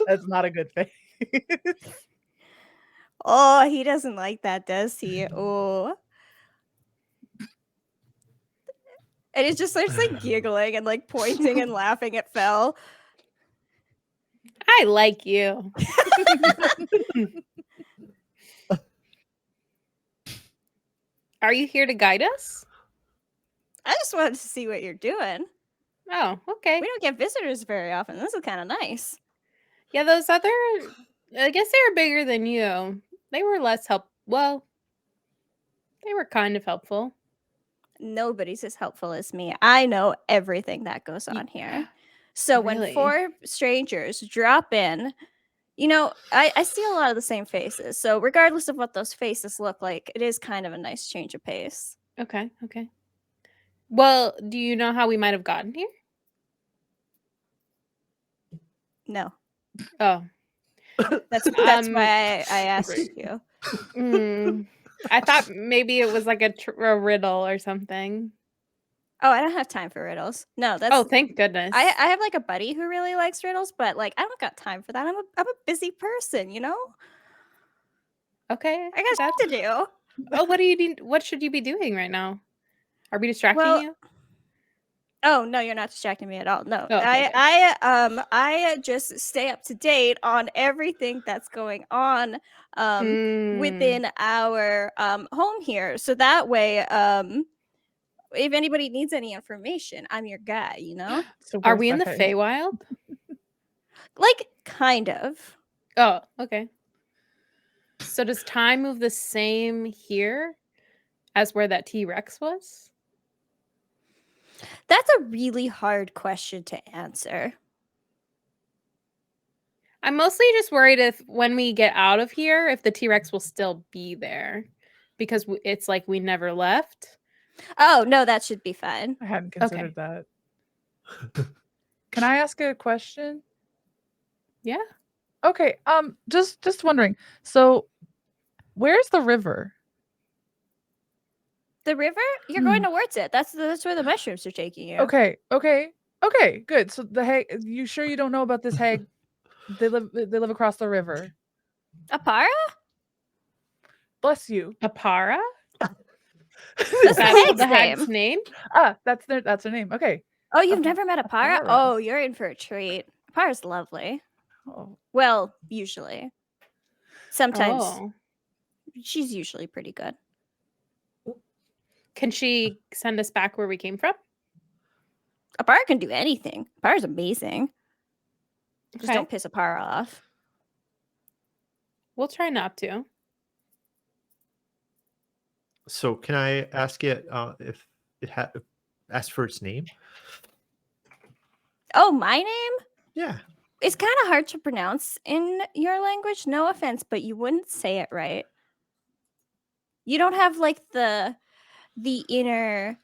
That's not a good face. Oh, he doesn't like that, does he? Oh. And it just starts like giggling and like pointing and laughing at Fel. I like you. Are you here to guide us? I just wanted to see what you're doing. Oh, okay. We don't get visitors very often. This is kind of nice. Yeah, those other, I guess they were bigger than you. They were less well, they were kind of helpful. Nobody's as helpful as me. I know everything that goes on here. So when Really? 4 strangers drop in, I see a lot of the same faces. So regardless of what those faces look like, it is kind of a nice change of pace. Okay. Well, do you know how we might have gotten here? No, Oh. that's why I asked Great. you. I thought maybe it was like a riddle or something. Oh, I don't have time for riddles. No, that's. Oh, thank goodness. I have like a buddy who really likes riddles, but like I don't got time for that. I'm a busy person, Okay. I got stuff to do. Oh, what do you need? What should you be doing right now? Are we distracting Well, you? Oh no, you're not distracting me at all. No, Oh, okay, I just stay up to date on everything that's going on within our home here. So that way, if anybody needs any information, I'm your guy. So Are where's we in the hag? Feywild? Like kind of. Oh, okay. So does time move the same here as where that T-Rex was? That's a really hard question to answer. I'm mostly just worried if when we get out of here, if the T-Rex will still be there, because it's like we never left. Oh no, that should be fine. I hadn't considered that. Can I ask a question? Yeah. Okay. Just wondering. So, where's the river? The river? You're going towards it. That's where the mushrooms are taking you. Okay, good. So the hag, you sure you don't know about this hag? They live across the river. Apara? Bless you. Apara? That's Is the that hag's the hag's name. name? That's their name. Okay. Oh, you've Apa- never met Apara? Apara. Oh, you're in for a treat. Apara's lovely. Oh, Well, usually. Sometimes Oh. she's usually pretty good. Can she send us back where we came from? Apara can do anything. Apara's amazing. Just Okay. don't piss Apara off. We'll try not to. So can I ask it if it asked for its name? Oh, my name? Yeah. It's kind of hard to pronounce in your language. No offense, but you wouldn't say it right. You don't have like the inner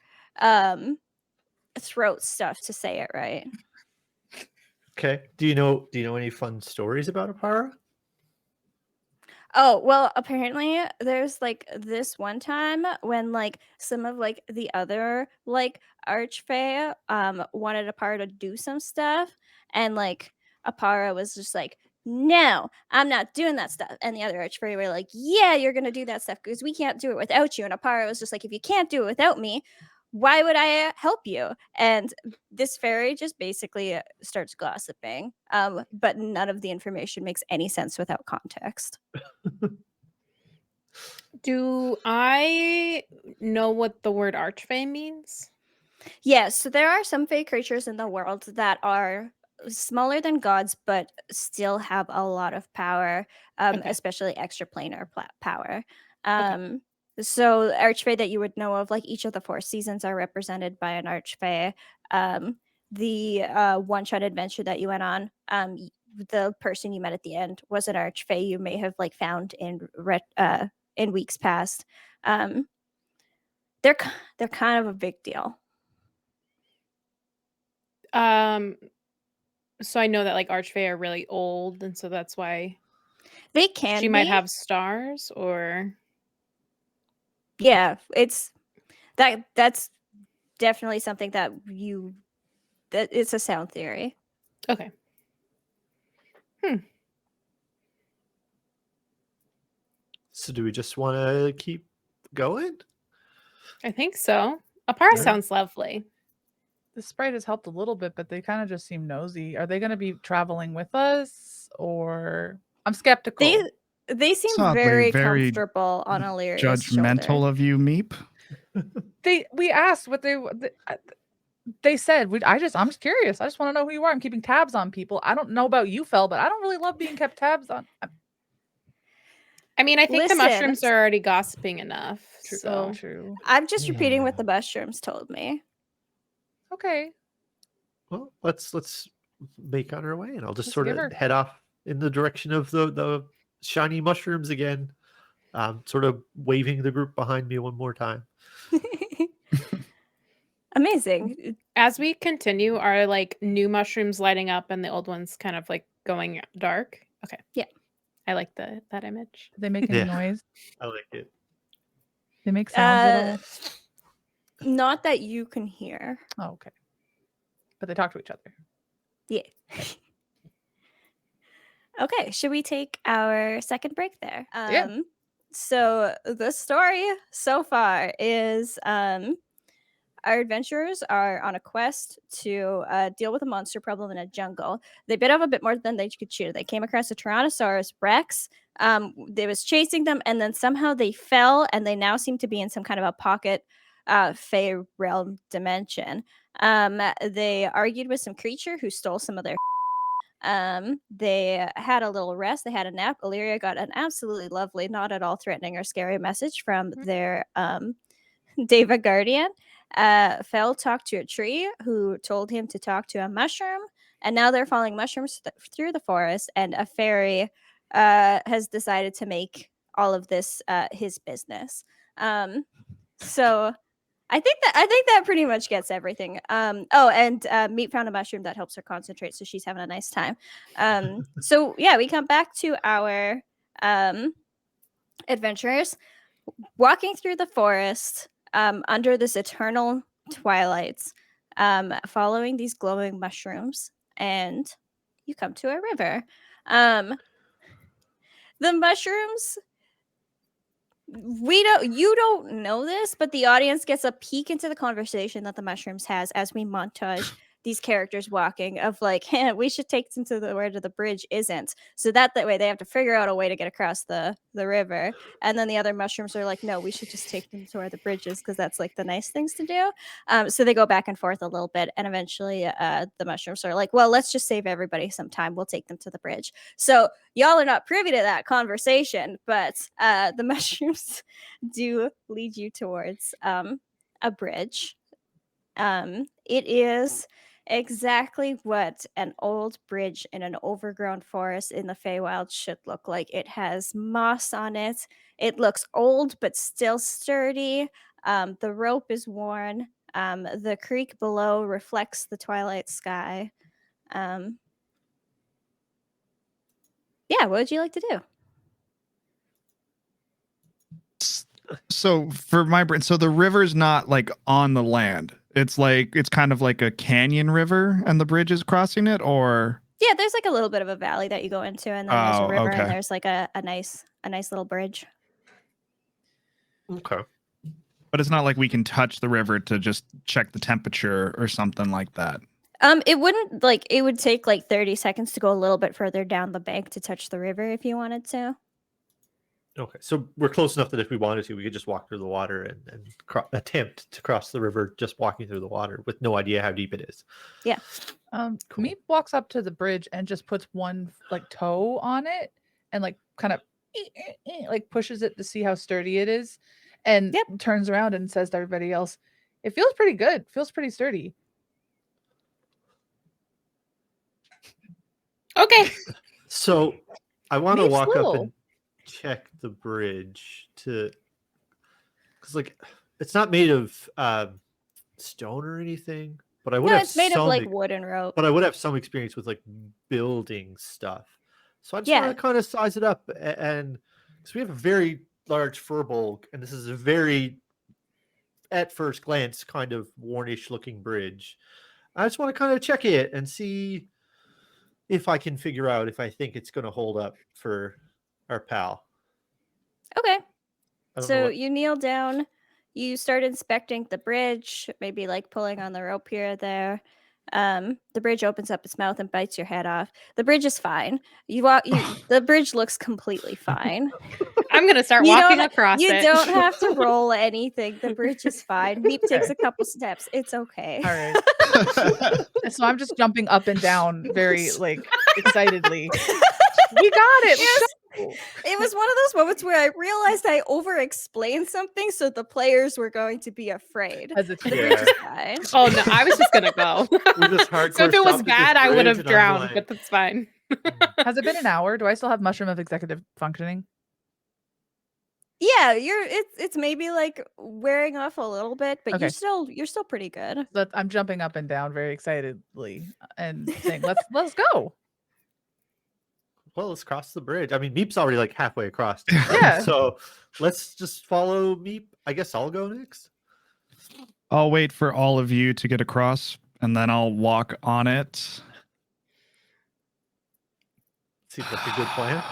throat stuff to say it right. Okay. Do you know any fun stories about Apara? Oh, well, apparently there's like this one time when like some of like the other like archfey wanted Apara to do some stuff, and like Apara was just like, no, I'm not doing that stuff. And the other archfey were like, yeah, you're gonna do that stuff because we can't do it without you. And Apara was just like, if you can't do it without me, why would I help you? And this fairy just basically starts gossiping, but none of the information makes any sense without context. Do I know what the word archfey means? Yes, so there are some fey creatures in the world that are smaller than gods, but still have a lot of power, Okay. especially extraplanar power. So archfey that you would know of, like each of the 4 seasons are represented by an archfey. The one-shot adventure that you went on, the person you met at the end was an archfey you may have like found in weeks past. They're kind of a big deal. So I know that like archfey are really old, and so that's why They can she might be. have stars, or Yeah, it's that's definitely something that it's a sound theory. okay. So do we just want to keep going? I think so. Apara Yeah. sounds lovely. the sprite has helped a little bit, but they kind of just seem nosy. Are they going to be traveling with us, or I'm skeptical? They seem Oddly very very comfortable on Illyria's Judgmental shoulder. of you, Meep. We asked what they said. I'm just curious. I just want to know who you are. I'm keeping tabs on people. I don't know about you, Fel, but I don't really love being kept tabs on. I mean, I think Listen. the mushrooms are already gossiping enough. True. So Oh, true. I'm just repeating what Yeah. the mushrooms told me. Okay. Well, let's make on our way, and I'll just Let's sort give of her- head off in the direction of the shiny mushrooms again. Sort of waving the group behind me one more time. Amazing. as we continue, are like new mushrooms lighting up and the old ones kind of like going dark? Okay. Yeah. I like that image. Do they make any Yeah. noise? I like it. They make sounds at all? Not that you can hear. Oh, okay. But they talk to each other. Yeah. Okay, should we take our second break there? Yeah. So the story so far is our adventurers are on a quest to deal with a monster problem in a jungle. They bit off a bit more than they could chew. They came across a Tyrannosaurus Rex. They was chasing them, and then somehow they fell, and they now seem to be in some kind of a pocket Fey realm dimension. They argued with some creature who stole some of their they had a little rest, they had a nap. Illyria got an absolutely lovely, not at all threatening or scary message from their Deva Guardian. Fel talked to a tree who told him to talk to a mushroom, and now they're following mushrooms through the forest, and a fairy has decided to make all of this his business. So I think that pretty much gets everything. Meat found a mushroom that helps her concentrate, so she's having a nice time. So yeah, we come back to our adventurers walking through the forest. under this eternal twilight, following these glowing mushrooms, and you come to a river. The mushrooms, you don't know this, but the audience gets a peek into the conversation that the mushrooms has as we montage these characters walking of like, hey, we should take them to where the bridge isn't, so that way they have to figure out a way to get across the river. And then the other mushrooms are like, no, we should just take them to where the bridge is because that's like the nice things to do. So they go back and forth a little bit, and eventually the mushrooms are like, well, let's just save everybody some time, we'll take them to the bridge. So y'all are not privy to that conversation, but the mushrooms do lead you towards a bridge. It is exactly what an old bridge in an overgrown forest in the Feywild should look like. It has moss on it. It looks old but still sturdy. The rope is worn. The creek below reflects the twilight sky. Yeah, what would you like to do? So for my brain, so the river's not like on the land. It's kind of like a canyon river, and the bridge is crossing it, or Yeah, there's like a little bit of a valley that you go into, and then there's a Oh, river, okay. and there's like a nice little bridge. Okay. but it's not like we can touch the river to just check the temperature or something like that. It wouldn't like it would take like 30 seconds to go a little bit further down the bank to touch the river if you wanted to. Okay, so we're close enough that if we wanted to, we could just walk through the water and attempt to cross the river just walking through the water with no idea how deep it is. Yeah. Cool. Meep walks up to the bridge and just puts one like toe on it and like kind of like pushes it to see how sturdy it is, and turns around and says to everybody else, "It feels pretty good. Feels pretty sturdy." Okay. So I want to Meep's walk up little. and check the bridge because like it's not made of stone or anything, but I would No, have it's made of some like wood and rope. but I would have some experience with like building stuff. So I just Yeah. want to kind of size it up, and because we have a very large furbolg, and this is a very, at first glance, kind of wornish looking bridge. I just want to kind of check it and see if I can figure out if I think it's going to hold up for our pal. Okay. I don't know So what- you kneel down, you start inspecting the bridge, maybe like pulling on the rope here or there. The bridge opens up its mouth and bites your head off. The bridge is fine. The bridge looks completely fine. I'm gonna start You walking don't- across You it. don't have to roll anything. The bridge is fine. Meep takes a couple steps. It's okay. All right. So I'm just jumping up and down very like excitedly. We got it. Let's go. It was one of those moments where I realized I over-explained something, so the players were going to be afraid. As a The team. bridge is fine. Oh no, I was just gonna go. We just hardcore So if it was stopped at this bad, I would bridge, have and I'm drowned, like, but that's fine. Has it been an hour? Do I still have mushroom of executive functioning? Yeah, it's maybe like wearing off a little bit, but Okay. you're still pretty good. I'm jumping up and down very excitedly and saying, "Let's go." well, let's cross the bridge. I mean, Meep's already like halfway across. Yeah. So let's just follow Meep. I guess I'll go next. I'll wait for all of you to get across, and then I'll walk on it. Seems like a good plan.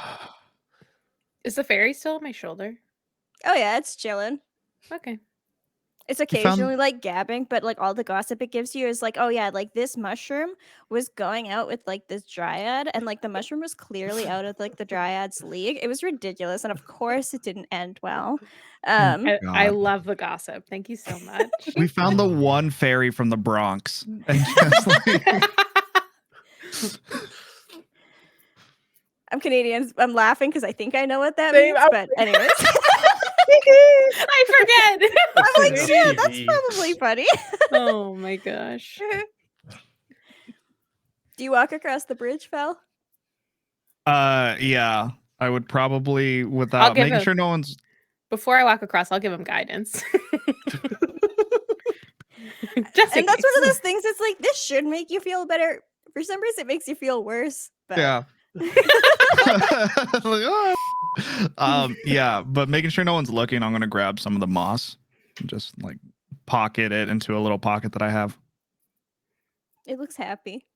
Is the fairy still on my shoulder? Oh yeah, it's chilling. Okay. It's found- occasionally like gabbing, but like all the gossip it gives you is like, oh yeah, like this mushroom was going out with like this dryad, and like the mushroom was clearly out of like the dryad's league. It was ridiculous, and of course it didn't end well. I God. love the gossip. Thank you so much. We found the one fairy from the Bronx. And just like, I'm Canadian. I'm laughing because I think I know what that Same, means, I- but anyways. I forget. I'm like, That's shit, that's easy. probably funny. Oh my gosh. Do you walk across the bridge, Fel? yeah, I would probably, without give making him- sure no one's. Before I walk across, I'll give him guidance. Just in And that's one of case. those things that's like, this should make you feel better. For some reason, it makes you feel worse. But Yeah. Like, oh. Yeah, but making sure no one's looking, I'm gonna grab some of the moss And just like pocket it into a little pocket that I have. It looks happy.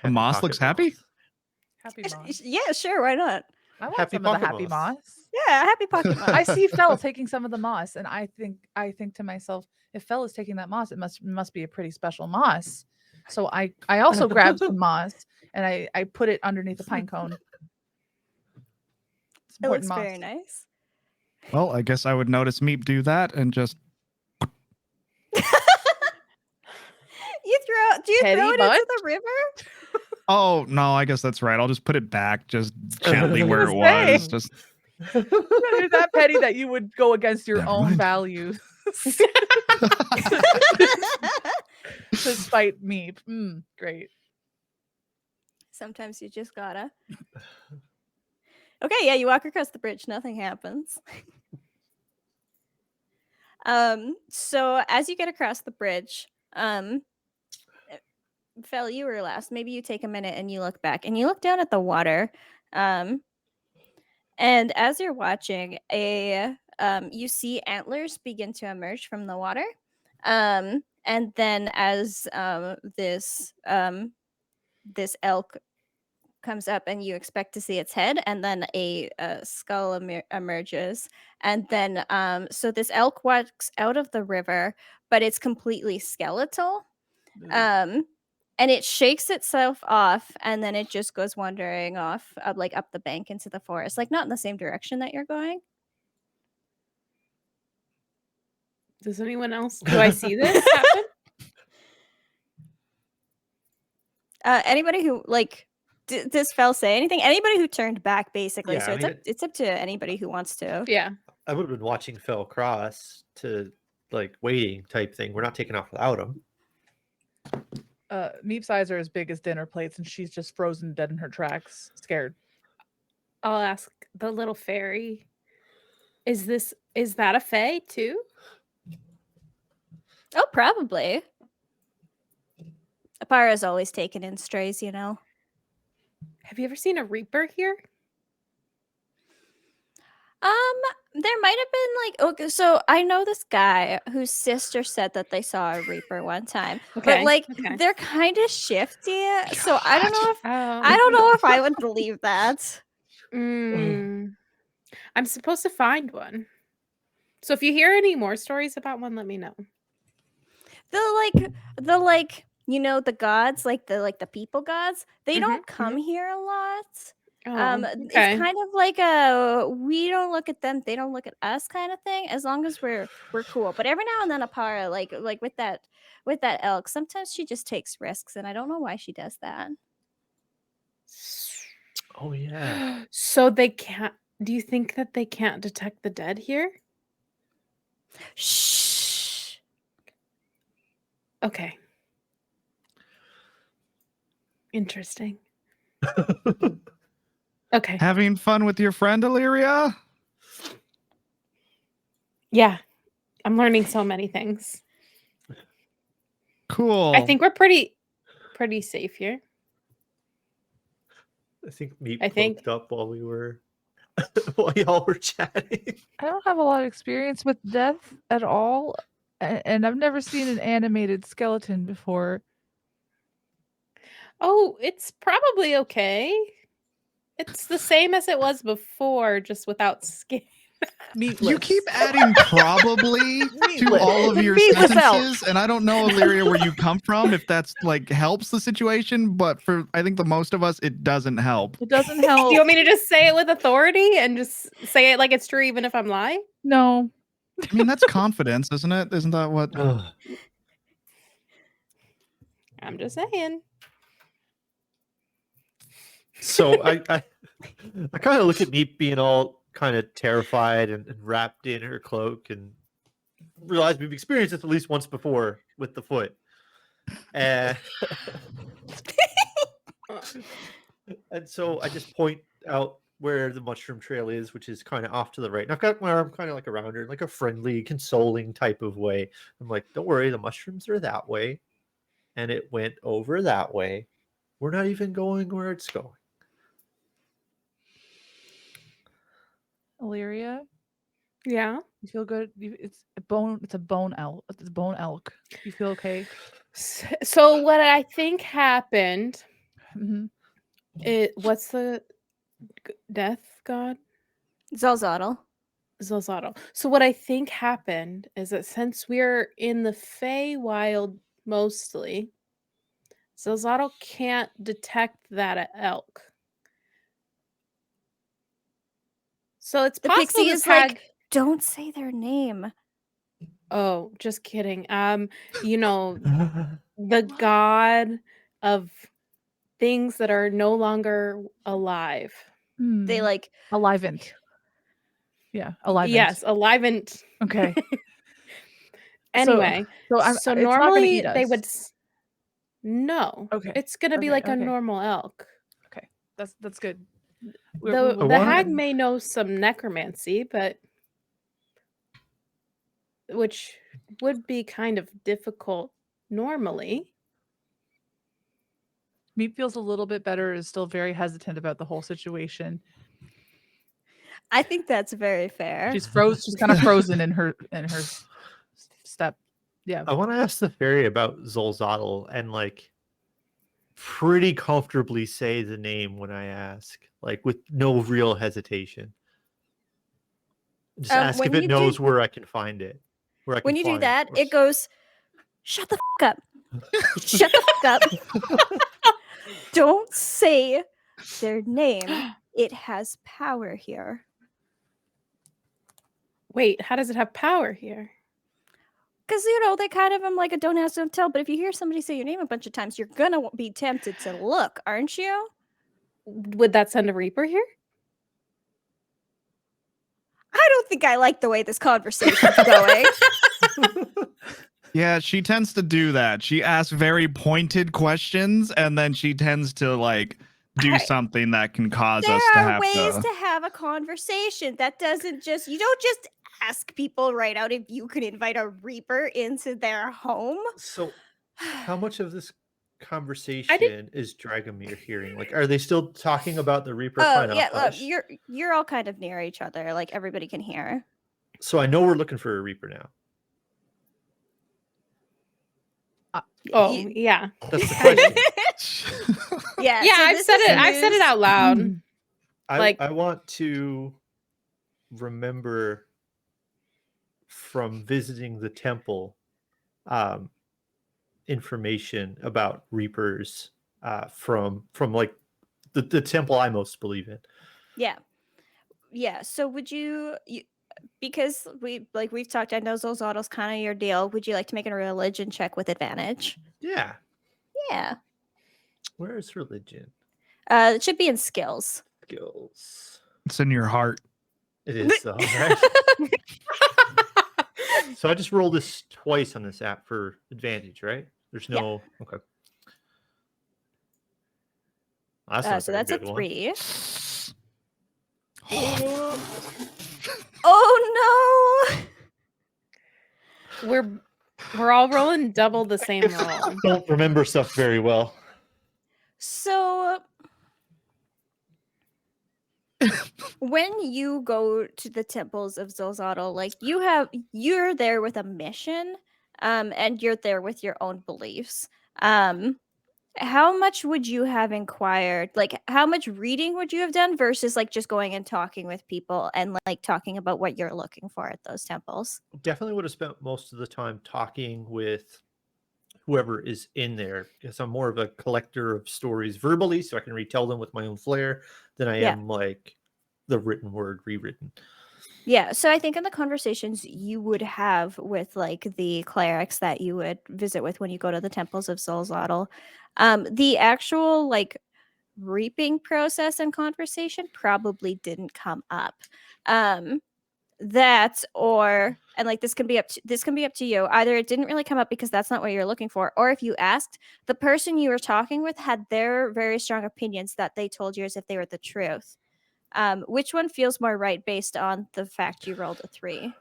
The moss pocket looks happy? moss. Happy moss. Yeah, sure, why not? I want Happy some of the pocket happy moss. moss. Yeah, happy pocket moss. I see Fel taking some of the moss, and I think to myself, if Fel is taking that moss, it must be a pretty special moss. So I also grabbed some moss and I put it underneath the pine cone. It's It looks important very moss. nice. Well, I guess I would notice Meep do that and just Do you Petty throw it bunch? into the river? oh no, I guess that's right. I'll just put it back just gently where it Say. was. Just You're that petty that you would go against your Never own mind. values to spite me. Great. Sometimes you just gotta. Okay, yeah, you walk across the bridge, nothing happens. So as you get across the bridge, Fel, you were last. Maybe you take a minute and you look back and you look down at the water. And as you're watching, you see antlers begin to emerge from the water. And then as this elk comes up and you expect to see its head, and then a skull emerges, and then so this elk walks out of the river, but it's completely skeletal, and it shakes itself off, and then it just goes wandering off like up the bank into the forest, like not in the same direction that you're going. Does anyone else? Do I see this happen? Anybody who like does Fel say anything? Anybody who turned back, basically. Yeah, So I mean, it's up to anybody who wants to. Yeah. I would have been watching Phil cross to like waiting type thing. We're not taking off without him. Meep's eyes are as big as dinner plates, and she's just frozen dead in her tracks, scared. I'll ask the little fairy. Is that a fae too? Oh, probably. Apara's always taken in strays, you know. Have you ever seen a reaper here? There might have been like, okay, so I know this guy whose sister said that they saw a reaper one time, but Okay, like okay. they're kind of shifty, so I don't know if Oh. I don't know if I would believe that. I'm supposed to find one. So if you hear any more stories about one, let me know. The you know, the gods, like the people gods, they don't Mhm, come here a lot. Oh, It's okay. kind of like a we don't look at them, they don't look at us kind of thing. As long as we're cool. But every now and then, Apara, like with that elk, sometimes she just takes risks, and I don't know why she does that. Oh yeah. So they can't. Do you think that they can't detect the dead here? Shh. Okay. Interesting. Okay. having fun with your friend Illyria? Yeah. I'm learning so many things. Cool. I think we're pretty safe here. I think Meep I think- cloaked up while we were while y'all were chatting. I don't have a lot of experience with death at all, and I've never seen an animated skeleton before. Oh, it's probably okay. It's the same as it was before, just without skin. Meatless. You keep adding probably to all of your Meatless sentences, and I don't know, Illyria, where you come from, if that's like helps the situation, but for I think the most of us, it doesn't help. It doesn't help. Do you want me to just say it with authority and just say it like it's true, even if I'm lying? No. I mean, that's confidence, isn't it? Isn't that what? I'm just saying. So I kind of look at Meep being all kind of terrified and wrapped in her cloak, and realize we've experienced this at least once before with the foot. And and so I just point out where the mushroom trail is, which is kind of off to the right. And I've got my arm kind of like around her, in like a friendly, consoling type of way. I'm like, don't worry, the mushrooms are that way. And it went over that way. We're not even going where it's going. Illyria, Yeah. You feel good? It's a bone. It's a bone elk. It's a bone elk. You feel okay? So what I think happened, Mm-hmm. what's the death god? Zolzotl. Zolzotl. So what I think happened is that since we're in the Feywild mostly, Zolzotl can't detect that elk. So it's The possible pixie this is hag. like, don't say their name. Oh, just kidding. You know, the god of things that are no longer alive. They like, Alivent. Yeah, alivent. Yes, alivent. Okay. Anyway, so so it's not gonna normally eat they us. would no. Okay. It's gonna be Okay, like a okay. normal elk. Okay, that's good. The hag may know some necromancy, but which would be kind of difficult normally. Meep feels a little bit better. Is still very hesitant about the whole situation. I think that's very fair. She's She's kind of frozen in her step. Yeah. I want to ask the fairy about Zolzotl and like pretty comfortably say the name when I ask, like with no real hesitation. Just ask if when it you knows do- where I can find it. Where I can When you do find that, or it goes, shut the fuck up. Shut the fuck up. Don't say their name. It has power here. Wait, how does it have power here? Because, they kind of, I'm like a don't ask, don't tell. But if you hear somebody say your name a bunch of times, you're going to be tempted to look, aren't you? Would that send a Reaper here? I don't think I like the way this conversation's going. Yeah, she tends to do that. She asks very pointed questions, and then she tends to like do something that can cause us to There are have ways to. to have a conversation. That doesn't just, you don't just ask people right out if you can invite a Reaper into their home. So, how much of this conversation is Dragomir hearing? Like, are they still talking about the Reaper Oh, flying yeah, off flesh? you're all kind of near each other. Like, everybody can hear. So I know we're looking for a Reaper now. Oh, You- yeah. That's the question. Yeah, Yeah, so I've this said is it. I've said it news. out loud. Like- I want to remember from visiting the temple information about Reapers from like the temple I most believe in. Yeah. So would you because we've talked, I know Zolzotl's kind of your deal. Would you like to make a religion check with advantage? Yeah. Yeah. Where is religion? It should be in skills. Skills. It's in your heart. It is though, right? So I just rolled this twice on this app for advantage, right? There's no okay. So that's a good one. 3. Oh no! We're all rolling double the same roll. Don't remember stuff very well. So when you go to the temples of Zolzotl, like you're there with a mission, and you're there with your own beliefs. How much would you have inquired? Like, how much reading would you have done versus like just going and talking with people and like talking about what you're looking for at those temples? Definitely would have spent most of the time talking with whoever is in there because I'm more of a collector of stories verbally, so I can retell them with my own flair than I am like the written word rewritten. Yeah, so I think in the conversations you would have with like the clerics that you would visit with when you go to the temples of Zolzotl, the actual like reaping process and conversation probably didn't come up. That or and like this can be up to you. Either it didn't really come up because that's not what you're looking for, or if you asked, the person you were talking with had their very strong opinions that they told you as if they were the truth. Which one feels more right based on the fact you rolled a 3?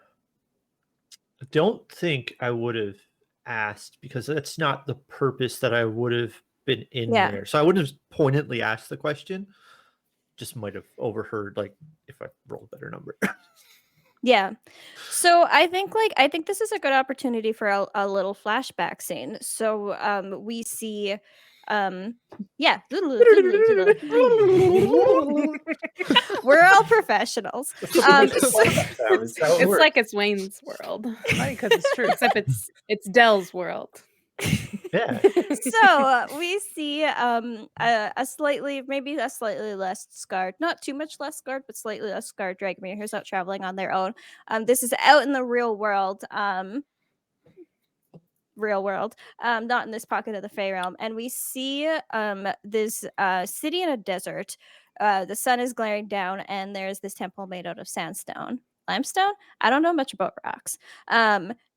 I don't think I would have asked because that's not the purpose that I would have been in there. So I wouldn't have pointedly asked the question. Just might have overheard like if I rolled a better number. Yeah. So I think this is a good opportunity for a little flashback scene. So we see yeah. We're all professionals. It's like it's Wayne's World, Right, because it's true. except it's Dell's world. Yeah. So we see a slightly less scarred, not too much less scarred, but slightly less scarred Dragomir who's out traveling on their own. This is out in the real world. Not in this pocket of the Fey realm. And we see this city in a desert. The sun is glaring down, and there's this temple made out of sandstone. Limestone? I don't know much about rocks.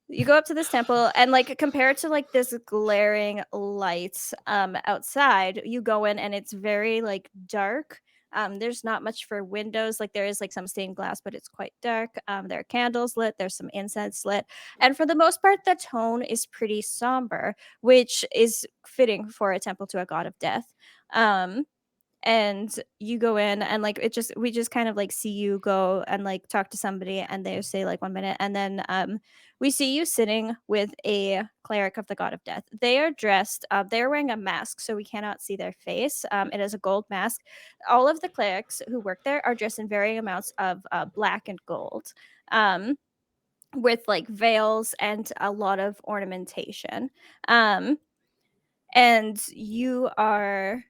You go up to this temple, and like compared to like this glaring light outside, you go in and it's very like dark. There's not much for windows. Like there is like some stained glass, but it's quite dark. There are candles lit. There's some incense lit. And for the most part, the tone is pretty somber, which is fitting for a temple to a god of death. And you go in and like we just kind of like see you go and like talk to somebody and they say like 1 minute and then we see you sitting with a cleric of the god of death. They are dressed, they're wearing a mask so we cannot see their face. It is a gold mask. All of the clerics who work there are dressed in varying amounts of black and gold, with like veils and a lot of ornamentation. And you are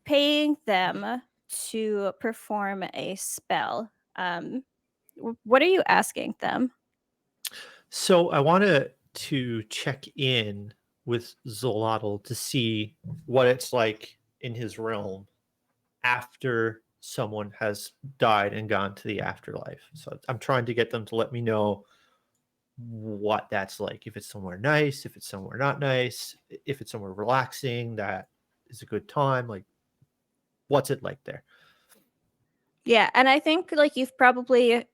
paying them to perform a spell. What are you asking them? So I wanted to check in with Zolotl to see what it's like in his realm after someone has died and gone to the afterlife. So I'm trying to get them to let me know what that's like. If it's somewhere nice, if it's somewhere not nice, if it's somewhere relaxing that is a good time. Like, what's it like there? Yeah, and I think like you've probably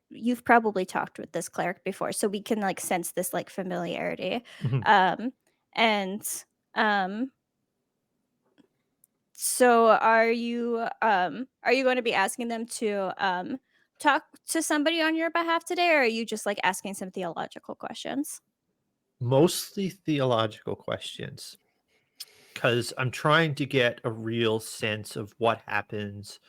talked with this cleric before, so we can like sense this like familiarity. Mhm. And so are you going to be asking them to talk to somebody on your behalf today, or are you just like asking some theological questions? Mostly theological questions, because I'm trying to get a real sense of what happens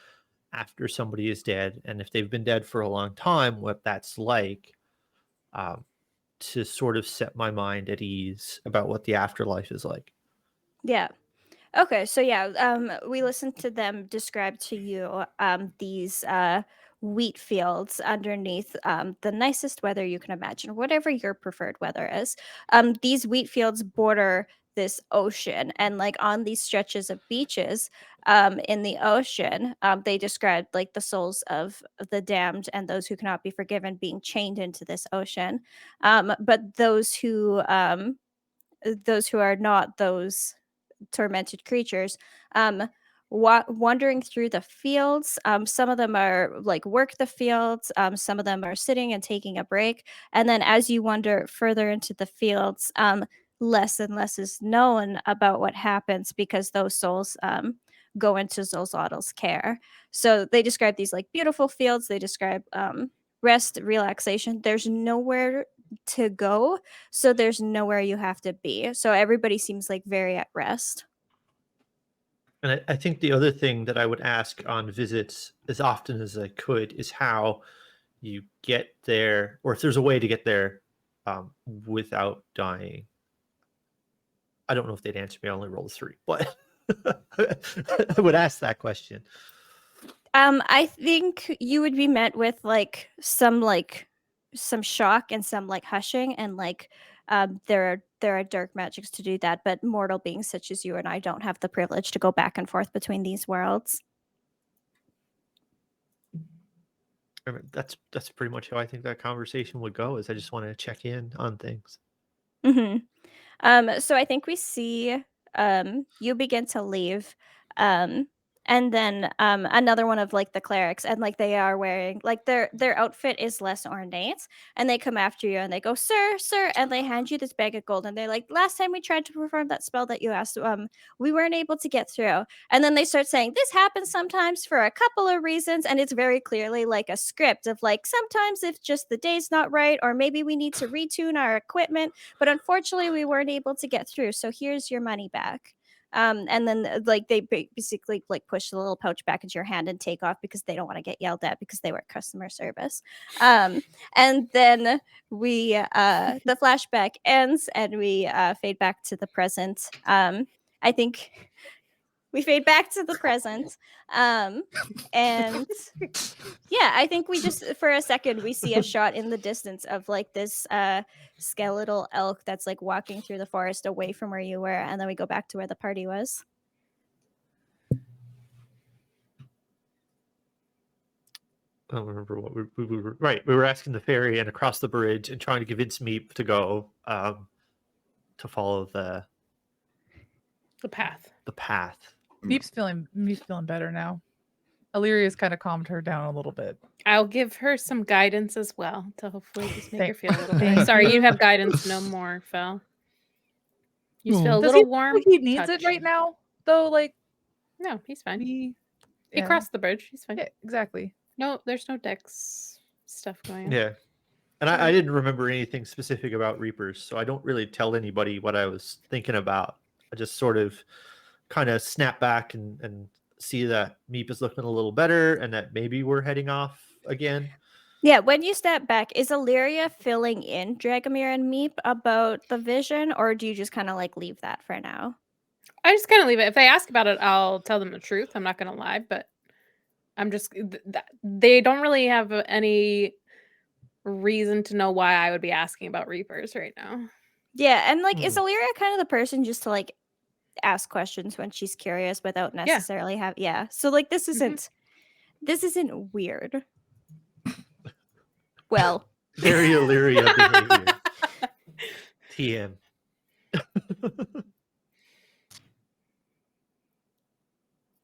after somebody is dead, and if they've been dead for a long time, what that's like, um, to sort of set my mind at ease about what the afterlife is like. Yeah. Okay, so yeah, we listened to them describe to you these wheat fields underneath the nicest weather you can imagine, whatever your preferred weather is. These wheat fields border this ocean, and like on these stretches of beaches in the ocean, they described like the souls of the damned and those who cannot be forgiven being chained into this ocean. But those who are not those tormented creatures wandering through the fields. Some of them are like work the fields, some of them are sitting and taking a break, and then as you wander further into the fields, less and less is known about what happens because those souls go into Zolzotl's care. So they describe these like beautiful fields. They describe rest, relaxation. There's nowhere to go, so there's nowhere you have to be. So everybody seems like very at rest. And I think the other thing that I would ask on visits as often as I could is how you get there, or if there's a way to get there without dying. I don't know if they'd answer me. I only rolled a 3, but I would ask that question. I think you would be met with some shock and some like hushing, and like there are dark magics to do that, but mortal beings such as you and I don't have the privilege to go back and forth between these worlds. I mean, that's pretty much how I think that conversation would go. Is I just want to check in on things. Hmm. So I think we see you begin to leave, and then another one of like the clerics, and like they are wearing like their outfit is less ornate, and they come after you and they go, sir, sir, and they hand you this bag of gold, and they're like, last time we tried to perform that spell that you asked, we weren't able to get through. And then they start saying, this happens sometimes for a couple of reasons, and it's very clearly like a script of like, sometimes if just the day's not right, or maybe we need to retune our equipment, but unfortunately we weren't able to get through, so here's your money back. And then like they basically like push the little pouch back into your hand and take off because they don't want to get yelled at because they work customer service. And then we the flashback ends and we fade back to the present. I think we fade back to the present. And yeah, I think we just for a second we see a shot in the distance of like this skeletal elk that's like walking through the forest away from where you were, and then we go back to where the party was. I don't remember what we were right. We were asking the fairy and across the bridge and trying to convince Meep to go to follow The path. the path. Meep's feeling better now. Illyria's kind of calmed her down a little bit. I'll give her some guidance as well to hopefully just make her Thank- feel a little thank better. Sorry, you. you have guidance no more, Phil. You just feel a Does little he warm. feel like he needs touch. it right now, though? Like No, he's fine. he He crossed the bridge. He's fine. Yeah, exactly. No, there's no Dex stuff going on. Yeah. And I didn't remember anything specific about Reapers, so I don't really tell anybody what I was thinking about. I just sort of kind of snap back and see that Meep is looking a little better and that maybe we're heading off again. Yeah, when you step back, is Illyria filling in Dragomir and Meep about the vision, or do you just kind of like leave that for now? I just kind of leave it. If they ask about it, I'll tell them the truth. I'm not going to lie, but I'm just they don't really have any reason to know why I would be asking about Reapers right now. Yeah, and like, is Hmm. Illyria kind of the person just to like ask questions when she's curious without necessarily have? Yeah, so like this isn't weird. Well, Very Illyria behavior. TM.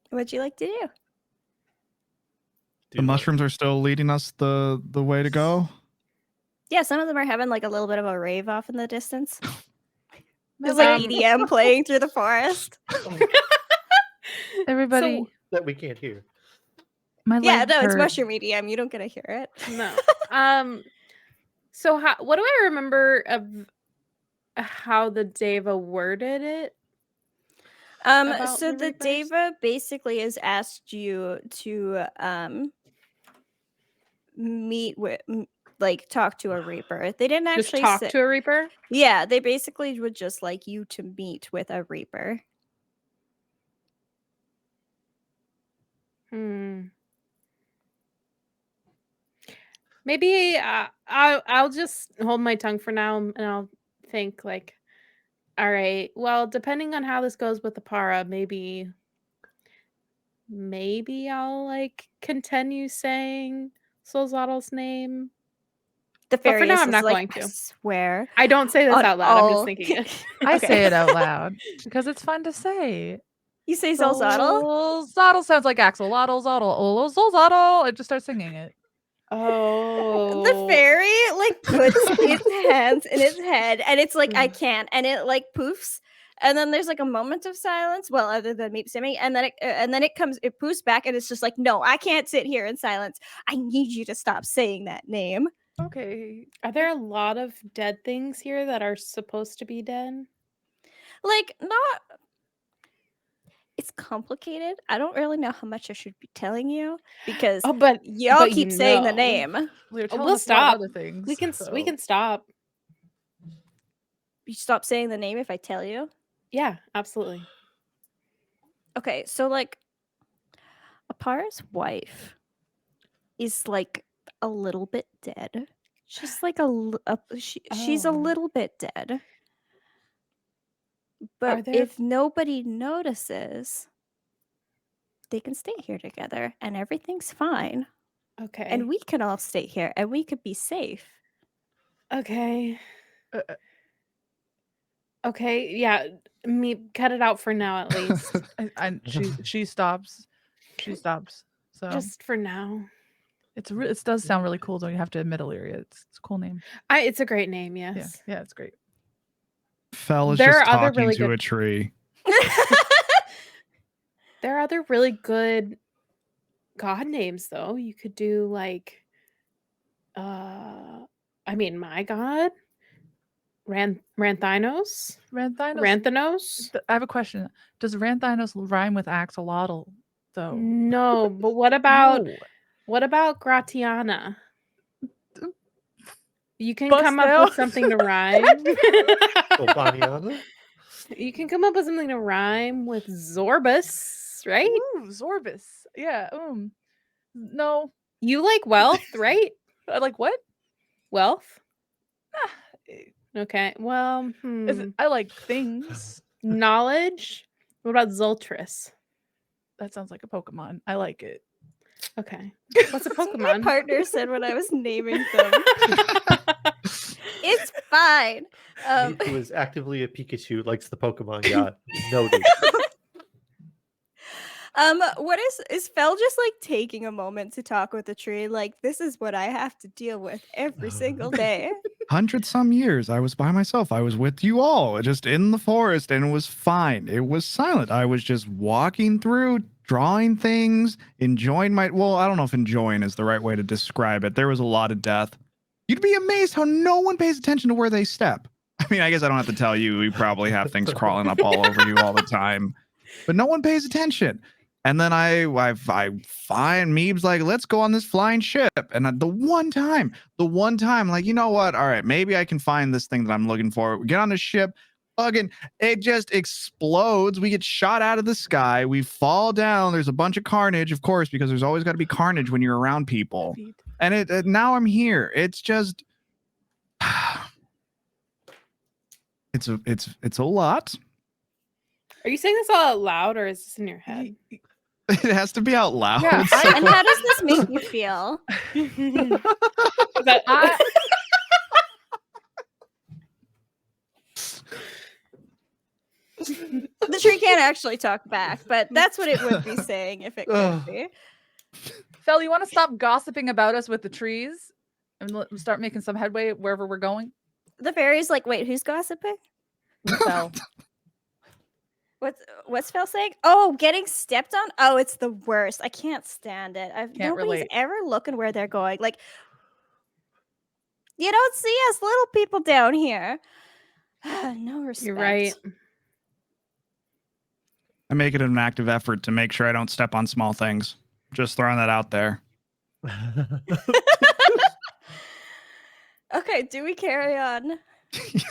what'd you like to do? The mushrooms are still leading us the way to go. Yeah, some of them are having like a little bit of a rave off in the distance. There's Um, like EDM playing through the forest. Everybody, That we can't hear. my Yeah, legs no, it's hurt. mushroom EDM. You don't get to hear it. No. So what do I remember of how the Deva worded it? About So the the Reapers? Deva basically has asked you to meet with like talk to a Reaper. They didn't Just actually talk say, to a Reaper? yeah, they basically would just like you to meet with a Reaper. Maybe I'll just hold my tongue for now and I'll think like, all right, well, depending on how this goes with the Para, maybe I'll like continue saying Solzadel's name. The But for fairy now, is I'm not like, going I to. swear. I don't say this On out loud. I'm just all- thinking it. I Okay. say it out loud because it's fun to say. You say Solzadel? Zottle sounds like Axel. Lottle, Zottle. Oh, Zottle. I just start singing it. Oh. The fairy like puts its hands in its head and it's like, I can't, and it like poofs, and then there's like a moment of silence, well, other than me singing, and then it poofs back and it's just like, no, I can't sit here in silence. I need you to stop saying that name. Okay. Are there a lot of dead things here that are supposed to be dead? Like, not, it's complicated. I don't really know how much I should be telling you because Oh, but y'all but keep you saying the know. name. We're telling we'll us a lot of stop. other things. we can stop. You stop saying the name if I tell you. Yeah, absolutely. Okay, so like Apara's wife is like a little bit dead. She's like she's a Oh. little bit dead. Are But there- if nobody notices, they can stay here together and everything's fine. Okay. And we can all stay here and we could be safe. Okay. Okay. Yeah. Me cut it out for now at least. And she stops. she stops. So Just for now. it does sound really cool, though. You have to admit, Illyria. It's a cool name. It's a great name, yes. Yeah, it's great. Fell is There just are other talking really to good- a tree. There are other really good god names though. You could do like my god, Ranthinos. Ranthinos. I have a question. Does Ranthinos rhyme with axolotl, though? No, but what about No. Gratiana? You can Bust come up down. with something to rhyme. Obaniana? You can come up with something to rhyme with Zorbus, right? Ooh, Zorbus. Yeah. No. You like wealth, right? I like what? Wealth. Ah, Okay. Well, I like things. knowledge. What about Zoltris? That sounds like a Pokemon. I like it. Okay. What's a That's what Pokemon? my partner said when I was naming them. It's fine. Who is actively a Pikachu, likes the Pokemon God. Noted. What is Fel just like taking a moment to talk with the tree? Like, this is what I have to deal with every single day. 100 some years, I was by myself. I was with you all, just in the forest, and it was fine. It was silent. I was just walking through, drawing things, enjoying I don't know if enjoying is the right way to describe it. There was a lot of death. You'd be amazed how no one pays attention to where they step. I mean, I guess I don't have to tell you, we probably have things crawling up all over you all the time, but no one pays attention. And then I find Meeb's like, let's go on this flying ship. And the one time, like, you know what? All right, maybe I can find this thing that I'm looking for. We get on the ship, fucking, it just explodes. We get shot out of the sky. We fall down. There's a bunch of carnage, of course, because there's always got to be carnage when you're around people. And now I'm here. It's just, it's a lot. Are you saying this all out loud or is this in your head? It has to be out loud. Yeah, And how does this make you feel? The tree can't actually talk back, but that's what it would be saying if it could be. Fel, you want to stop gossiping about us with the trees and start making some headway wherever we're going? The fairy's like, wait, who's gossiping? Fel. What's Fel saying? Oh, getting stepped on? Oh, it's the worst. I can't stand it. Nobody's relate. ever looking where they're going. Like, you don't see us little people down here. No respect. You're right. I make it an active effort to make sure I don't step on small things. Just throwing that out there. Okay, do we carry on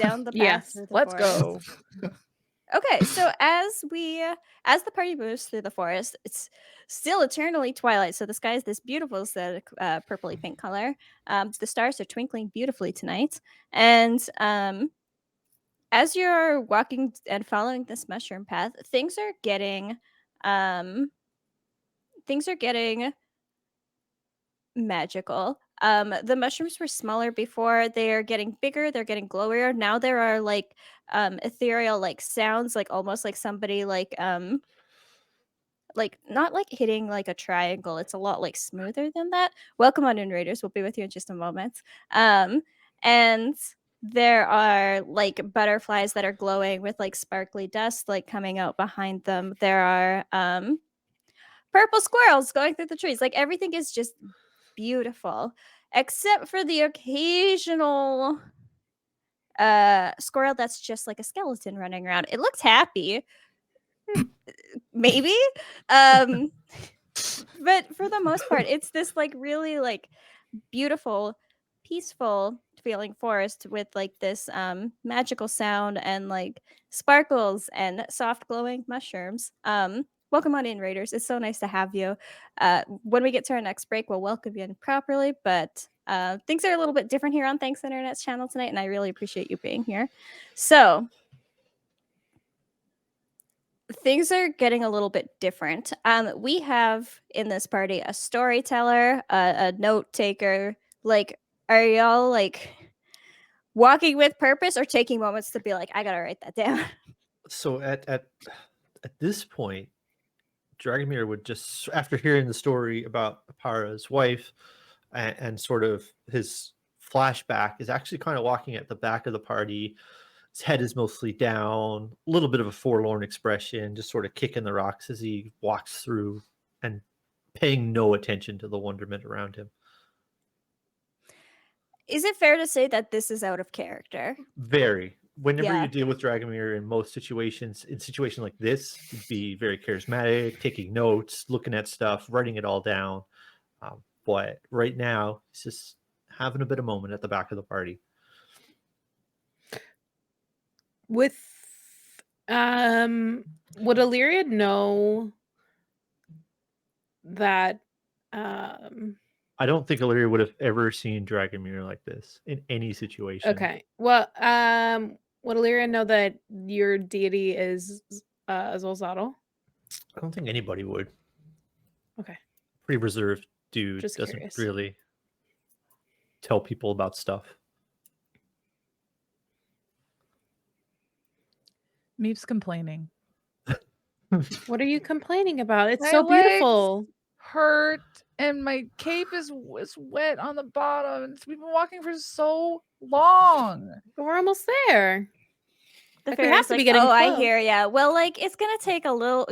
down the path? Yes, through the Let's forest? go. Okay, so as the party moves through the forest, it's still eternally twilight. So the sky is this beautiful aesthetic, purpley pink color. The stars are twinkling beautifully tonight, and as you're walking and following this mushroom path, things are getting magical. The mushrooms were smaller before. They're getting bigger. They're getting glowier. Now there are like ethereal like sounds, like almost like somebody like not like hitting like a triangle. It's a lot like smoother than that. Welcome on in, Raiders. We'll be with you in just a moment. And there are like butterflies that are glowing with like sparkly dust like coming out behind them. There are purple squirrels going through the trees. Like everything is just beautiful, except for the occasional squirrel that's just like a skeleton running around. It looks happy, maybe, but for the most part, it's this like really like beautiful, peaceful feeling forest with like this magical sound and like sparkles and soft glowing mushrooms. Welcome on in, Raiders. It's so nice to have you. When we get to our next break, we'll welcome you in properly, but things are a little bit different here on Thanks Internet's channel tonight, and I really appreciate you being here. So things are getting a little bit different. We have in this party a storyteller, a note taker. Like, are y'all like walking with purpose or taking moments to be like, I gotta write that down? So at this point, Dragomir would just, after hearing the story about Apara's wife and sort of his flashback, is actually kind of walking at the back of the party. His head is mostly down, a little bit of a forlorn expression, just sort of kicking the rocks as he walks through and paying no attention to the wonderment around him. Is it fair to say that this is out of character? Very. Whenever Yeah. you deal with Dragomir in most situations, in situations like this, he'd be very charismatic, taking notes, looking at stuff, writing it all down. But right now, he's just having a bit of moment at the back of the party. With would Illyria know that I don't think Illyria would have ever seen Dragomir like this in any situation. okay. Well, would Illyria know that your deity is Zolzadal? I don't think anybody would. Okay. Pretty reserved dude. Just Doesn't curious. really tell people about stuff. Meep's complaining. What are you complaining about? It's My so legs beautiful. hurt and my cape is wet on the bottom. We've been walking for so long. But we're almost there. The Like, we fairy's have to be like, getting oh, I close." hear ya. Well, like, it's gonna take a little.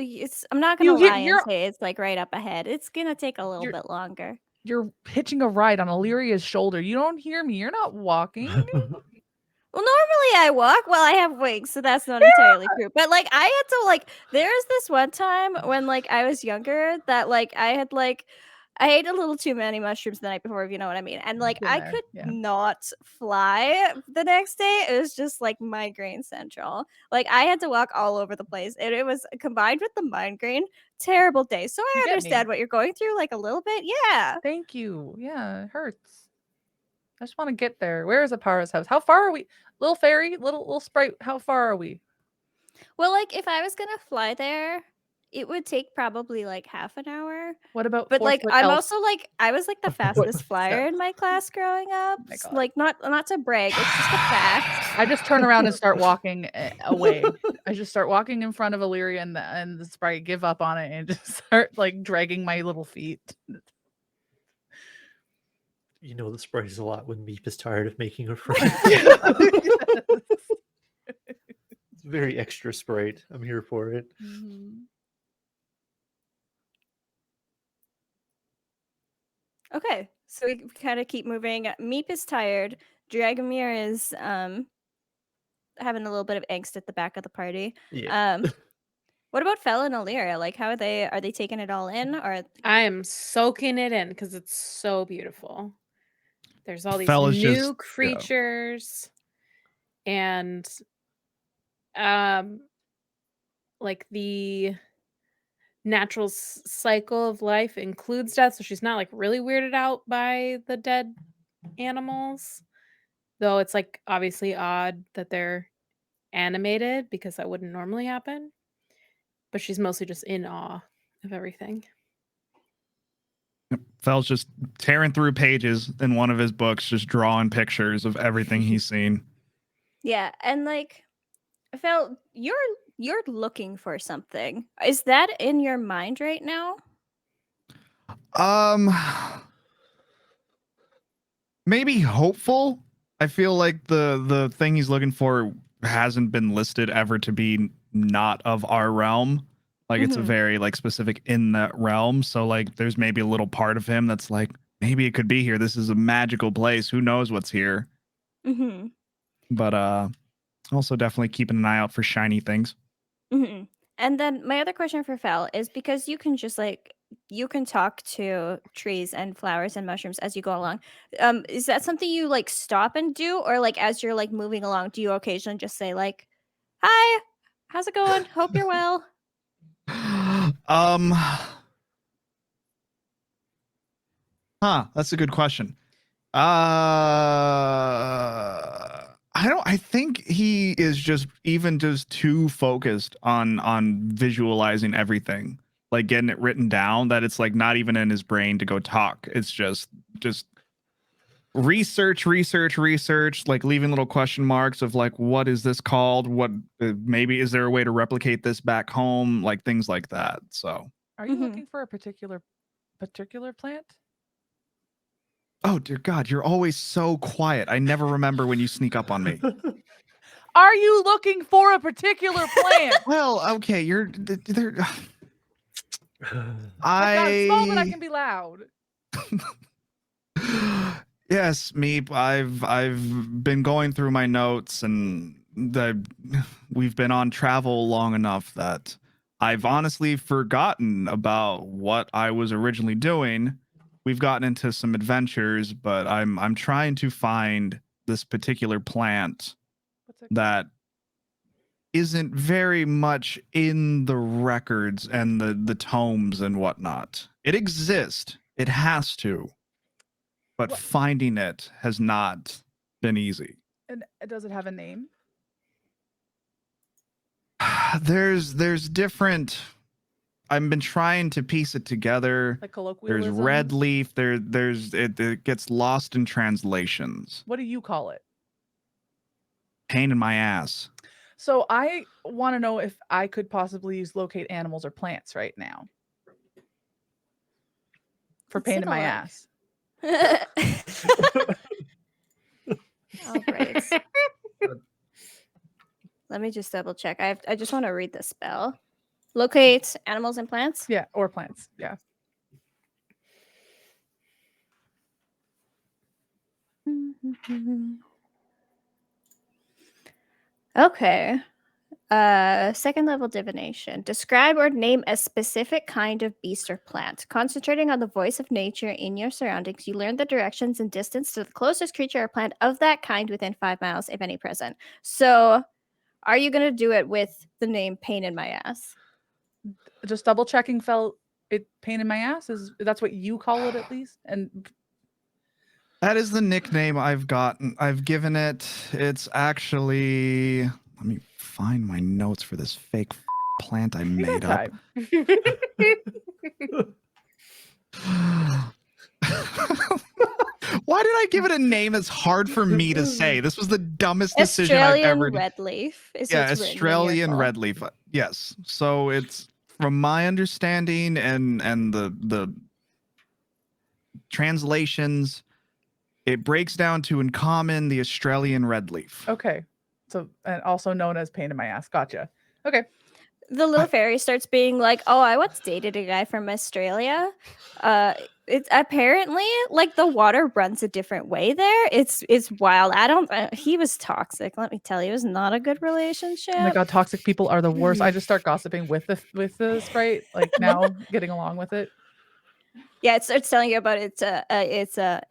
I'm not You gonna hit lie and your- say it's like right up ahead. It's gonna take a little You're- bit longer. You're hitching a ride on Illyria's shoulder. You don't hear me. You're not walking. Well, normally I walk. Well, I have wings, so that's not entirely true. But like, I had to like. There's this one time when like I was younger that like I ate a little too many mushrooms the night before, if you know what I mean. And like Been I there, could yeah. not fly the next day. It was just like migraine central. Like I had to walk all over the place. And it was combined with the migraine. Terrible day. So I You get me. understand what you're going through, like a little bit. Yeah. Thank you. Yeah, it hurts. I just want to get there. Where is Apara's house? How far are we? Little fairy, little sprite. How far are we? Well, like if I was gonna fly there, it would take probably like half an hour. What about? But like 4-foot I'm elf? also like I was like the fastest flyer step. in my class growing up. my God. Like not to brag, it's just a fact. I just turn around and start walking away. I just start walking in front of Illyria and the sprite give up on it and just start like dragging my little feet. You know the sprite is a lot when Meep is tired of making her friend. It's very extra sprite. I'm here for it. Mhm. Okay, so we kind of keep moving. Meep is tired. Dragomir is having a little bit of angst at the back of the party. Yeah. What about Fel and Illyria? Like, how are they taking it all in? Or I am soaking it in because it's so beautiful. There's all these Fel is new just- yeah. creatures, and like the natural cycle of life includes death, so she's not like really weirded out by the dead animals. Though it's like obviously odd that they're animated because that wouldn't normally happen. But she's mostly just in awe of everything. Fel's just tearing through pages in one of his books, just drawing pictures of everything he's seen. yeah, and like Fel, you're looking for something. Is that in your mind right now? Maybe hopeful. I feel like the thing he's looking for hasn't been listed ever to be not of our realm. Like it's a Mhm. very like specific in that realm. So like there's maybe a little part of him that's like, maybe it could be here. This is a magical place. Who knows what's here? Mm-hmm. But also definitely keeping an eye out for shiny things. Mm-hmm. And then my other question for Fel is because you can just like you can talk to trees and flowers and mushrooms as you go along. Is that something you like stop and do, or like as you're like moving along, do you occasionally just say like, "Hi, how's it going? Hope you're well." That's a good question. I think he is just too focused on visualizing everything, like getting it written down, that it's like not even in his brain to go talk. It's just research, like leaving little question marks of like, what is this called? What maybe is there a way to replicate this back home? Like things like that. So Are you Mhm. looking for a particular plant? Oh dear God, you're always so quiet. I never remember when you sneak up on me. Are you looking for a particular plant? Well, okay, you're there. I've gotten small, but I I can be loud. yes, Meep. I've been going through my notes, and we've been on travel long enough that I've honestly forgotten about what I was originally doing. We've gotten into some adventures, but I'm trying to find this particular plant What's it? that isn't very much in the records and the tomes and whatnot. It exists. It has to. But What? finding it has not been easy. And does it have a name? There's different. I've been trying to piece it together. Like There's colloquialism? red leaf. There's it gets lost in translations. What do you call it? Pain in my ass. So I want to know if I could possibly use locate animals or plants right now. For Let's pain take in a my look. ass. All right. Let me just double check. I just want to read the spell. Locate animals and plants. Yeah, or plants. Yeah. Okay. Second level divination. Describe or name a specific kind of beast or plant. Concentrating on the voice of nature in your surroundings, you learn the directions and distance to the closest creature or plant of that kind within 5 miles, if any present. So, are you gonna do it with the name Pain in My Ass? Just double checking felt it pain in my ass? Is that's what you call it at least? And That is the nickname I've gotten. I've given it. It's actually. Let me find my notes for this fake plant I you made got up. time. Why did I give it a name that's hard for me to say? This was the dumbest decision I've Australian ever. red leaf is Yeah, what's written in your Australian goal. red leaf. Yes. So it's from my understanding and the translations, it breaks down to in common the Australian red leaf. Okay. So and also known as pain in my ass. Gotcha. Okay. The little fairy starts being like, "Oh, I once dated a guy from Australia. It's apparently like the water runs a different way there. It's wild. I don't. He was toxic. Let me tell you, it was not a good relationship. Oh my god, toxic people are the worst. I just start gossiping with the sprite, like now getting along with it. Yeah, it starts telling you about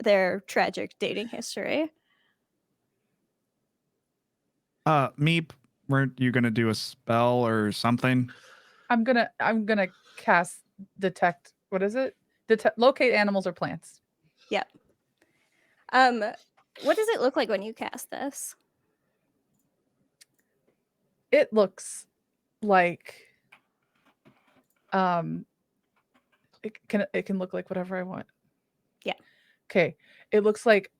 their tragic dating history. Meep, weren't you gonna do a spell or something? I'm gonna cast detect. What is it? Locate animals or plants. Yep. What does it look like when you cast this? It looks like it can look like whatever I want. Yeah. Okay. It looks like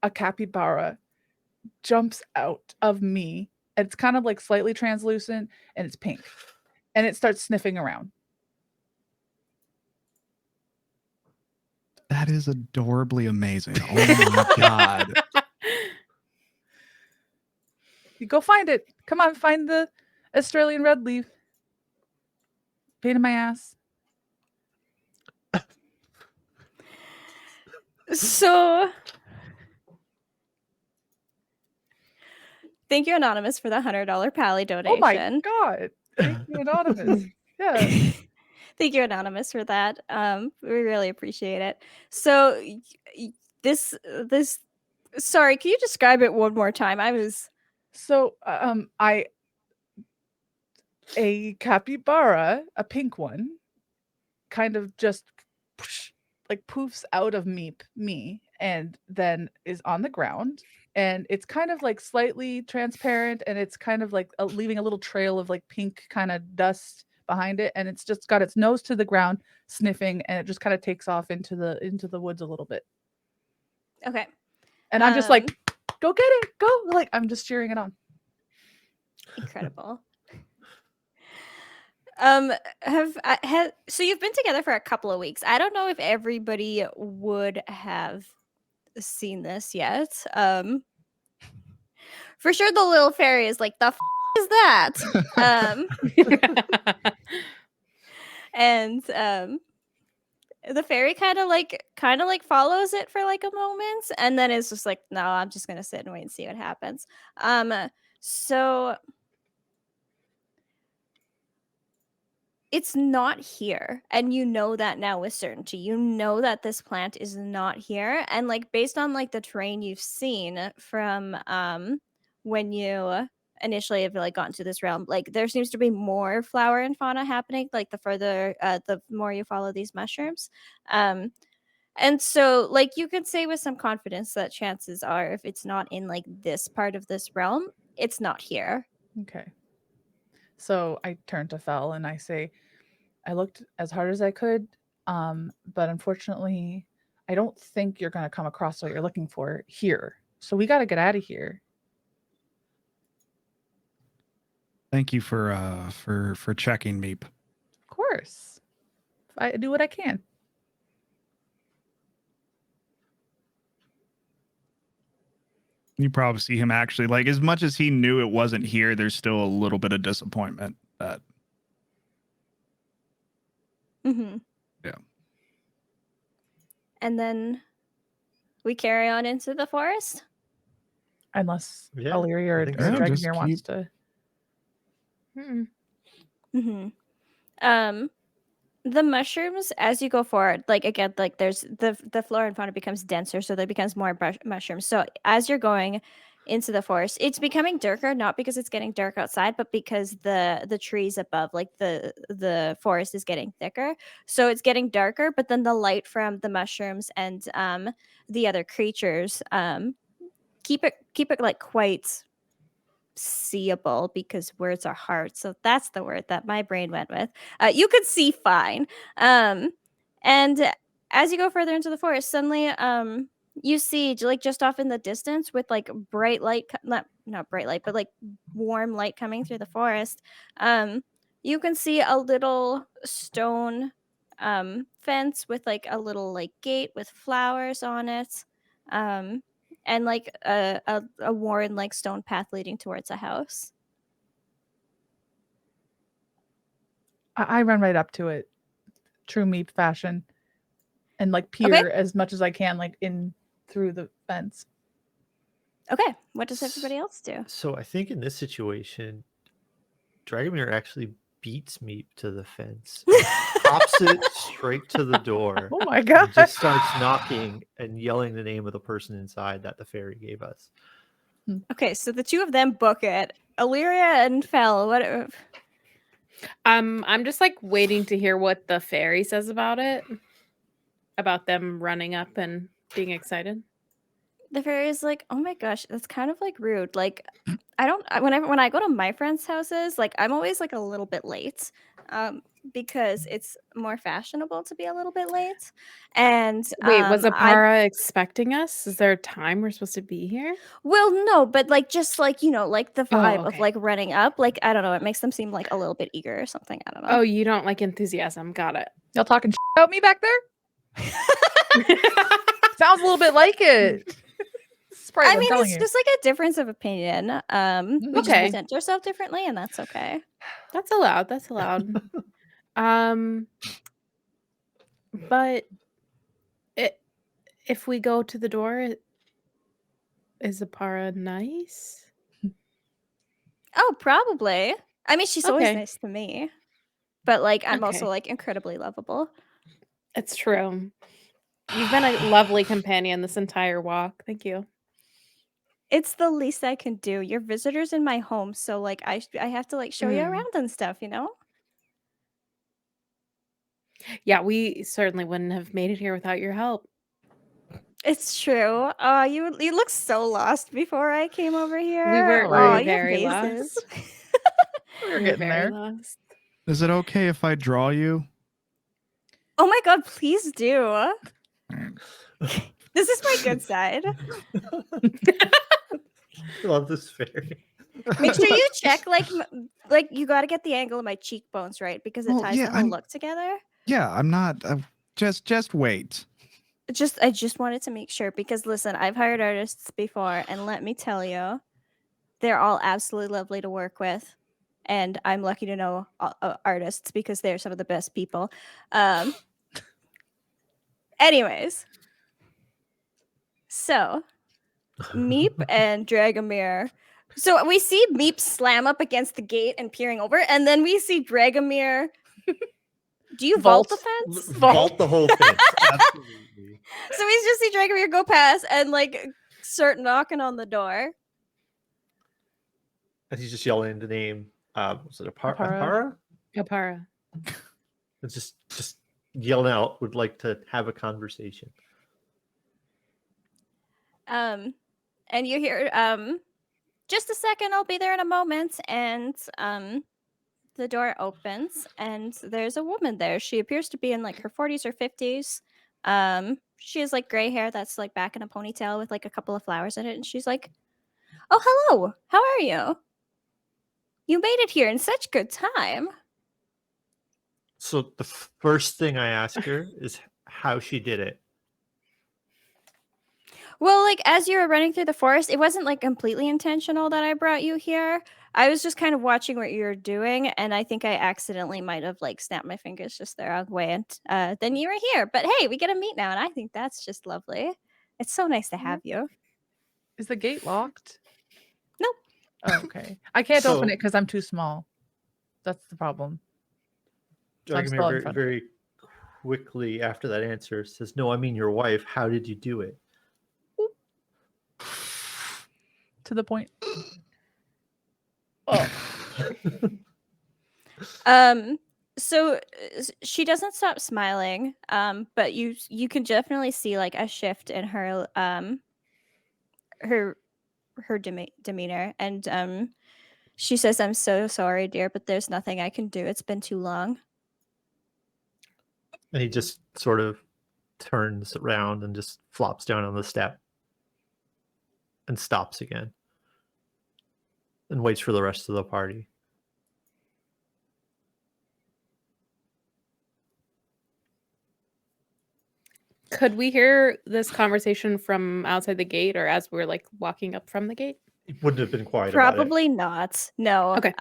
a capybara jumps out of me. And it's kind of like slightly translucent and it's pink. And it starts sniffing around. That is adorably amazing. Oh my god. You go find it. Come on, find the Australian red leaf. Pain in my ass. So, thank you, Anonymous, for the $100 Pally donation. Oh my god. Thank you, Anonymous. Yeah. Thank you, Anonymous, for that. We really appreciate it. So, this. Sorry, can you describe it one more time? So, a capybara, a pink one, kind of just like poofs out of me and then is on the ground, and it's kind of like slightly transparent, and it's kind of like leaving a little trail of like pink kind of dust behind it, and it's just got its nose to the ground sniffing, and it just kind of takes off into the woods a little bit. Okay. And I'm just like, go get it, go, like I'm just cheering it on. Incredible. So you've been together for a couple of weeks. I don't know if everybody would have seen this yet. For sure the little fairy is like, the is that? And the fairy kind of like follows it for like a moment, and then it's just like, no, I'm just gonna sit and wait and see what happens. So it's not here, and you know that now with certainty. You know that this plant is not here, and like based on like the terrain you've seen from when you initially have like gotten to this realm, like there seems to be more flower and fauna happening like the further the more you follow these mushrooms. And so like you could say with some confidence that chances are, if it's not in like this part of this realm, it's not here. Okay. So I turn to Fel and I say, I looked as hard as I could, but unfortunately, I don't think you're going to come across what you're looking for here. So we got to get out of here. Thank you for checking, Meep. Of course. I do what I can. You probably see him actually, like, as much as he knew it wasn't here, there's still a little bit of disappointment that. Mm-hmm. Yeah. And then we carry on into the forest. Unless Yeah, Illyria or I think so. Dragomir wants to. Mm-hmm. The mushrooms, as you go forward, like again, like there's the flora and fauna becomes denser, so there becomes more mushrooms. So as you're going into the forest, it's becoming darker, not because it's getting dark outside, but because the trees above, like the forest, is getting thicker. So it's getting darker, but then the light from the mushrooms and the other creatures keep it like quite seeable, because words are hard. So that's the word that my brain went with. You could see fine. And as you go further into the forest, suddenly you see like just off in the distance with like bright light, not bright light, but like warm light coming through the forest. You can see a little stone fence with like a little like gate with flowers on it. And like a worn like stone path leading towards a house. I run right up to it, true Meep fashion, and like peer Okay. as much as I can, like in through the fence. Okay, what does everybody else do? So I think in this situation, Dragomir actually beats Meep to the fence, pops it straight to the door, Oh my and god! just starts knocking and yelling the name of the person inside that the fairy gave us. Okay, so the two of them book it. Illyria and Fel, what? I'm just like waiting to hear what the fairy says about it, about them running up and being excited. The fairy is like, oh my gosh, that's kind of like rude. Like, when I go to my friends' houses, like I'm always like a little bit late, because it's more fashionable to be a little bit late. And Wait, was I Apara expecting us? Is there a time we're supposed to be here? well, no, but like just like like the vibe of okay. like running up, like I don't know, it makes them seem like a little bit eager or something. I don't know. Oh, you don't like enthusiasm. Got it. Y'all talking about me back there? Sounds a little bit like it. I mean, it's just like a difference of opinion. We just Okay. present ourselves differently, and that's okay. That's allowed. That's allowed. But if we go to the door, is Apara nice? Oh, probably. I mean, she's always Okay. nice to me, but like I'm also Okay. like incredibly lovable. It's true. You've been a lovely companion this entire walk. Thank you. It's the least I can do. You're visitors in my home, so like I have to like show you around and stuff, you know? Yeah, we certainly wouldn't have made it here without your help. It's true. You looked so lost before I came over here. We were Right. very your lost. faces. We're We were getting very there. lost. Is it okay if I draw you? Oh my god, please do. This is my good side. I love this fairy. Make sure you check like you got to get the angle of my cheekbones right because it Well, ties yeah, the whole I'm- look together. Yeah, I'm not. Just wait. I just wanted to make sure because listen, I've hired artists before, and let me tell you, they're all absolutely lovely to work with, and I'm lucky to know artists because they're some of the best people. Anyways, so Meep and Dragomir. So we see Meep slam up against the gate and peering over, and then we see Dragomir. Do you vault the fence? Vault the whole fence. Absolutely. So we just see Dragomir go past and like start knocking on the door. And he's just yelling the name. Was it Apara? Apara? Kapara. It's just yelling out. Would like to have a conversation. And you hear just a second, I'll be there in a moment. And the door opens and there's a woman there. She appears to be in like her 40s or 50s. She has like gray hair that's like back in a ponytail with like a couple of flowers in it, and she's like, "Oh, hello, how are you? You made it here in such good time." So the first thing I ask her is how she did it. Well, like as you were running through the forest, it wasn't like completely intentional that I brought you here. I was just kind of watching what you were doing, and I think I accidentally might have like snapped my fingers just the wrong way, and then you were here. But hey, we get to meet now, and I think that's just lovely. It's so nice to have you. Is the gate locked? Nope. Oh, okay. I can't open So- it because I'm too small. That's the problem. So I'm Dragomir still in very, front. very quickly after that answer says, "No, I mean your wife. How did you do it?" To the point. Oh, So she doesn't stop smiling, but you can definitely see like a shift in her her demeanor, and she says, "I'm so sorry, dear, but there's nothing I can do. It's been too long." And he just sort of turns around and just flops down on the step and stops again and waits for the rest of the party. Could we hear this conversation from outside the gate or as we're like walking up from the gate? He wouldn't have been quiet about it. Probably not. No. Okay.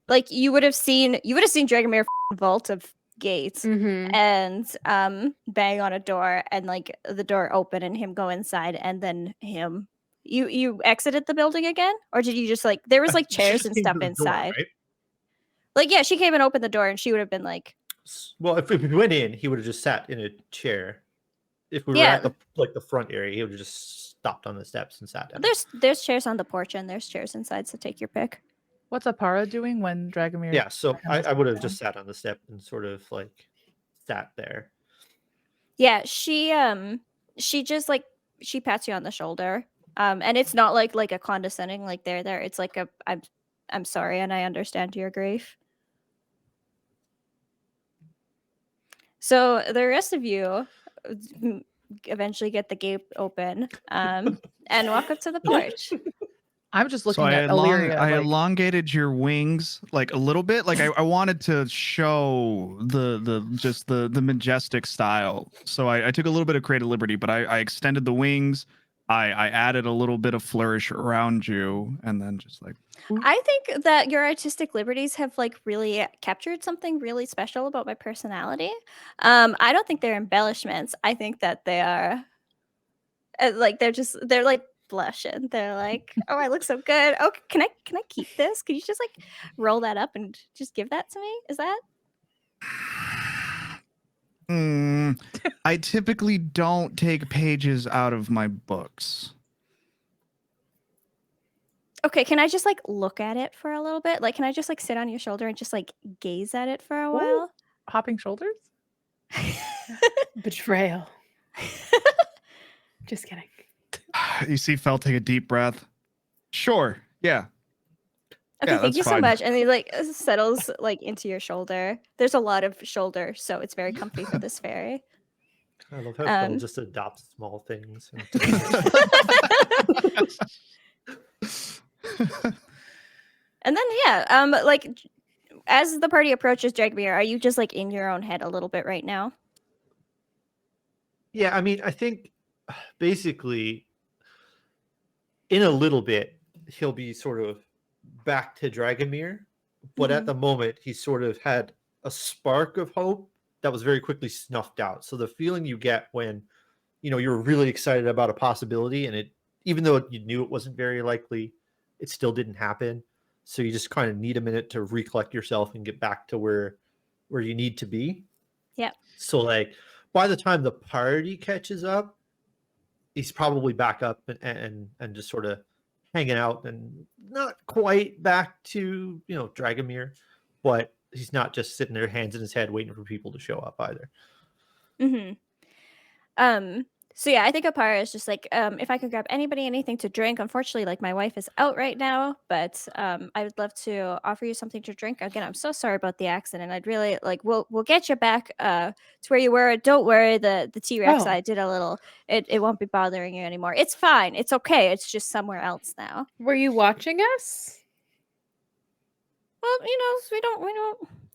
Like you would have seen Dragomir vault of gates Mm-hmm. and bang on a door and like the door open and him go inside and then him. You exited the building again, or did you just like there was like She chairs just and came stuff to the door, inside? right? Like yeah, she came and opened the door and she would have been like, Well, if we went in, he would have just sat in a chair. If we were Yeah. at the front area, he would have just stopped on the steps and sat down. there's chairs on the porch and there's chairs inside, so take your pick. what's Apara doing when Dragomir? Yeah, so comes I would have down? just sat on the step and sort of like sat there. Yeah, she just like she pats you on the shoulder. And it's not like a condescending like there. It's like a I'm sorry and I understand your grief. So the rest of you eventually get the gate open and walk up to the porch. I'm just So looking I, at Illyria. I like, elongated your wings like a little bit. Like I wanted to show the majestic style. So I took a little bit of creative liberty, but I extended the wings. I added a little bit of flourish around you, and then just like I think that your artistic liberties have like really captured something really special about my personality. I don't think they're embellishments. I think that they are like they're like blushing. They're like, "Oh, I look so good. Oh, can I keep this? Can you just like roll that up and just give that to me?" Is that? I typically don't take pages out of my books. Okay, can I just like look at it for a little bit? Like, can I just like sit on your shoulder and just like gaze at it for a Ooh. while? hopping shoulders. Betrayal. Just kidding. You see Fel take a deep breath. Sure. Yeah. Okay, Yeah, thank that's you so fine. much. And he like settles like into your shoulder. There's a lot of shoulder, so it's very comfy for this fairy. I love how Phil Um, just adopts small things. And then like as the party approaches Dragomir, are you just like in your own head a little bit right now? Yeah, I mean, I think basically in a little bit he'll be sort of back to Dragomir, but at the moment he sort of had a spark of hope that was very quickly snuffed out. So the feeling you get when you're really excited about a possibility, and it, even though you knew it wasn't very likely, it still didn't happen. So you just kind of need a minute to recollect yourself and get back to where you need to be. Yeah. So like by the time the party catches up, he's probably back up and just sort of hanging out, and not quite back to Dragomir, but he's not just sitting there, hands in his head, waiting for people to show up either. So yeah, I think Apara is just like, if I could grab anybody anything to drink. Unfortunately, like my wife is out right now, but I would love to offer you something to drink. Again, I'm so sorry about the accident. I'd really like we'll get you back to where you were. Don't worry, the T-Rex I did a little. It won't be bothering you anymore. It's fine. It's okay. It's just somewhere else now. Were you watching us? Well,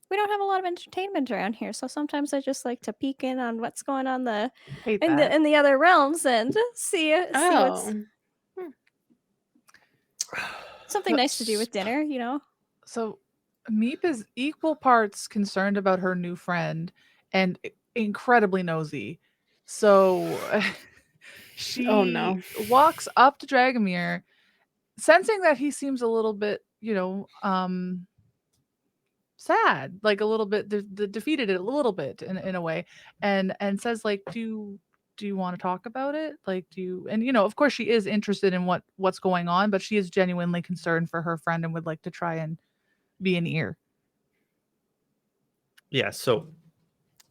we don't have a lot of entertainment around here, so sometimes I just like to peek in on what's going on in the other realms and see what's something nice to do with dinner, So Meep is equal parts concerned about her new friend and incredibly nosy. So she walks up to Dragomir, sensing that he seems a little bit, sad, like a little bit defeated a little bit in a way, and says like, do you want to talk about it? Like, and of course she is interested in what's going on, but she is genuinely concerned for her friend and would like to try and be an ear. Yeah, so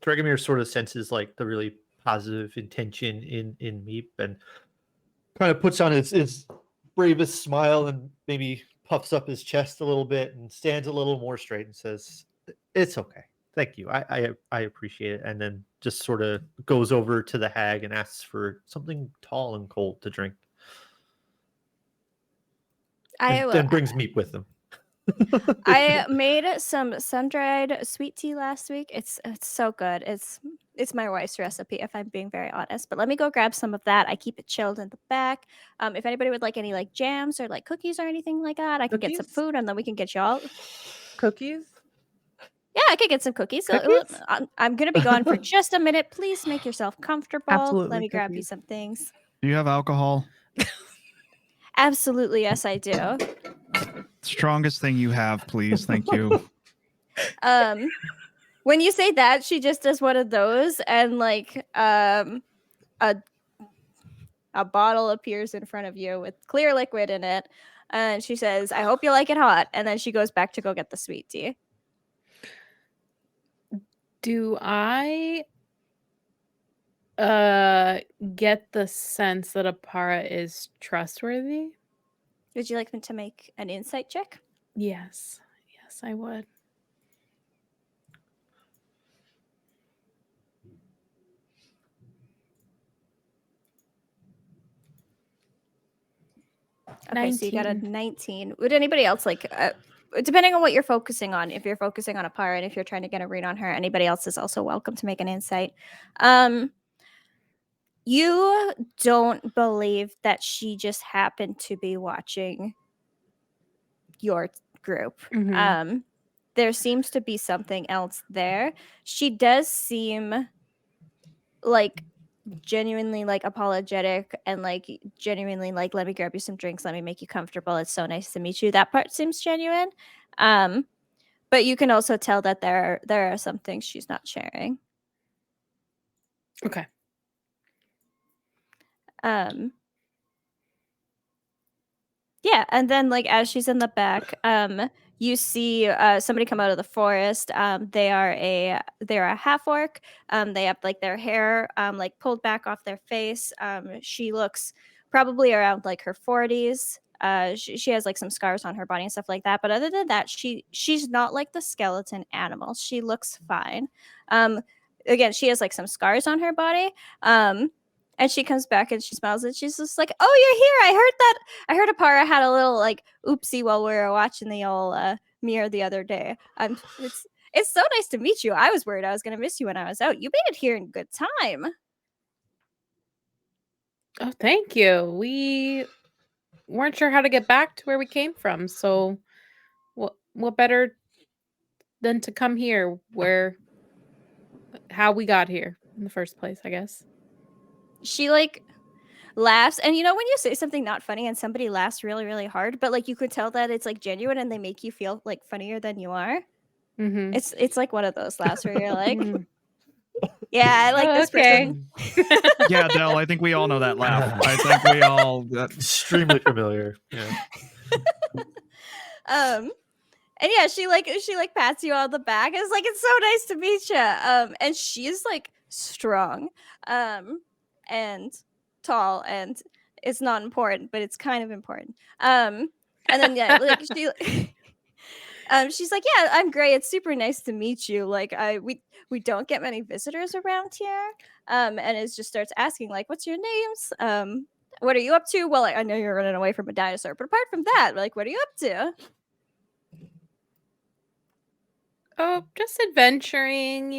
Dragomir sort of senses like the really positive intention in Meep, and kind of puts on his bravest smile and maybe puffs up his chest a little bit and stands a little more straight and says, "It's okay. Thank you. I appreciate it." And then just sort of goes over to the hag and asks for something tall and cold to drink. And then brings Meep with them. I made some sun-dried sweet tea last week. It's so good. It's my wife's recipe, if I'm being very honest. But let me go grab some of that. I keep it chilled in the back. If anybody would like any like jams or like cookies or anything like that, I can get some food and then we can get y'all cookies. Yeah, I could get some cookies. I'm gonna be gone for just a minute. Please make yourself comfortable. Absolutely, let me grab you some things. Do you have alcohol? Absolutely, yes, I do. Strongest thing you have, please. Thank you. When you say that, she just does one of those, and like a bottle appears in front of you with clear liquid in it, and she says, "I hope you like it hot." And then she goes back to go get the sweet tea. Do I get the sense that Apara is trustworthy? Would you like me to make an insight check? Yes, I would. Okay, so you got a 19. Would anybody else like, depending on what you're focusing on, if you're focusing on Apara and if you're trying to get a read on her, anybody else is also welcome to make an insight. You don't believe that she just happened to be watching your group. Mm-hmm. There seems to be something else there. She does seem like genuinely like apologetic and like genuinely like, let me grab you some drinks, let me make you comfortable, it's so nice to meet you. That part seems genuine. But you can also tell that there are some things she's not sharing. Okay. Yeah, and then like as she's in the back, you see somebody come out of the forest. They are a half orc. They have like their hair like pulled back off their face. She looks probably around like her 40s. She has like some scars on her body and stuff like that. But other than that, she's not like the skeleton animal. She looks fine. Again, she has like some scars on her body. And she comes back and she smiles and she's just like, "Oh, you're here! I heard Apara had a little like oopsie while we were watching the old mirror the other day. It's so nice to meet you. I was worried I was gonna miss you when I was out. You made it here in good time." Oh, thank you. We weren't sure how to get back to where we came from, so what better than to come here where how we got here in the first place, I guess. She like laughs, and you know when you say something not funny and somebody laughs really, really hard, but like you could tell that it's like genuine and they make you feel like funnier than you are. Mm-hmm. It's like one of those laughs where you're like, yeah, I like this Okay. person. Yeah, Del, I think we all know that laugh. I think we all. Extremely familiar. Yeah. And yeah, she like pats you on the back. It's like, it's so nice to meet you. And she's like strong, and tall, and it's not important, but it's kind of important. And then yeah, like she. She's like, "Yeah, I'm great. It's super nice to meet you. Like, we don't get many visitors around here." And it just starts asking, like, "What's your names? What are you up to?" Well, I know you're running away from a dinosaur, but apart from that, like, what are you up to? Oh, just adventuring,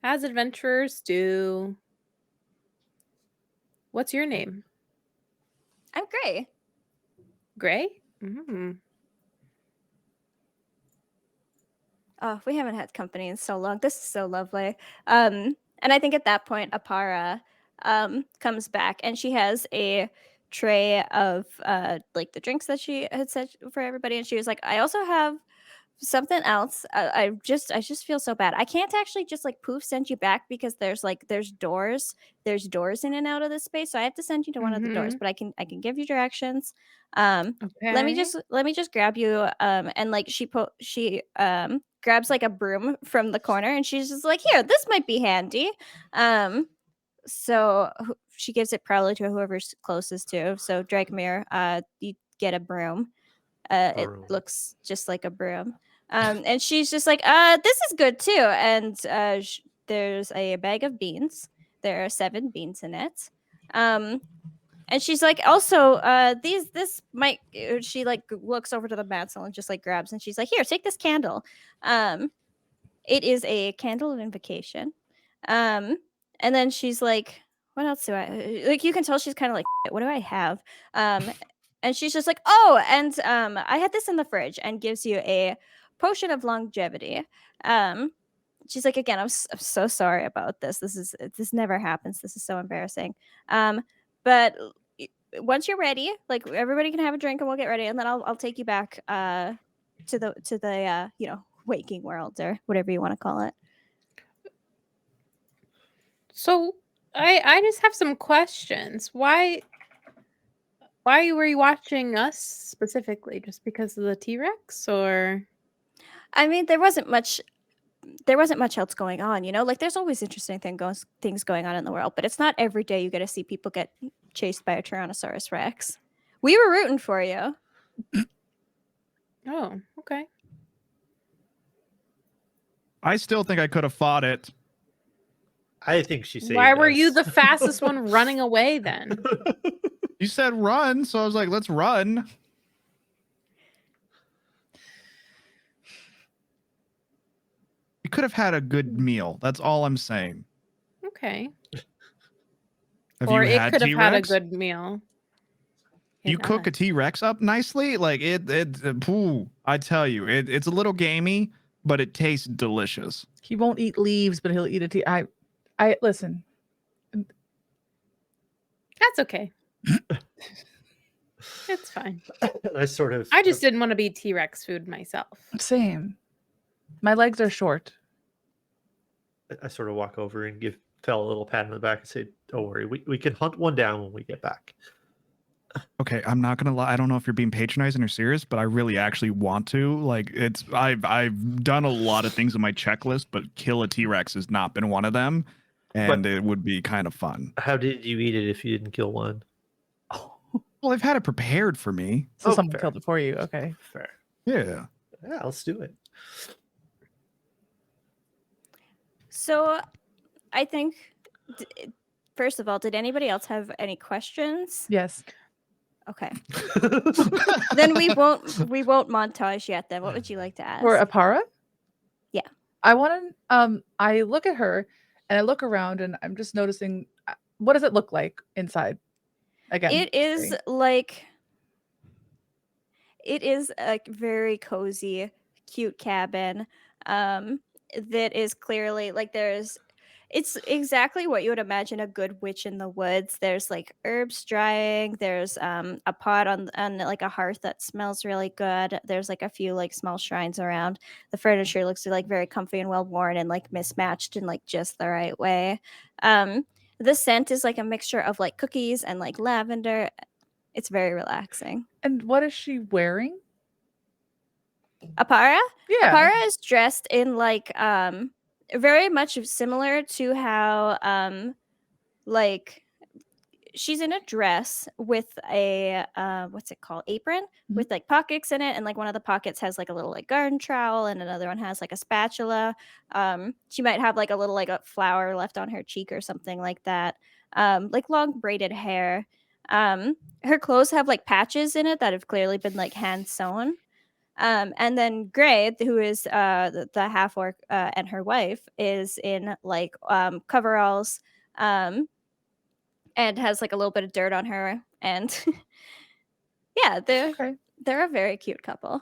as adventurers do. What's your name? I'm Gray. Gray? Mm. Oh, we haven't had company in so long. This is so lovely. And I think at that point, Apara comes back, and she has a tray of like the drinks that she had said for everybody, and she was like, "I also have something else. I just feel so bad. I can't actually just like poof send you back because there's doors in and out of this space. So I have to send you to one of the doors, but I can give you directions. Let me Okay. just grab you and like she grabs like a broom from the corner, and she's just like, "Here, this might be handy." So she gives it probably to whoever's closest to. So Dragomir, you get a broom. It Broom. looks just like a broom. And she's just like, this is good too. And there's a bag of beans. There are 7 beans in it. And she's like, also, this might. She like looks over to the mantle and just like grabs, and she's like, "Here, take this candle. It is a candle of invocation." And then she's like, "What else do I like?" You can tell she's kind of like, "What do I have?" And she's just like, "Oh, and I had this in the fridge," and gives you a potion of longevity. She's like, "Again, I'm so sorry about this. This never happens. This is so embarrassing. But once you're ready, like everybody can have a drink, and we'll get ready, and then I'll take you back to the waking world, or whatever you want to call it." So I just have some questions. Why were you watching us specifically? Just because of the T-Rex, or? I mean, there wasn't much else going on, like there's always interesting things going on in the world, but it's not every day you get to see people get chased by a Tyrannosaurus Rex. We were rooting for you. Oh, okay. I still think I could have fought it. I think she saved Why were you us. the fastest one running away then? You said run, so I was like, let's run. We could have had a good meal. That's all I'm saying. Okay. Have Or you it had could have had a T-Rex? good meal. You cook a T-Rex up nicely, like poo. I tell you, it's a little gamey, but it tastes delicious. He won't eat leaves, but he'll eat a tea. I listen. That's okay. It's fine. I sort of. I just didn't want to be T-Rex food myself. Same. My legs are short. I sort of walk over and give Fel a little pat on the back and say, "Don't worry, we can hunt one down when we get back." Okay, I'm not gonna lie. I don't know if you're being patronizing or serious, but I really actually want to. Like, I've done a lot of things on my checklist, but kill a T-Rex has not been one of them, and it would be kind of fun. How did you eat it if you didn't kill one? Well, I've had it prepared for me. So Oh, someone fair. killed it for you. Okay. Fair. Yeah. Yeah, let's do it. So I think first of all, did anybody else have any questions? Yes. Okay. Then we won't montage yet then. What would you like to ask? For Apara? Yeah. I want to I look at her and I look around and I'm just noticing what does it look like inside? Again. It is sorry. like it is a very cozy, cute cabin. That is clearly like it's exactly what you would imagine a good witch in the woods. There's like herbs drying. There's a pot on like a hearth that smells really good. There's like a few like small shrines around. The furniture looks like very comfy and well worn and like mismatched in like just the right way. The scent is like a mixture of like cookies and like lavender. It's very relaxing. And what is she wearing? Apara? Yeah. Apara is dressed in like very much similar to how like she's in a dress with a what's it called, apron with like pockets in it, and like one of the pockets has like a little like garden trowel and another one has like a spatula. She might have like a little like a flower left on her cheek or something like that. Like long braided hair. Her clothes have like patches in it that have clearly been like hand sewn. And then Gray, who is the half orc and her wife, is in like coveralls and has like a little bit of dirt on her. And yeah, they're a very cute couple.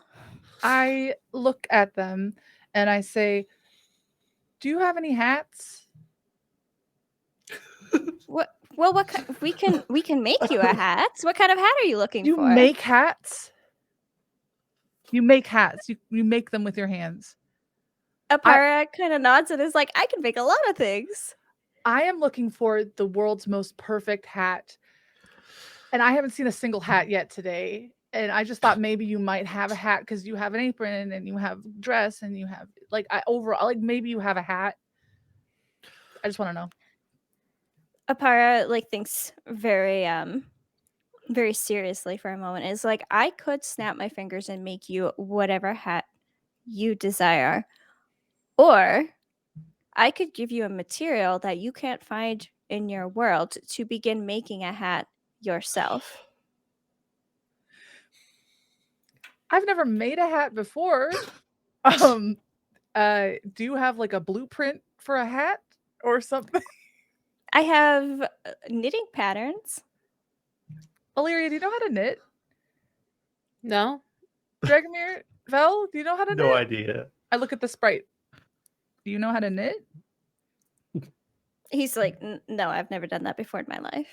I look at them and I say, "Do you have any hats?" What? Well, we can make you a hat. What kind of hat are you looking You for? make hats? You make hats. You make them with your hands. Apara kind of nods and is like, I can make a lot of things. I am looking for the world's most perfect hat. And I haven't seen a single hat yet today. And I just thought maybe you might have a hat because you have an apron and you have dress and you have like overall, like maybe you have a hat. I just want to know. Apara like thinks very very seriously for a moment. Is like, I could snap my fingers and make you whatever hat you desire, or I could give you a material that you can't find in your world to begin making a hat yourself. I've never made a hat before. Do you have like a blueprint for a hat or something? I have knitting patterns. Illyria, do you know how to knit? No. Dragomir, Vel, do you know how to knit? No idea. I look at the sprite. Do you know how to knit? He's like, no, I've never done that before in my life.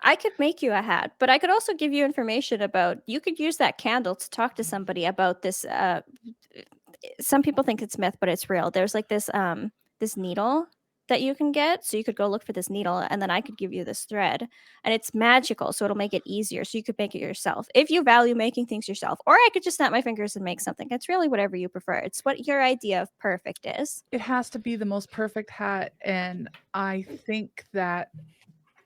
I could make you a hat, but I could also give you information about, you could use that candle to talk to somebody about this. Some people think it's myth, but it's real. There's like this this needle that you can get. So you could go look for this needle and then I could give you this thread, and it's magical. So it'll make it easier. So you could make it yourself if you value making things yourself, or I could just snap my fingers and make something. It's really whatever you prefer. It's what your idea of perfect is. It has to be the most perfect hat. And I think that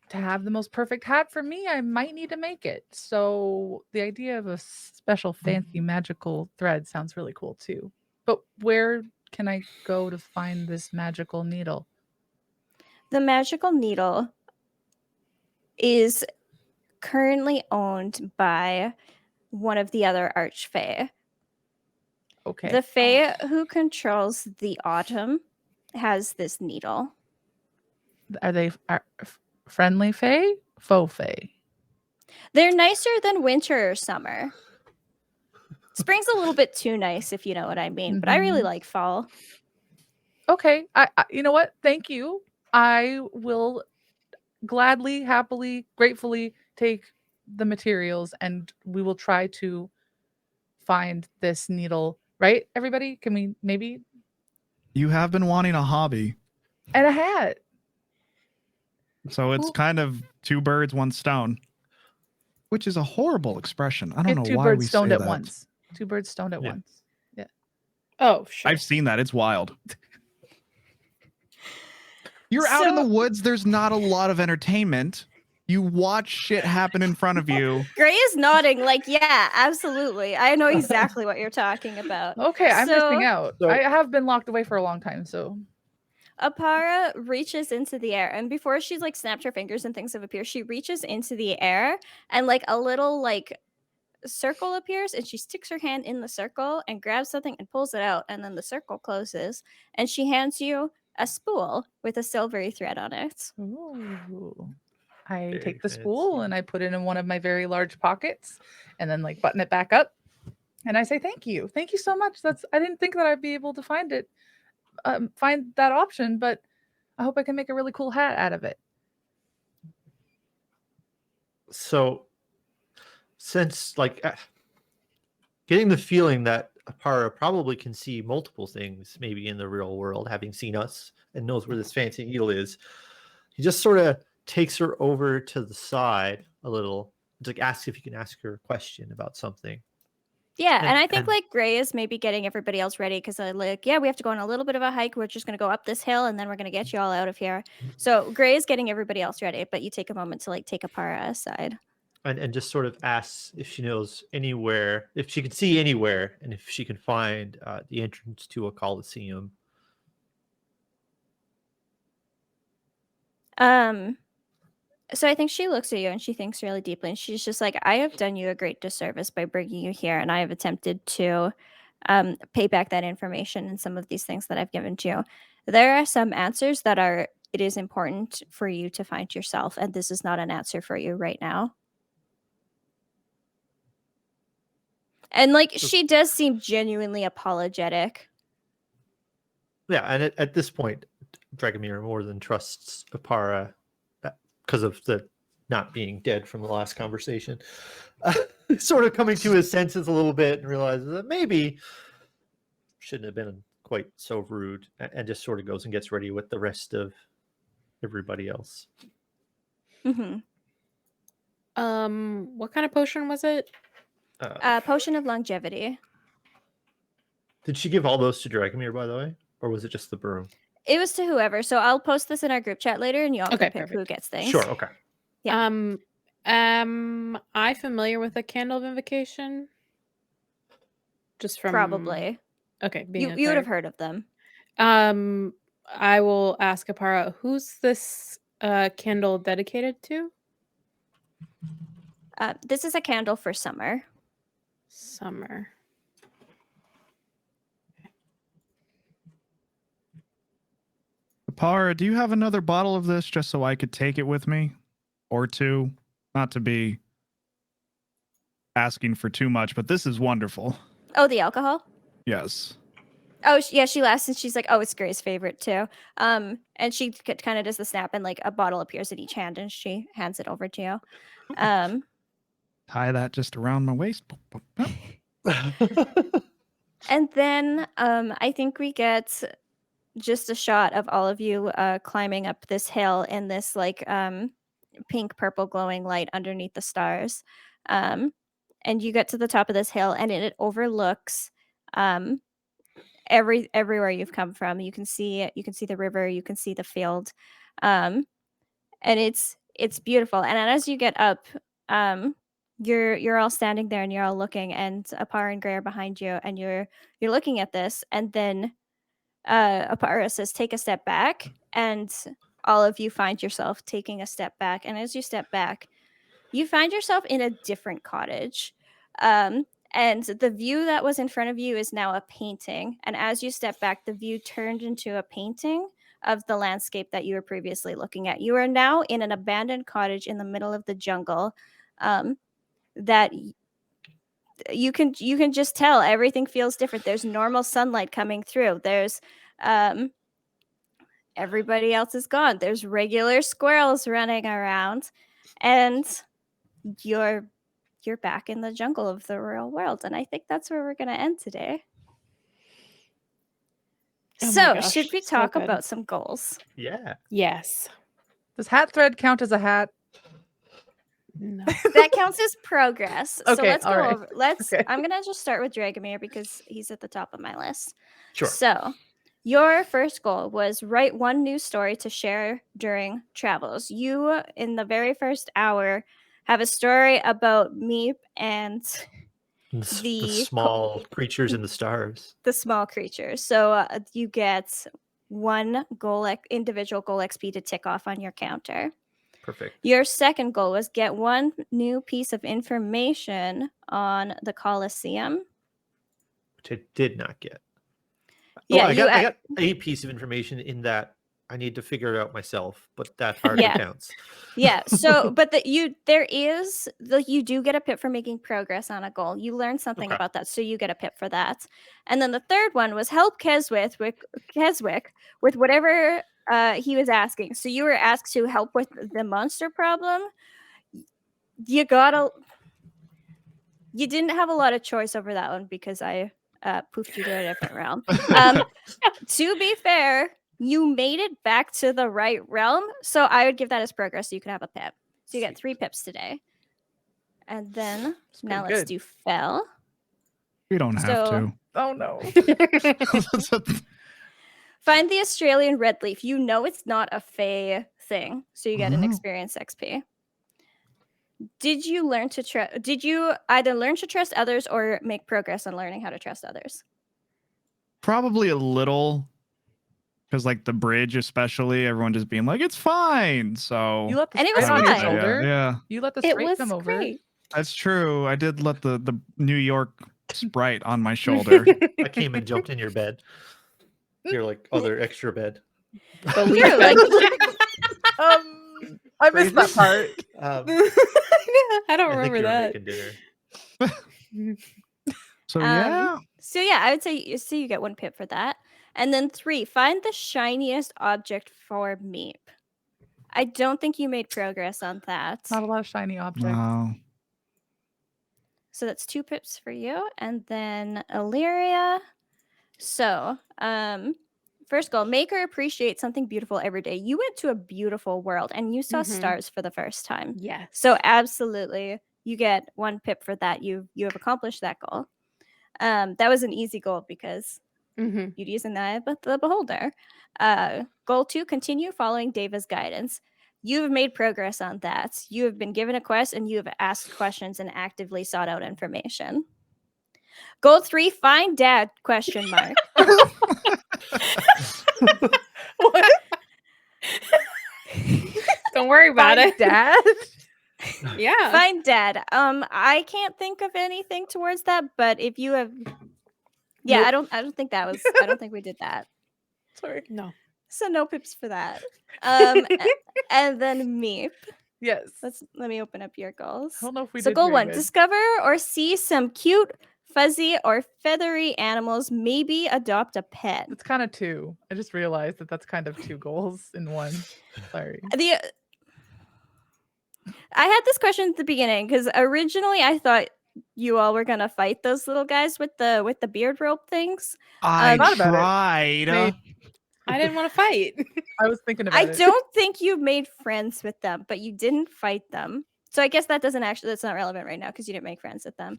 to have the most perfect hat for me, I might need to make it. So the idea of a special fancy magical thread sounds really cool too. But where can I go to find this magical needle? The magical needle is currently owned by one of the other archfey. Okay. The fae who controls the autumn has this needle. Are they friendly fae? Faux fae? They're nicer than winter or summer. Spring's a little bit too nice, if you know what I mean, but I really like fall. Okay. I you know what? Thank you. I will gladly, happily, gratefully take the materials and we will try to find this needle. Right, everybody? Can we maybe? You have been wanting a hobby. And a hat. So it's kind of two birds, one stone, which is a horrible expression. I don't know Two why birds we stoned say at that. once. Two birds stoned at once. Yeah. Oh, sure. I've seen that. It's wild. You're out in the woods. There's not a lot of entertainment. You watch shit happen in front of you. Gray is nodding like, yeah, absolutely. I know exactly what you're talking about. Okay, I'm missing out. So- I have been locked away for a long time, so. Apara reaches into the air, and before she's like snapped her fingers and things have appeared, she reaches into the air, and like a little like circle appears, and she sticks her hand in the circle and grabs something and pulls it out, and then the circle closes, and she hands you a spool with a silvery thread on it. Ooh. I Very take the spool fancy. and I put it in one of my very large pockets and then like button it back up. And I say, thank you. Thank you so much. I didn't think that I'd be able to find that option, but I hope I can make a really cool hat out of it. So, since like getting the feeling that Apara probably can see multiple things, maybe in the real world, having seen us and knows where this fancy needle is, he just sort of takes her over to the side a little, like asks if you can ask her a question about something. Yeah, and I think And- like Gray is maybe getting everybody else ready because I like, yeah, we have to go on a little bit of a hike. We're just gonna go up this hill and then we're gonna get you all out of here. So Gray is getting everybody else ready, but you take a moment to like take Apara aside. and just sort of asks if she knows anywhere, if she can see anywhere, and if she can find the entrance to a coliseum. So I think she looks at you and she thinks really deeply, and she's just like, I have done you a great disservice by bringing you here, and I have attempted to pay back that information and some of these things that I've given to you. There are some answers that it is important for you to find yourself, and this is not an answer for you right now. And like she does seem genuinely apologetic. Yeah, and at this point, Dragomir more than trusts Apara because of the not being dead from the last conversation. Sort of coming to his senses a little bit and realizes that maybe shouldn't have been quite so rude, and just sort of goes and gets ready with the rest of everybody else. Mm-hmm. What kind of potion was it? Potion of longevity. Did she give all those to Dragomir, by the way? Or was it just the broom? It was to whoever. So I'll post this in our group chat later, and you all Okay, can pick who perfect. gets things. Sure, okay. Yeah. Am I familiar with a candle of invocation? Just from Probably. Okay, being a You would have cleric. heard of them. I will ask Apara, who's this candle dedicated to? This is a candle for summer. Summer. Apara, do you have another bottle of this just so I could take it with me? Or two? Not to be asking for too much, but this is wonderful. Oh, the alcohol? Yes. Oh, yeah, she laughs and she's like, oh, it's Gray's favorite too. And she kind of does the snap and like a bottle appears in each hand and she hands it over to you. Tie that just around my waist. Boop, boop, boop. And then I think we get just a shot of all of you climbing up this hill in this like pink purple glowing light underneath the stars. And you get to the top of this hill and it overlooks everywhere you've come from. You can see the river, you can see the field. And it's beautiful. And as you get up, you're all standing there and you're all looking, and Apara and Gray are behind you, and you're looking at this, and then Apara says, take a step back, and all of you find yourself taking a step back. And as you step back, you find yourself in a different cottage. And the view that was in front of you is now a painting. And as you step back, the view turned into a painting of the landscape that you were previously looking at. You are now in an abandoned cottage in the middle of the jungle that you can just tell everything feels different. There's normal sunlight coming through. There's everybody else is gone. There's regular squirrels running around, and you're back in the jungle of the real world. And I think that's where we're going to end today. Oh my So gosh, should we so talk good. about some goals? Yeah. Yes. Does hat thread count as a hat? No. That counts as progress. So Okay, let's go all right. over. Okay. I'm gonna just start with Dragomir because he's at the top of my list. Sure. So your first goal was write one news story to share during travels. You, in the very first hour, have a story about Meep and The small creatures in the stars. the small creatures. So you get one individual goal XP to tick off on your counter. Perfect. Your second goal was get one new piece of information on the Colosseum. Which I did not get. Yeah, I you got a piece of information in that I need to figure it out myself, but that hardly Yeah. counts. Yeah. So, but you do get a pip for making progress on a goal. You learn something Okay. about that, so you get a pip for that. And then the third one was help Keswick with whatever he was asking. So you were asked to help with the monster problem. You didn't have a lot of choice over that one because I poofed you to a different realm. To be fair, you made it back to the right realm, so I would give that as progress so you could have a pip. So you get 3 pips today. And then now let's do Fell. We don't have to. Oh no. Find the Australian red leaf. You know it's not a Fey thing, so you get an experience XP. Did you learn to trust? Did you either learn to trust others or make progress on learning how to trust others? Probably a little, because like the bridge, especially, everyone just being like, "It's fine." So You let the And it was sprite on your fine. shoulder. Yeah, You let the It sprite was come over. great. that's true. I did let the New York sprite on my shoulder. I came and jumped in your bed. Your like other extra bed. The leaf True, bed. I missed that part. I don't I think remember you were that. making dinner. So yeah, So yeah, I would say you get 1 pip for that. And then 3, find the shiniest object for Meep. I don't think you made progress on that. Not a lot of shiny objects. wow. So that's 2 pips for you. And then Illyria. So, first goal, make her appreciate something beautiful every day. You went to a beautiful world and you saw Mhm. stars for the first time. Yes. So absolutely, you get 1 pip for that. You have accomplished that goal. That was an easy goal because Mhm. you'd use an eye of the beholder. Goal 2, continue following Deva's guidance. You have made progress on that. You have been given a quest and you have asked questions and actively sought out information. Goal 3, find dad, question mark. What? Don't worry about My it. dad? Yeah. Find dad. I can't think of anything towards that, but if you have Nope. I don't think we did that. Sorry. No. So no pips for that. And then Meep. Yes. Let me open up your goals. I don't know if we So did goal very 1, good. discover or see some cute, fuzzy, or feathery animals. Maybe adopt a pet. It's kind of 2. I just realized that that's kind of 2 goals in 1. Sorry. I had this question at the beginning because originally I thought you all were gonna fight those little guys with the beard rope things. I Thought about it. tried. Made- I didn't want to fight. I was thinking about I it. don't think you made friends with them, but you didn't fight them. So I guess that's not relevant right now because you didn't make friends with them.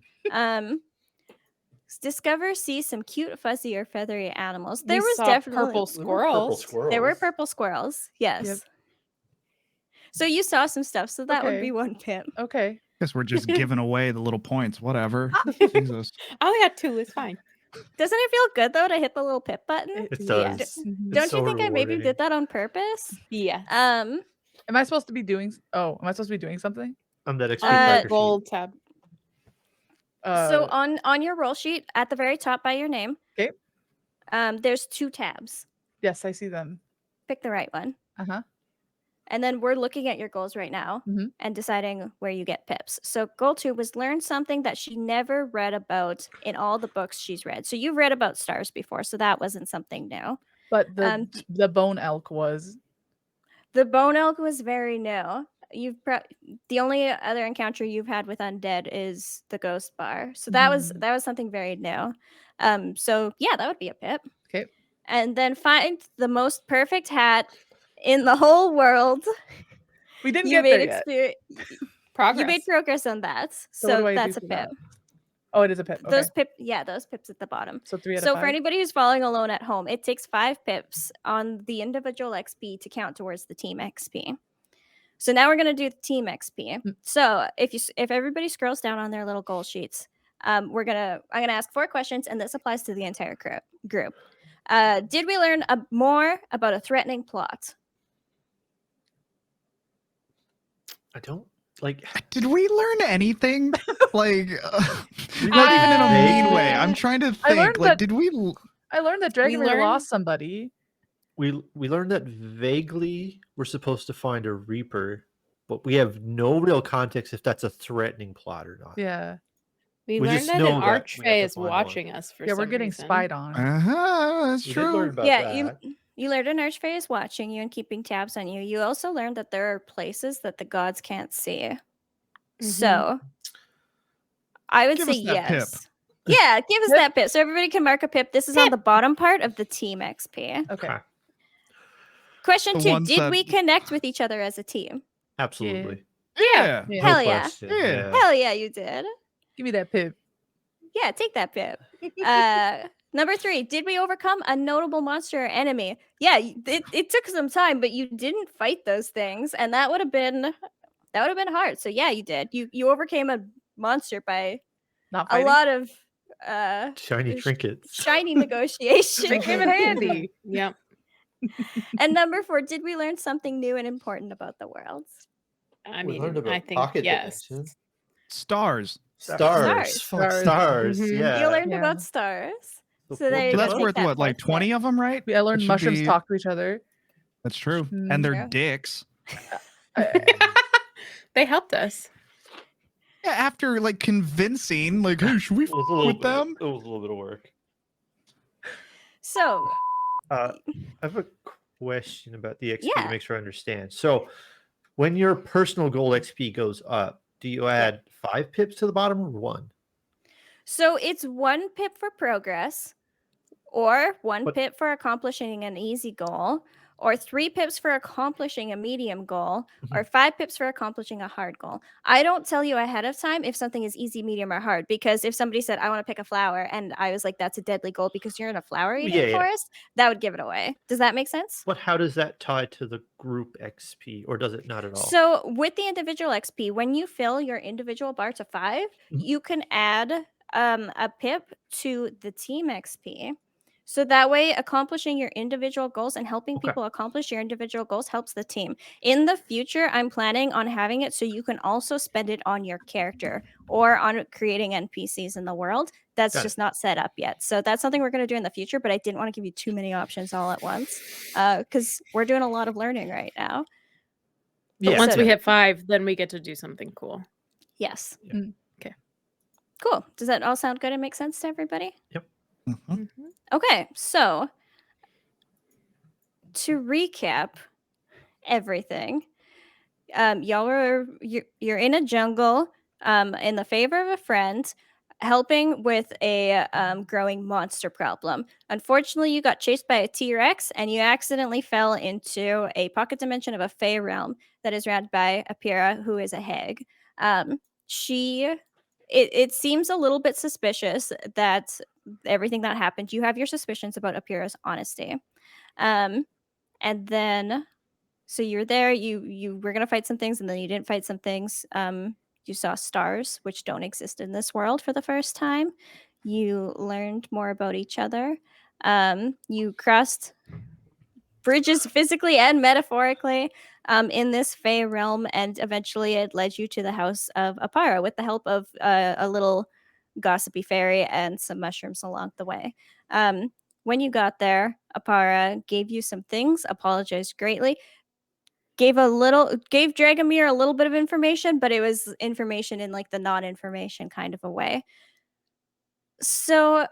Discover, see some cute, fuzzy, or feathery animals. There We was saw definitely purple squirrels. There were purple squirrels. Yes. Yep. So you saw some stuff. So that would Okay. be 1 pip. Okay. Guess we're just giving away the little points. Whatever. Jesus. I only got 2. It's fine. Doesn't it feel good though to hit the little pip button? It Yes. does. Mhm. Don't so you think I maybe rewarding. did that on purpose? Yes. Am I supposed to be doing something? On that XP Uh, tracker sheet. Gold tab. So on your roll sheet at the very top by your name, 'Kay. There's 2 tabs. Yes, I see them. Pick the right one. Uh-huh. And then we're looking at your goals right now Mhm. and deciding where you get pips. So goal 2 was learn something that she never read about in all the books she's read. So you've read about stars before, so that wasn't something new. But Um, the bone elk was The bone elk was very new. The only other encounter you've had with undead is the ghost bar. So that was something very new. So yeah, that would be a pip. Okay. And then find the most perfect hat in the whole world. we didn't You get there made yet. Progress. You made progress on that. So what So do I do that's a for pip. that? Oh, it is a pip. Okay. Those pips at the bottom. So 3 out of So 5. for anybody who's following alone at home, it takes 5 pips on the individual XP to count towards the team XP. So now we're gonna do the team XP. So if everybody scrolls down on their little goal sheets, I'm gonna ask 4 questions, and this applies to the entire group. Did we learn more about a threatening plot? I don't like. Did we learn anything? Like, We not even in a mean Uh, way. I'm trying to I learned think. Like, that- did we? I learned that Dragomir learned- lost somebody. We learned that vaguely we're supposed to find a Reaper, but we have no real context if that's a threatening plot or not. Yeah. We We learned just that know an that we have to archfey is find one. watching us for Yeah, we're some getting reason. spied on. That's We did learn true. about Yeah, that. you learned an archfey is watching you and keeping tabs on you. You also learned that there are places that the gods can't see. So I would Give say us that pip. yes. Yeah, give us Pip. that pip. So everybody can mark a pip. This is on the bottom part of the team XP. Okay. Okay. Question The 2. ones Did that- we connect with each other as a team? Absolutely. Yeah. Yeah. Hell No yeah. question. Yeah. Hell yeah, you did. Give me that pip. Yeah, take that pip. Number 3, did we overcome a notable monster or enemy? Yeah, it took some time, but you didn't fight those things, and that would have been hard. So yeah, you did. You overcame a monster by Not a fighting. lot of Shiny trinkets. shiny negotiation. They came in handy. Yep. And number 4, did we learn something new and important about the world? I We mean, learned about I think pocket yes. dimension. Stars. Stars. Fuck, Stars. stars. Mhm. Yeah. You learned Yeah. about stars. The So there fourth you So go. that's Take worth that what, like first 20 hit. of them, right? I learned should mushrooms be- talk to each other. That's true. Mm, And they're yeah. dicks. They helped us. Yeah, after like convincing, like, hey, should we It was a f- little with bit. them? It was a little bit of work. So I have a question about the XP Yeah. to make sure I understand. So, when your personal goal XP goes up, do you add 5 pips to the bottom or 1? So it's 1 pip for progress, or 1 But- pip for accomplishing an easy goal, or 3 pips for accomplishing a medium goal, or 5 pips for accomplishing a hard goal. I don't tell you ahead of time if something is easy, medium, or hard, because if somebody said, I want to pick a flower, and I was like, that's a deadly goal because you're in a flower eating Yeah, yeah. forest, that would give it away. Does that make sense? But how does that tie to the group XP, or does it not at all? So with the individual XP, when you fill your individual bar to 5, you can add a pip to the team XP. So that way, accomplishing your individual goals and helping Okay. people accomplish your individual goals helps the team. In the future, I'm planning on having it so you can also spend it on your character or on creating NPCs in the world. That's Got it. just not set up yet. So that's something we're going to do in the future, but I didn't want to give you too many options all at once because we're doing a lot of learning right now. But Yeah, once we yeah. hit 5, then we get to do something cool. Yes. Yeah. Okay. Cool. Does that all sound good and make sense to everybody? Mhm. Okay, so to recap everything, you're in a jungle in the favor of a friend, helping with a growing monster problem. Unfortunately, you got chased by a T-Rex and you accidentally fell into a pocket dimension of a Fey realm that is ran by Apira, who is a hag. It seems a little bit suspicious that everything that happened, you have your suspicions about Apira's honesty. And then so you're there, you were gonna fight some things, and then you didn't fight some things. You saw stars, which don't exist in this world for the first time. You learned more about each other. You crossed bridges physically and metaphorically in this Fey realm, and eventually it led you to the house of Apara with the help of a little gossipy fairy and some mushrooms along the way. When you got there, Apara gave you some things, apologized greatly, gave Dragomir a little bit of information, but it was information in like the non-information kind of a way. So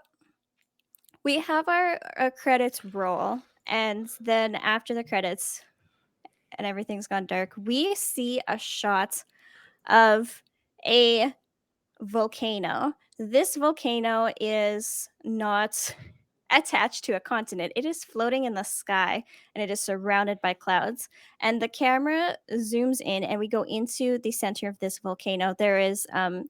we have our credits roll, and then after the credits and everything's gone dark, we see a shot of a volcano. This volcano is not attached to a continent. It is floating in the sky and it is surrounded by clouds. And the camera zooms in and we go into the center of this volcano. There is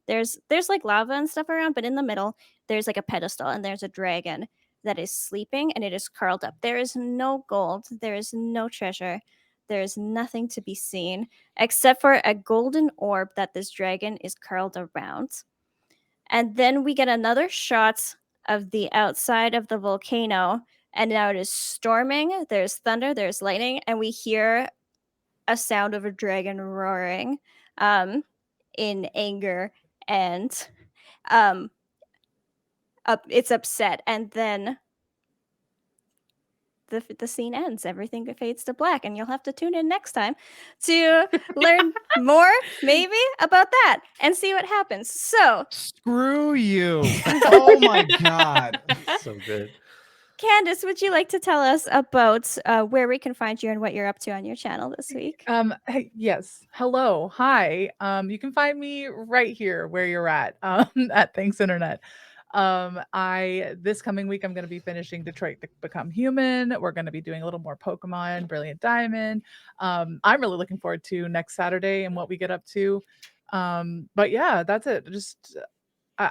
there's like lava and stuff around, but in the middle there's like a pedestal and there's a dragon that is sleeping and it is curled up. There is no gold, there is no treasure. There is nothing to be seen except for a golden orb that this dragon is curled around. And then we get another shot of the outside of the volcano, and now it is storming. There's thunder, there's lightning, and we hear a sound of a dragon roaring in anger, and it's upset. And then the scene ends. Everything fades to black, and you'll have to tune in next time to learn more, maybe, about that and see what happens. So, Screw you. Oh my god. So good. Candace, would you like to tell us about where we can find you and what you're up to on your channel this week? Hey, yes. Hello. Hi. You can find me right here where you're at ThanksInternet. This coming week I'm going to be finishing Detroit Become Human. We're going to be doing a little more Pokemon Brilliant Diamond. I'm really looking forward to next Saturday and what we get up to. But yeah, that's it.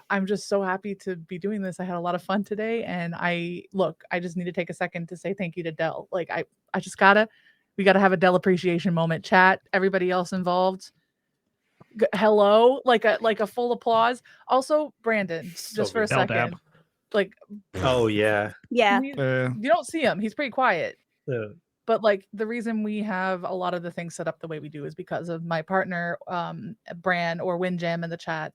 I'm just so happy to be doing this. I had a lot of fun today, and I just need to take a second to say thank you to Del. Like we gotta have a Del appreciation moment. Chat, everybody else involved. Hello, like a full applause. Also, Brandon, So just for a good. Del second, dab. like Oh yeah. Yeah. you don't see him. He's pretty quiet. Uh, But like the reason we have a lot of the things set up the way we do is because of my partner, Bran or Windjam in the chat.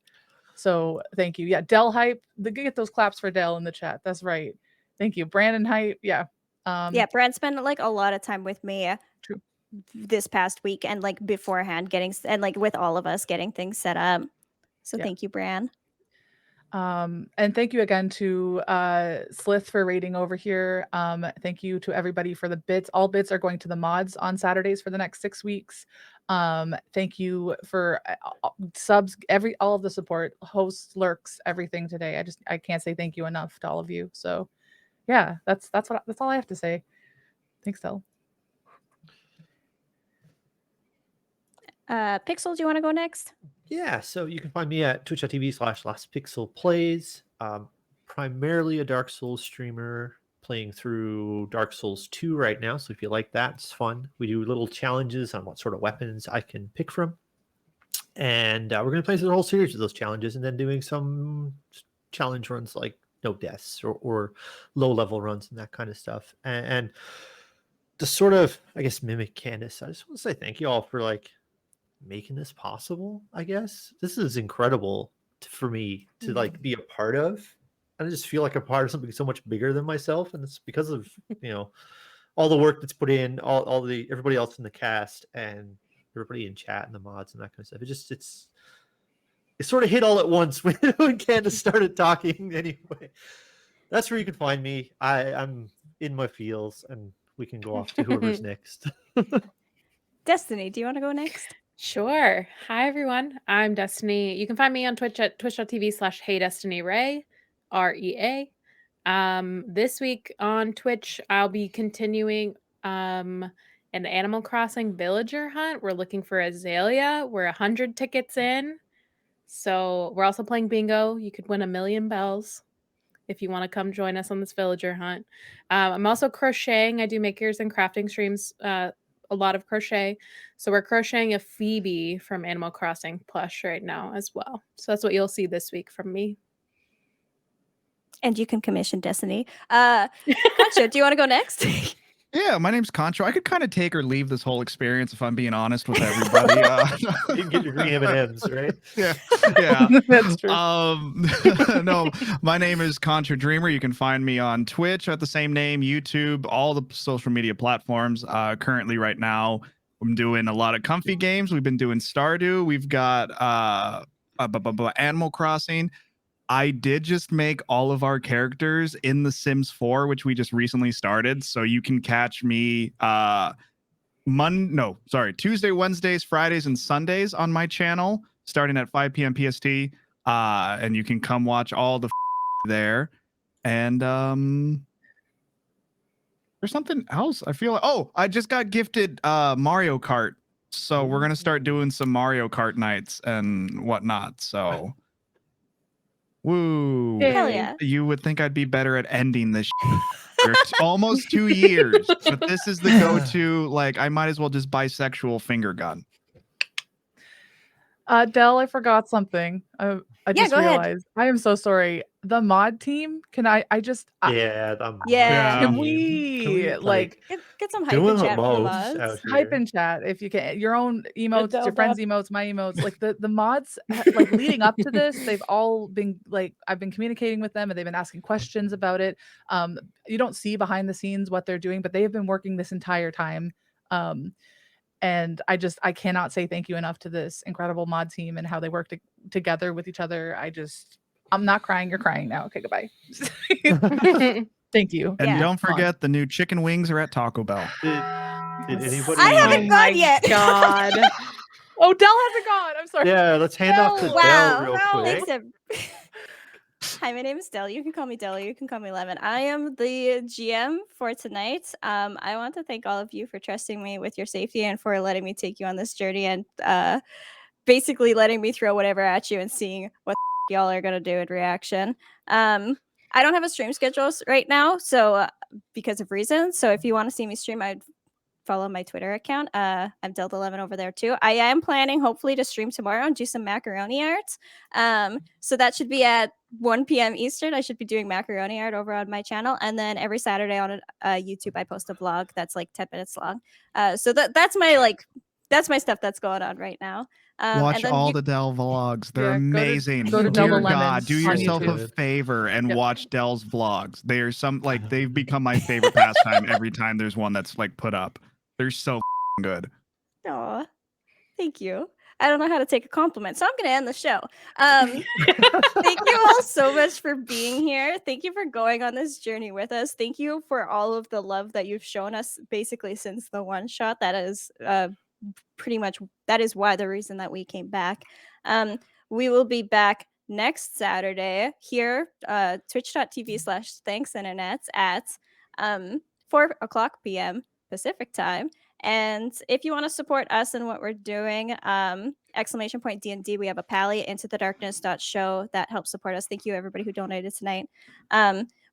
So thank you. Yeah, Del hype. Get those claps for Del in the chat. That's right. Thank you, Brandon hype. Yeah. Yeah, Brad spent like a lot of time with me True. this past week and like beforehand and like with all of us getting things set up. So Yeah. thank you, Bran. And thank you again to Slith for raiding over here. Thank you to everybody for the bits. All bits are going to the mods on Saturdays for the next 6 weeks. Thank you for subs, all of the support, hosts, lurks, everything today. I can't say thank you enough to all of you. So yeah, that's all I have to say. Thanks, Del. Pixel, do you want to go next? Yeah, so you can find me at twitch.tv/LostPixelPlays. Primarily a Dark Souls streamer, playing through Dark Souls 2 right now. So if you like that, it's fun. We do little challenges on what sort of weapons I can pick from. And we're going to play through the whole series of those challenges and then doing some challenge runs like no deaths or low level runs and that kind of stuff. And to sort of, I guess, mimic Candace, I just want to say thank you all for like making this possible. I guess this is incredible for me to like be a part of. I just feel like a part of something so much bigger than myself, and it's because of all the work that's put in, all the everybody else in the cast and everybody in chat and the mods and that kind of stuff. It sort of hit all at once when Candace started talking. Anyway, that's where you can find me. I'm in my feels, and we can go off to whoever's next. Destiny, do you want to go next? Sure. Hi, everyone. I'm Destiny. You can find me on Twitch at twitch.tv/HeyDestineeRea, REA. This week on Twitch, I'll be continuing an Animal Crossing villager hunt. We're looking for Azalea. We're 100 tickets in. So we're also playing bingo. You could win 1,000,000 bells if you want to come join us on this villager hunt. I'm also crocheting. I do makers and crafting streams, a lot of crochet. So we're crocheting a Phoebe from Animal Crossing plush right now as well. So that's what you'll see this week from me. And you can commission Destiny. Concho, do you want to go next? Yeah, my name's Concho. I could kind of take or leave this whole experience if I'm being honest with everybody. You can get your green M&Ms, right? Yeah. That's true. No, my name is ConchoDreamer. You can find me on Twitch at the same name, YouTube, all the social media platforms. Currently, right now, I'm doing a lot of comfy games. We've been doing Stardew. We've got Animal Crossing. I did just make all of our characters in The Sims 4, which we just recently started. So you can catch me Tuesday, Wednesdays, Fridays, and Sundays on my channel, starting at 5 p.m. PST. And you can come watch all the there. And there's something else. I feel I just got gifted Mario Kart. So we're gonna start doing some Mario Kart nights and whatnot. So woo. Hell yeah. You would think I'd be better at ending this for almost 2 years, but this is the go-to. Like, I might as well just bisexual finger gun. Del, I forgot something. I I Yeah, just go ahead. realized. I am so sorry. The mod team. Can I just Yeah, Yeah. can Yeah. we like Get some hype doing in the chat for the most out mods. hype here. in chat if you can? Your own emotes, Del your friends' Dub. emotes, my emotes. Like the mods, like leading up to this, they've all been like I've been communicating with them and they've been asking questions about it. You don't see behind the scenes what they're doing, but they have been working this entire time. And I cannot say thank you enough to this incredible mod team and how they work together with each other. I'm not crying. You're crying now. Okay, goodbye. Thank you. And Yeah. don't Come on. forget the new chicken wings are at Taco Bell. Did anybody? I haven't Oh gone my yet. God. Oh, Dell hasn't gone. I'm sorry. Yeah, let's hand off to No. Del Wow. real quick. Thanks. Hi, my name is Del. You can call me Del. You can call me Lemon. I am the GM for tonight. I want to thank all of you for trusting me with your safety and for letting me take you on this journey and basically letting me throw whatever at you and seeing what y'all are gonna do in reaction. I don't have a stream schedule right now, so because of reasons. So if you want to see me stream, I'd follow my Twitter account. I'm DelTheLemon over there too. I am planning hopefully to stream tomorrow and do some macaroni art. So that should be at 1 p.m. Eastern. I should be doing macaroni art over on my channel. And then every Saturday on YouTube, I post a vlog that's like 10 minutes long. So that's my stuff that's going on right now. Watch and then all the Dell vlogs. They're Yeah, amazing. go to Dear DelTheLemon God, do on yourself a YouTube. favor and Yep. watch Dell's vlogs. They are they've become my favorite pastime every time there's one that's like put up. They're so good. Aw, thank you. I don't know how to take a compliment, so I'm going to end the show. Thank you all so much for being here. Thank you for going on this journey with us. Thank you for all of the love that you've shown us basically since the one shot. That is pretty much why the reason that we came back. We will be back next Saturday here, twitch.tv/ThanksInternet at 4:00 p.m. Pacific time. And if you want to support us and what we're doing, !DnD, we have a Pally, IntoTheDarkness.show that helps support us. Thank you, everybody who donated tonight.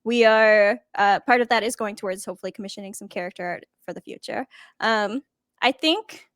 We are, part of that is going towards hopefully commissioning some character art for the future. I think